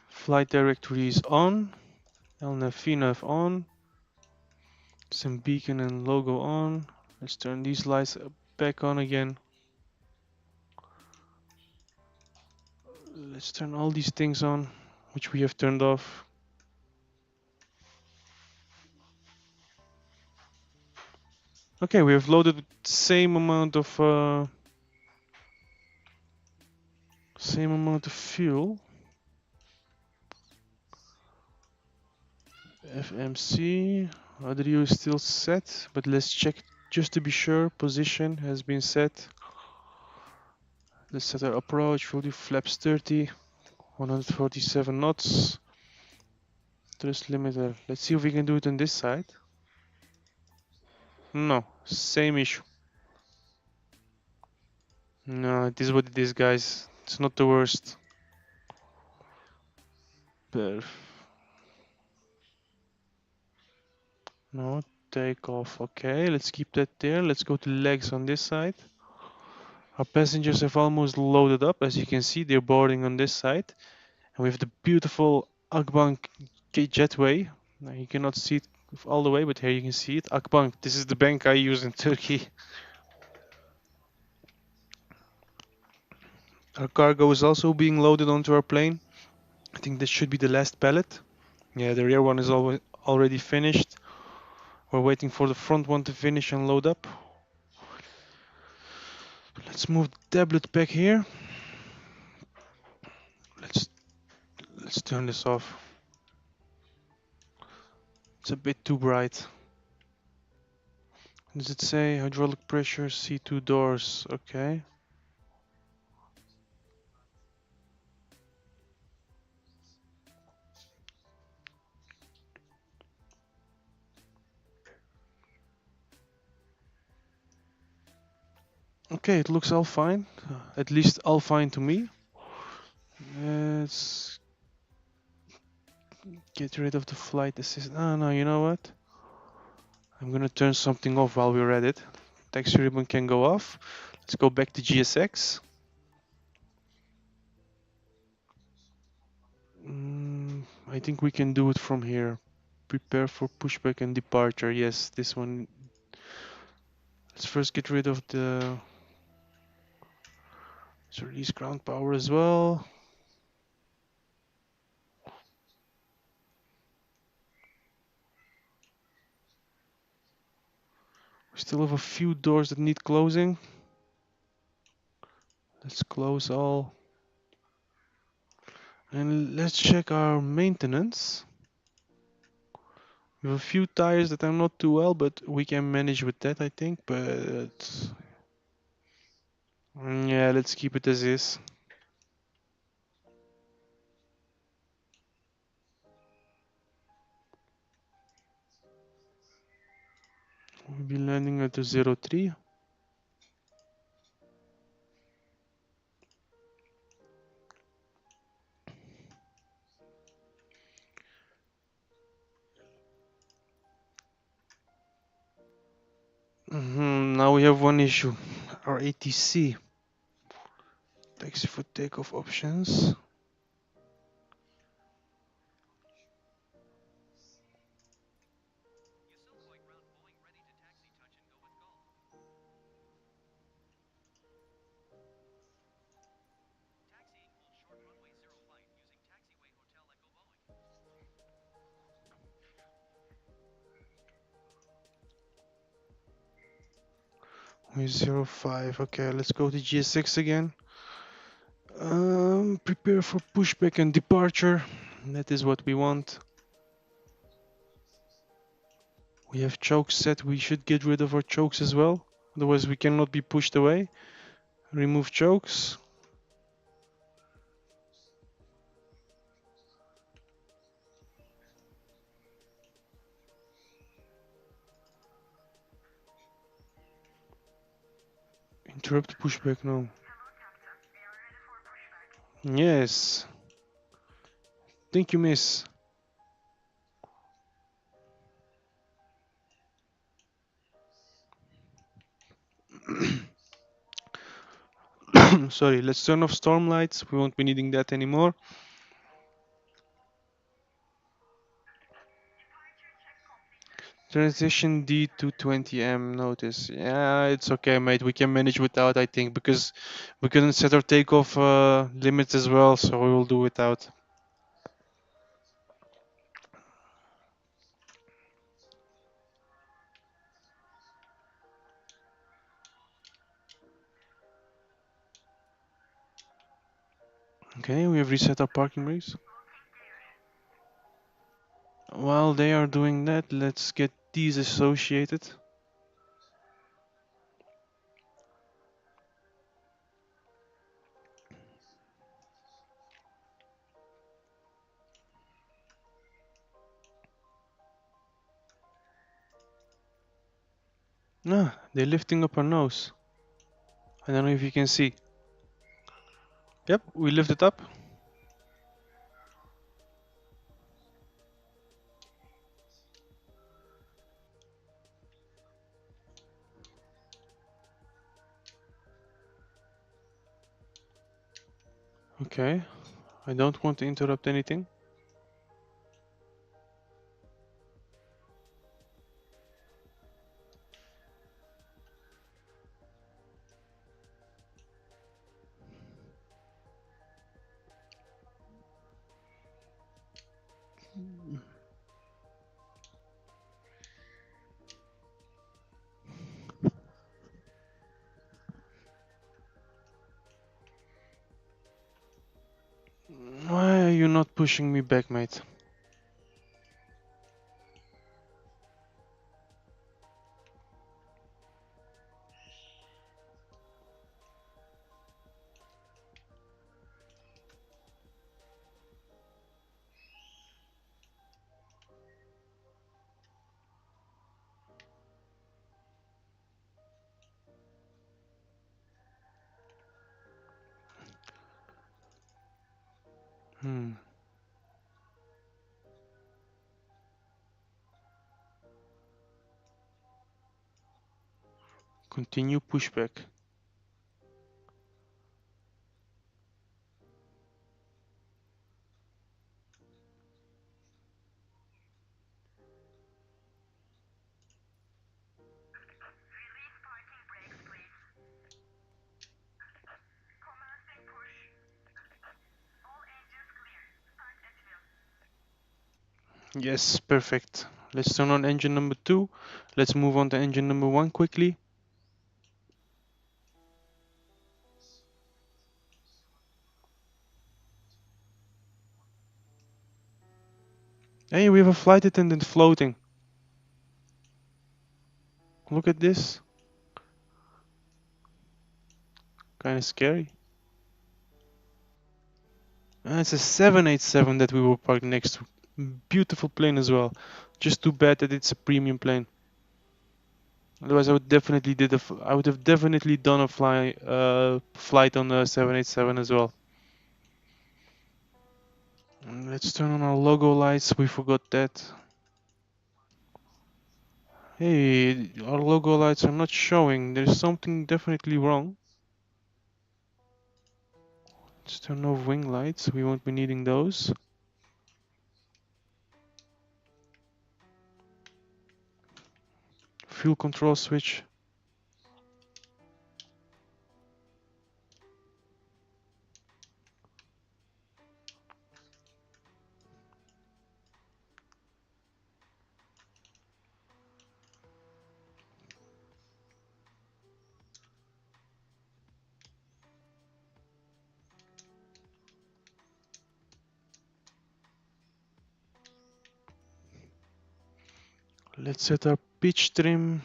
Flight directory is on. LNAV VNAV on. Some beacon and logo on. Let's turn these lights back on again. Let's turn all these things on, which we have turned off. Okay, we have loaded the same amount of fuel. FMC, audio is still set, but let's check just to be sure. Position has been set. Let's set our approach. We'll do flaps 30, 147 knots. Thrust limiter. Let's see if we can do it on this side. No, same issue. No, it is what it is, guys. It's not the worst. Perf. No, takeoff. Okay, let's keep that there. Let's go to legs on this side. Our passengers have almost loaded up. As you can see, they're boarding on this side. And we have the beautiful Akbank jetway. Now you cannot see it all the way, but here you can see it. Akbank, this is the bank I use in Turkey. Our cargo is also being loaded onto our plane. I think this should be the last pallet. Yeah, the rear one is already finished. We're waiting for the front one to finish and load up. Let's move the tablet back here. Let's let's turn this off. It's a bit too bright. Does it say hydraulic pressure, C2 doors? Okay. Okay, it looks all fine. At least all fine to me. Let's get rid of the flight assist. Oh no, you know what? I'm gonna turn something off while we're at it. Taxi ribbon can go off. Let's go back to GSX. I think we can do it from here. Prepare for pushback and departure. Yes, this one. Let's first get rid of the... Let's release ground power as well. We still have a few doors that need closing. Let's close all. And let's check our maintenance. We have a few tires that are not too well, but we can manage with that, I think. But yeah, let's keep it as is. We'll be landing at the 03. Now we have one issue. Our ATC. Taxi for takeoff options. We're 05. Okay, let's go to GS6 again. Prepare for pushback and departure. That is what we want. We have chokes set. We should get rid of our chokes as well. Otherwise we cannot be pushed away. Remove chokes. Interrupt pushback now. Yes. Thank you, miss. Sorry, let's turn off storm lights. We won't be needing that anymore. Transition D to 20M notice. Yeah, it's okay, mate. We can manage without, I think, because we couldn't set our takeoff limits as well, so we will do without. Okay, we have reset our parking brakes. While they are doing that, let's get these associated. Ah, they're lifting up our nose. I don't know if you can see. Yep, we lift it up. Okay, I don't want to interrupt anything. Why are you not pushing me back, mate? Hmm. Continue pushback. Release parking brakes, please. Commencing push. All engines clear. Start at will. Yes, perfect. Let's turn on engine number 2. Let's move on to engine number 1 quickly. Hey, we have a flight attendant floating. Look at this. Kinda scary. It's a 787 that we were parked next to. Beautiful plane as well. Just too bad that it's a premium plane. Otherwise, I would have definitely done a flight on the 787 as well. Let's turn on our logo lights. We forgot that. Hey, our logo lights are not showing. There's something definitely wrong. Let's turn off wing lights. We won't be needing those. Fuel control switch. Let's set our pitch trim.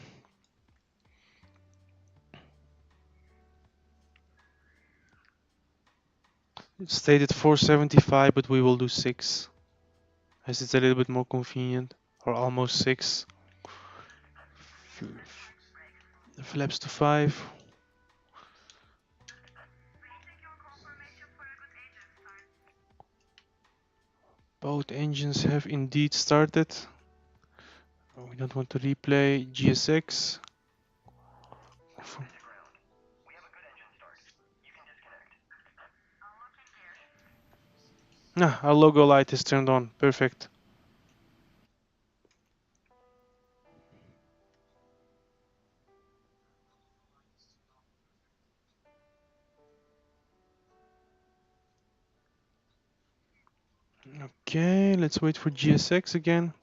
It's stated 475, but we will do 6, as it's a little bit more convenient, or almost 6. Flaps to 5. Waiting your confirmation for a good engine start. Both engines have indeed started. We don't want to replay GSX. Ah, our logo light is turned on. Perfect. Okay, let's wait for GSX again.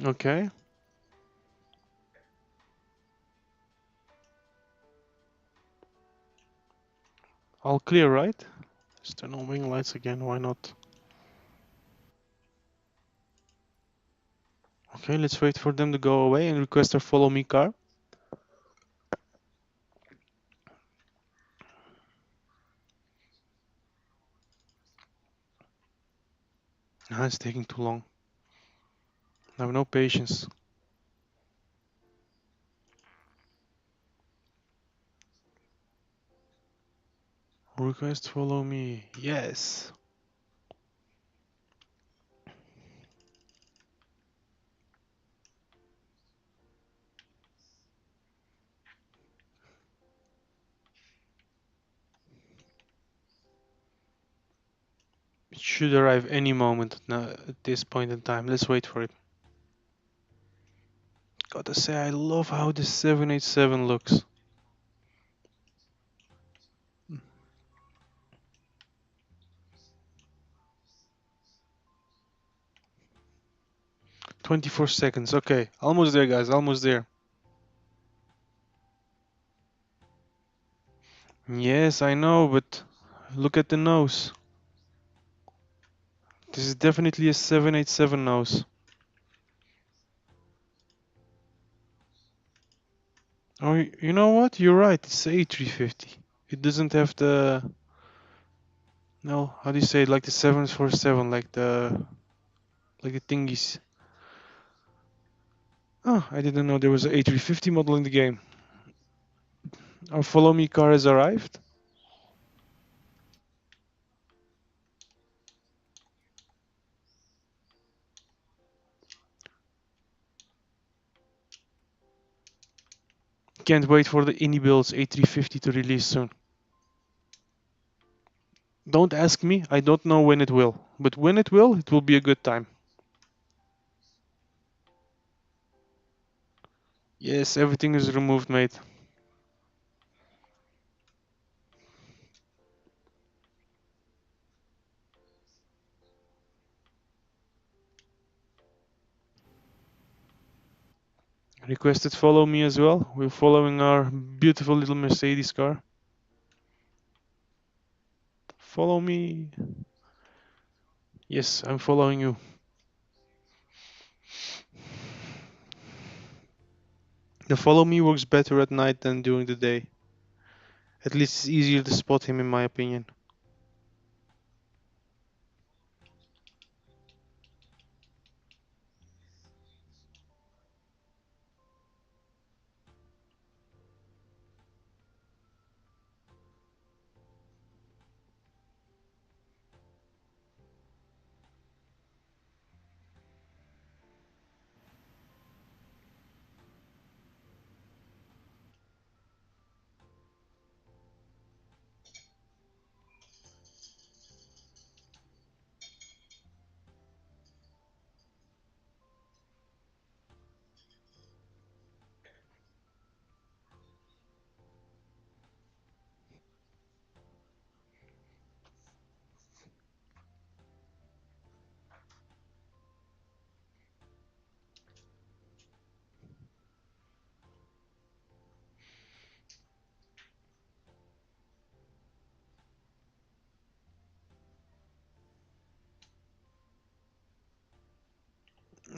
Okay. All clear, right? Just turn on wing lights again, why not? Okay, let's wait for them to go away and request a follow me car. Nah, it's taking too long. I have no patience. Request follow me. Yes. It should arrive any moment now at this point in time. Let's wait for it. Gotta say, I love how this 787 looks. 24 seconds. Okay, almost there, guys. Almost there. Yes, I know, but look at the nose. This is definitely a 787 nose. Oh, you know what? You're right. It's A350. It doesn't have the... No, how do you say it? Like the 747, like the thingies. Oh, I didn't know there was an A350 model in the game. Our follow me car has arrived. Can't wait for the Indie Builds A350 to release soon. Don't ask me, I don't know when it will. But when it will be a good time. Yes, everything is removed, mate. Requested follow me as well. We're following our beautiful little Mercedes car. Follow me. Yes, I'm following you. The follow me works better at night than during the day. At least it's easier to spot him in my opinion.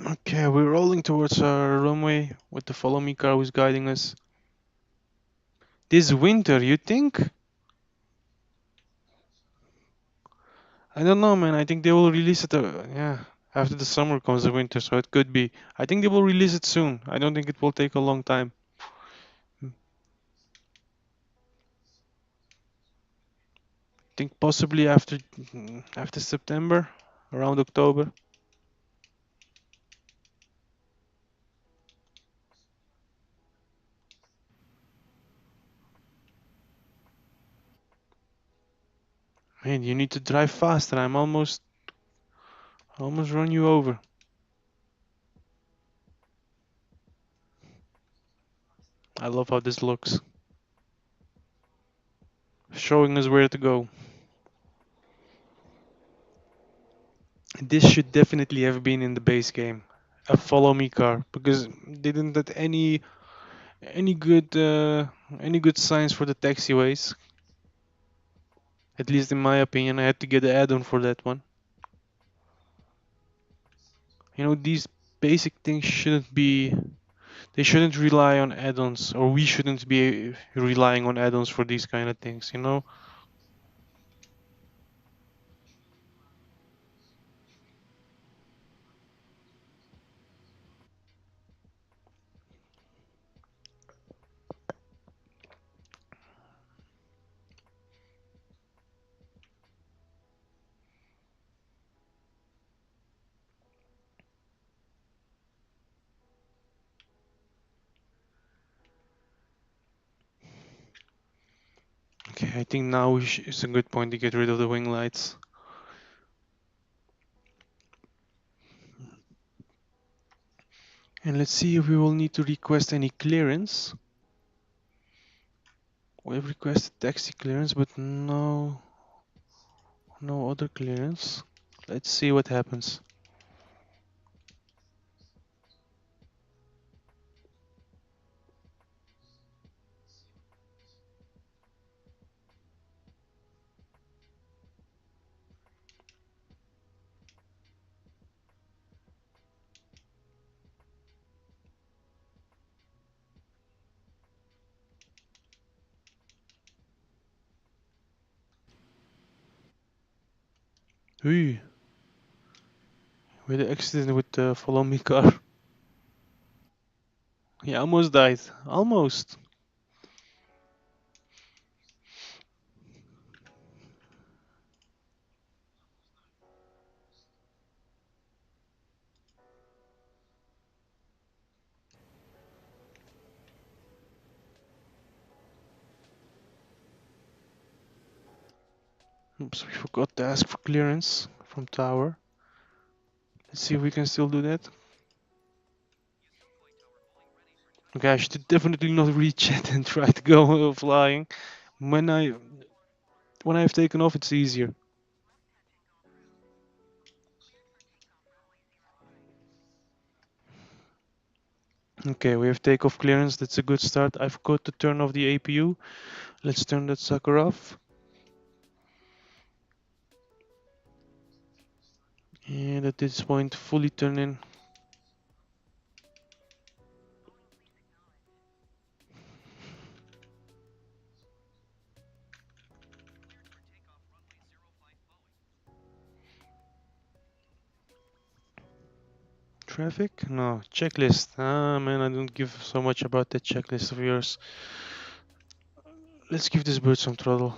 Okay, we're rolling towards our runway with the follow me car who's guiding us. This winter, you think? I don't know, man. I think they will release it. Yeah, after the summer comes the winter, so it could be. I think they will release it soon. I don't think it will take a long time. I think possibly after September, around October. Man, you need to drive faster. I'm almost run you over. I love how this looks. Showing us where to go. This should definitely have been in the base game. a follow me car because they didn't have any good any good signs for the taxiways. At least in my opinion, I had to get the add-on for that one. You know, these basic things shouldn't be. They shouldn't rely on add-ons, or we shouldn't be relying on add-ons for these kind of things. You know. Okay, I think now it's a good point to get rid of the wing lights. And let's see if we will need to request any clearance. We have requested taxi clearance, but no other clearance. Let's see what happens. Hey, we had an accident with the follow me car. He almost died. Almost. Oops, we forgot to ask for clearance from tower. Let's see if we can still do that. Okay, I should definitely not reach it and try to go flying. When I've taken off, it's easier. Okay, we have takeoff clearance. That's a good start. I've got to turn off the APU. Let's turn that sucker off. And at this point, fully turn in. Traffic? No. Checklist. Ah, man, I don't give so much about that checklist of yours. Let's give this bird some throttle.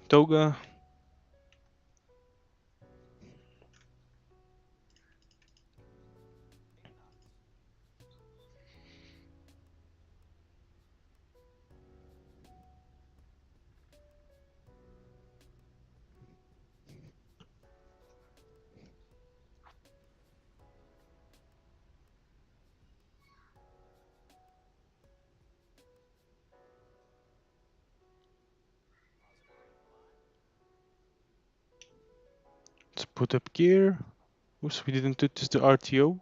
Toga. Let's put up gear. Oops, we didn't touch the RTO.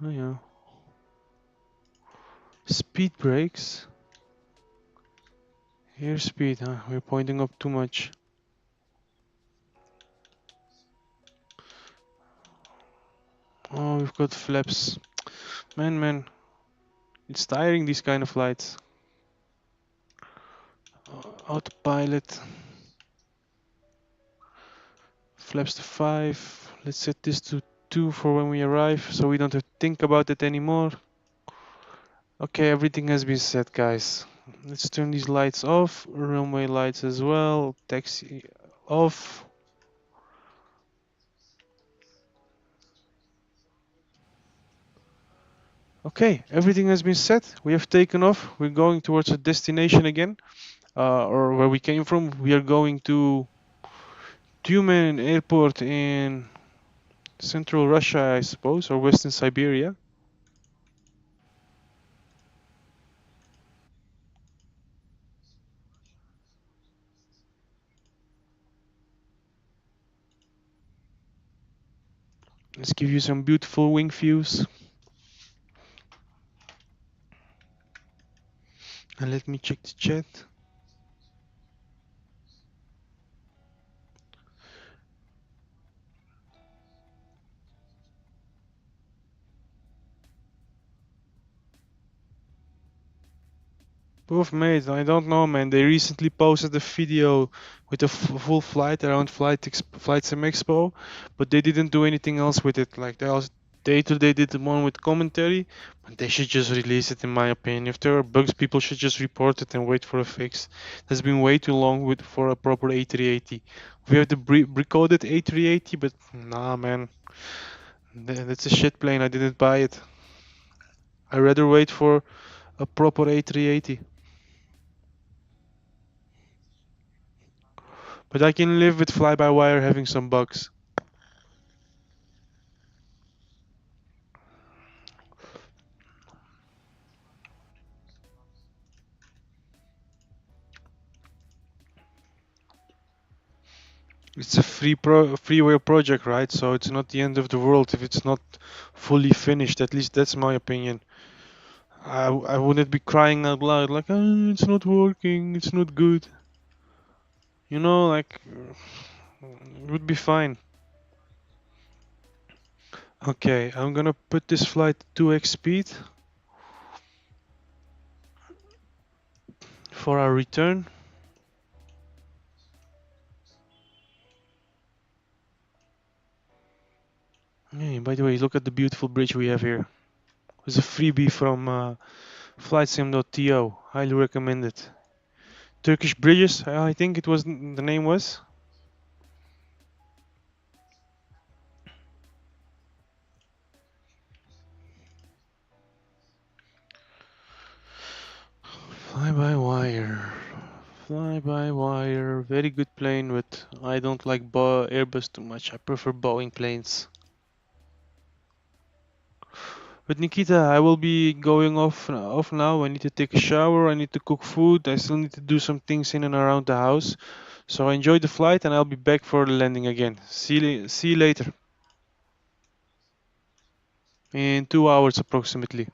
Oh yeah. Speed brakes. Airspeed, huh? We're pointing up too much. Oh, we've got flaps. Man. It's tiring, these kind of flights. Autopilot. Flaps to 5. Let's set this to 2 for when we arrive, so we don't have to think about it anymore. Okay, everything has been set, guys. Let's turn these lights off. Runway lights as well. Taxi off. Okay, everything has been set. We have taken off. We're going towards a destination again, or where we came from. We are going to Tyumen airport in central Russia, I suppose, or western Siberia. Let's give you some beautiful wing views. And let me check the chat. Both made, I don't know, man. They recently posted a video with a full flight around Flight Sim Expo, but they didn't do anything else with it. Like they did the one with commentary, but they should just release it, in my opinion. If there are bugs, people should just report it and wait for a fix. That's been way too long for a proper A380. We have the recoded A380, but nah, man, that's a shit plane. I didn't buy it. I rather wait for a proper A380. But I can live with fly-by-wire having some bugs. It's a freeware project, right? So it's not the end of the world if it's not fully finished. At least that's my opinion. I wouldn't be crying out loud like, oh, it's not working, it's not good. You know, like, it would be fine. Okay, I'm gonna put this flight 2x speed for our return. Hey, by the way, look at the beautiful bridge we have here. It's a freebie from flightsim.to. Highly recommend it. Turkish bridges, I think it was the name was. Fly by wire. Fly by wire. Very good plane, but I don't like Airbus too much. I prefer Boeing planes. But Nikita, I will be going off now. I need to take a shower. I need to cook food. I still need to do some things in and around the house. So enjoy the flight, and I'll be back for the landing again. See you later. In 2 hours approximately.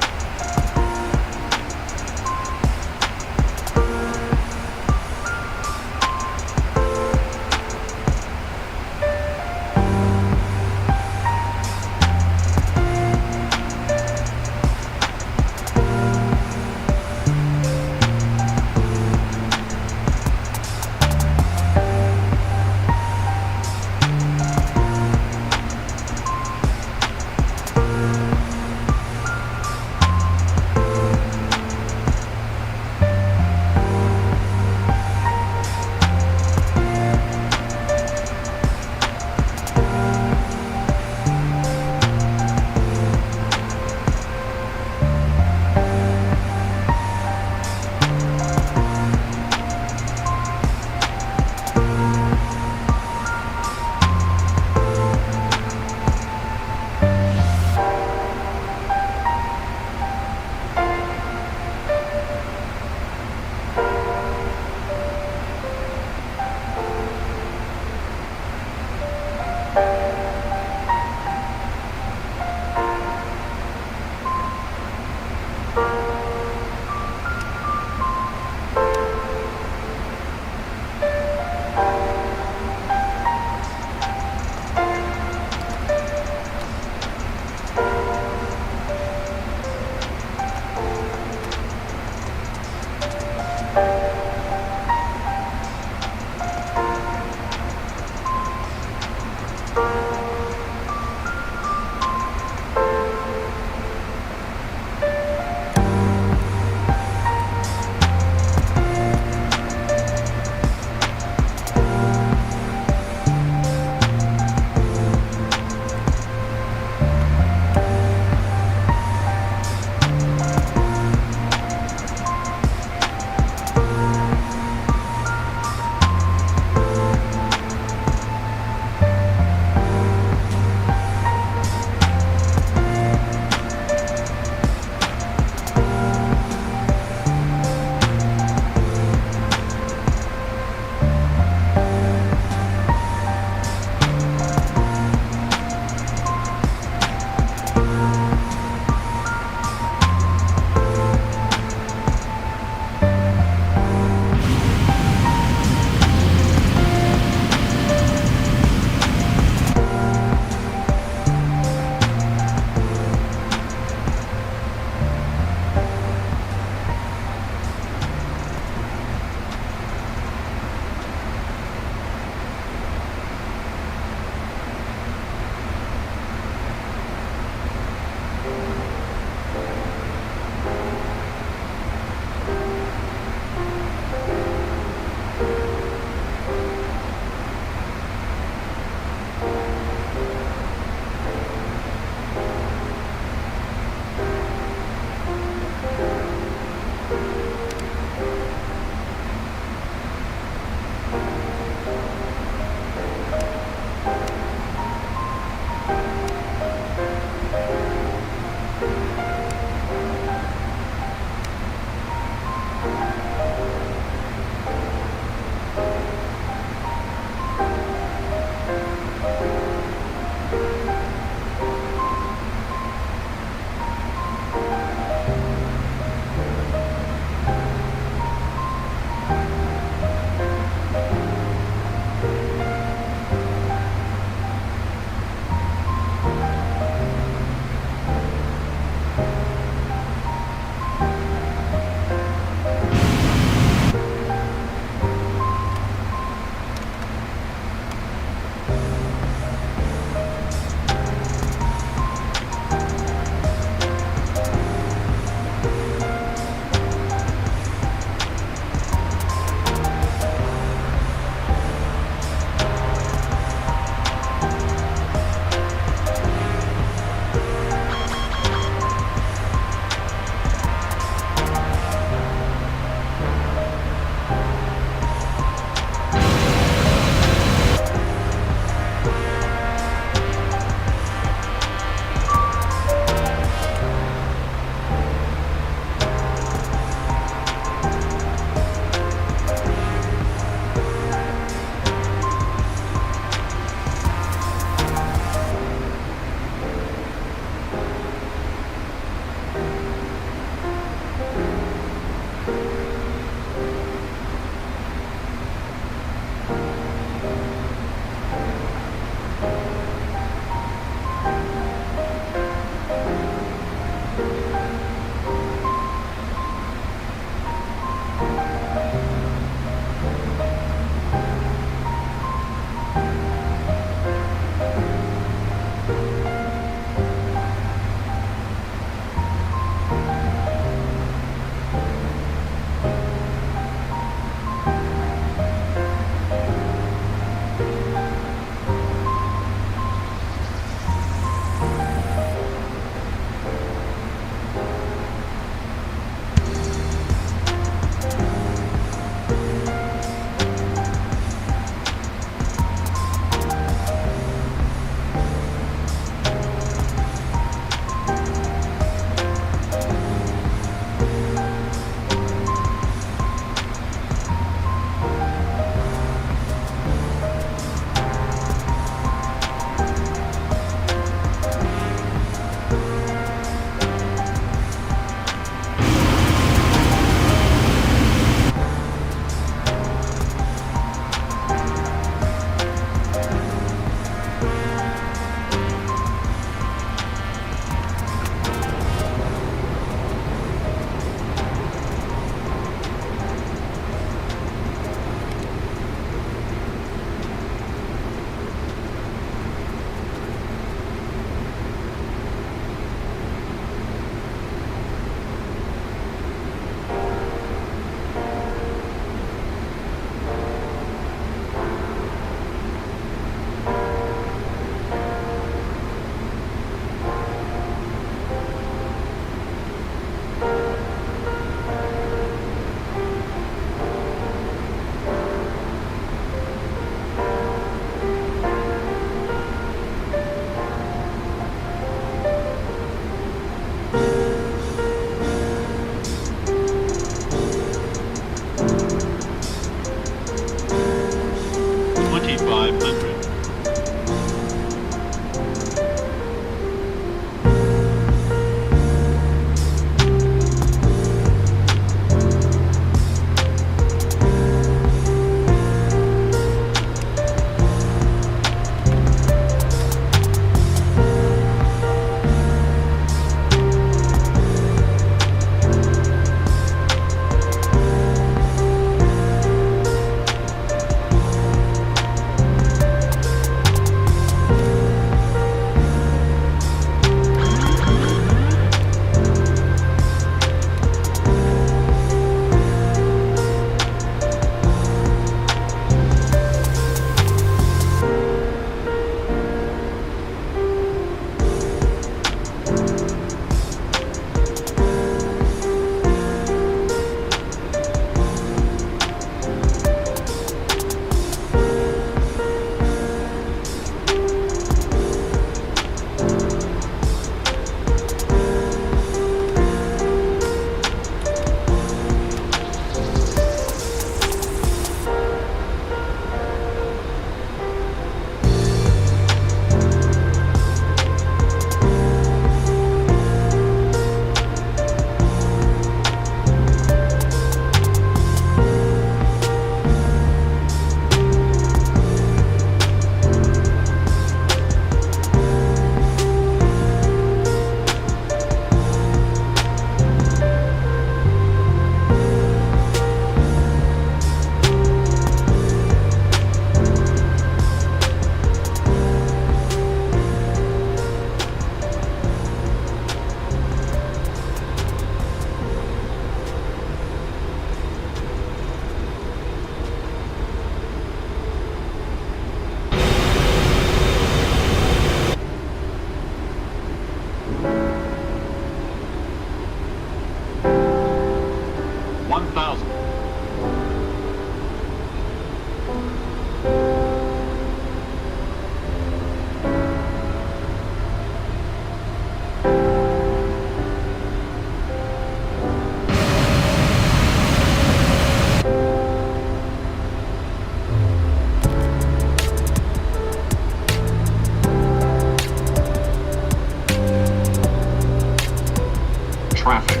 traffic,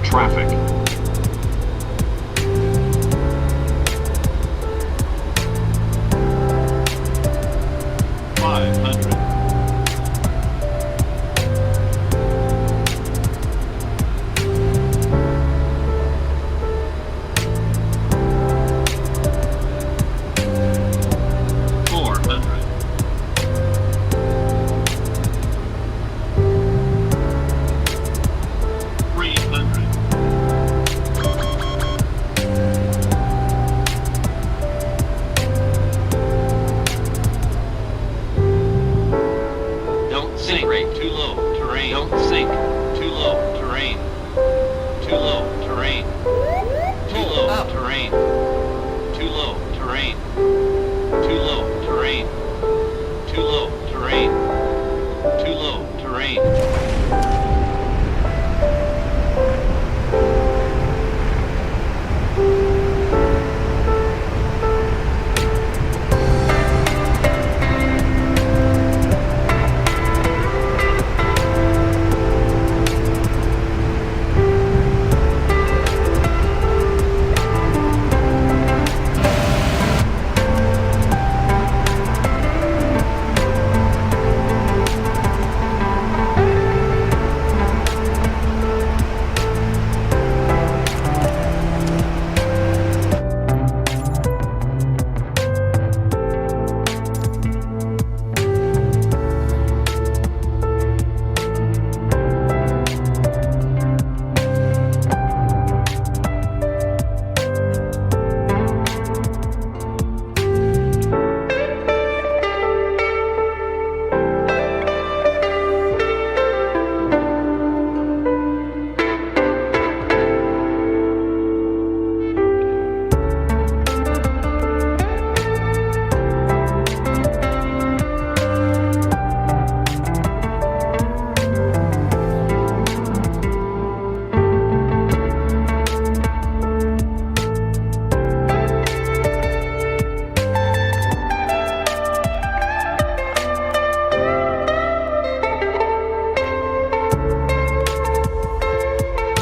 traffic. 500. 400. 300. 'Don't sink, too low, terrain. Don't sink, too low, terrain. Too low, terrain.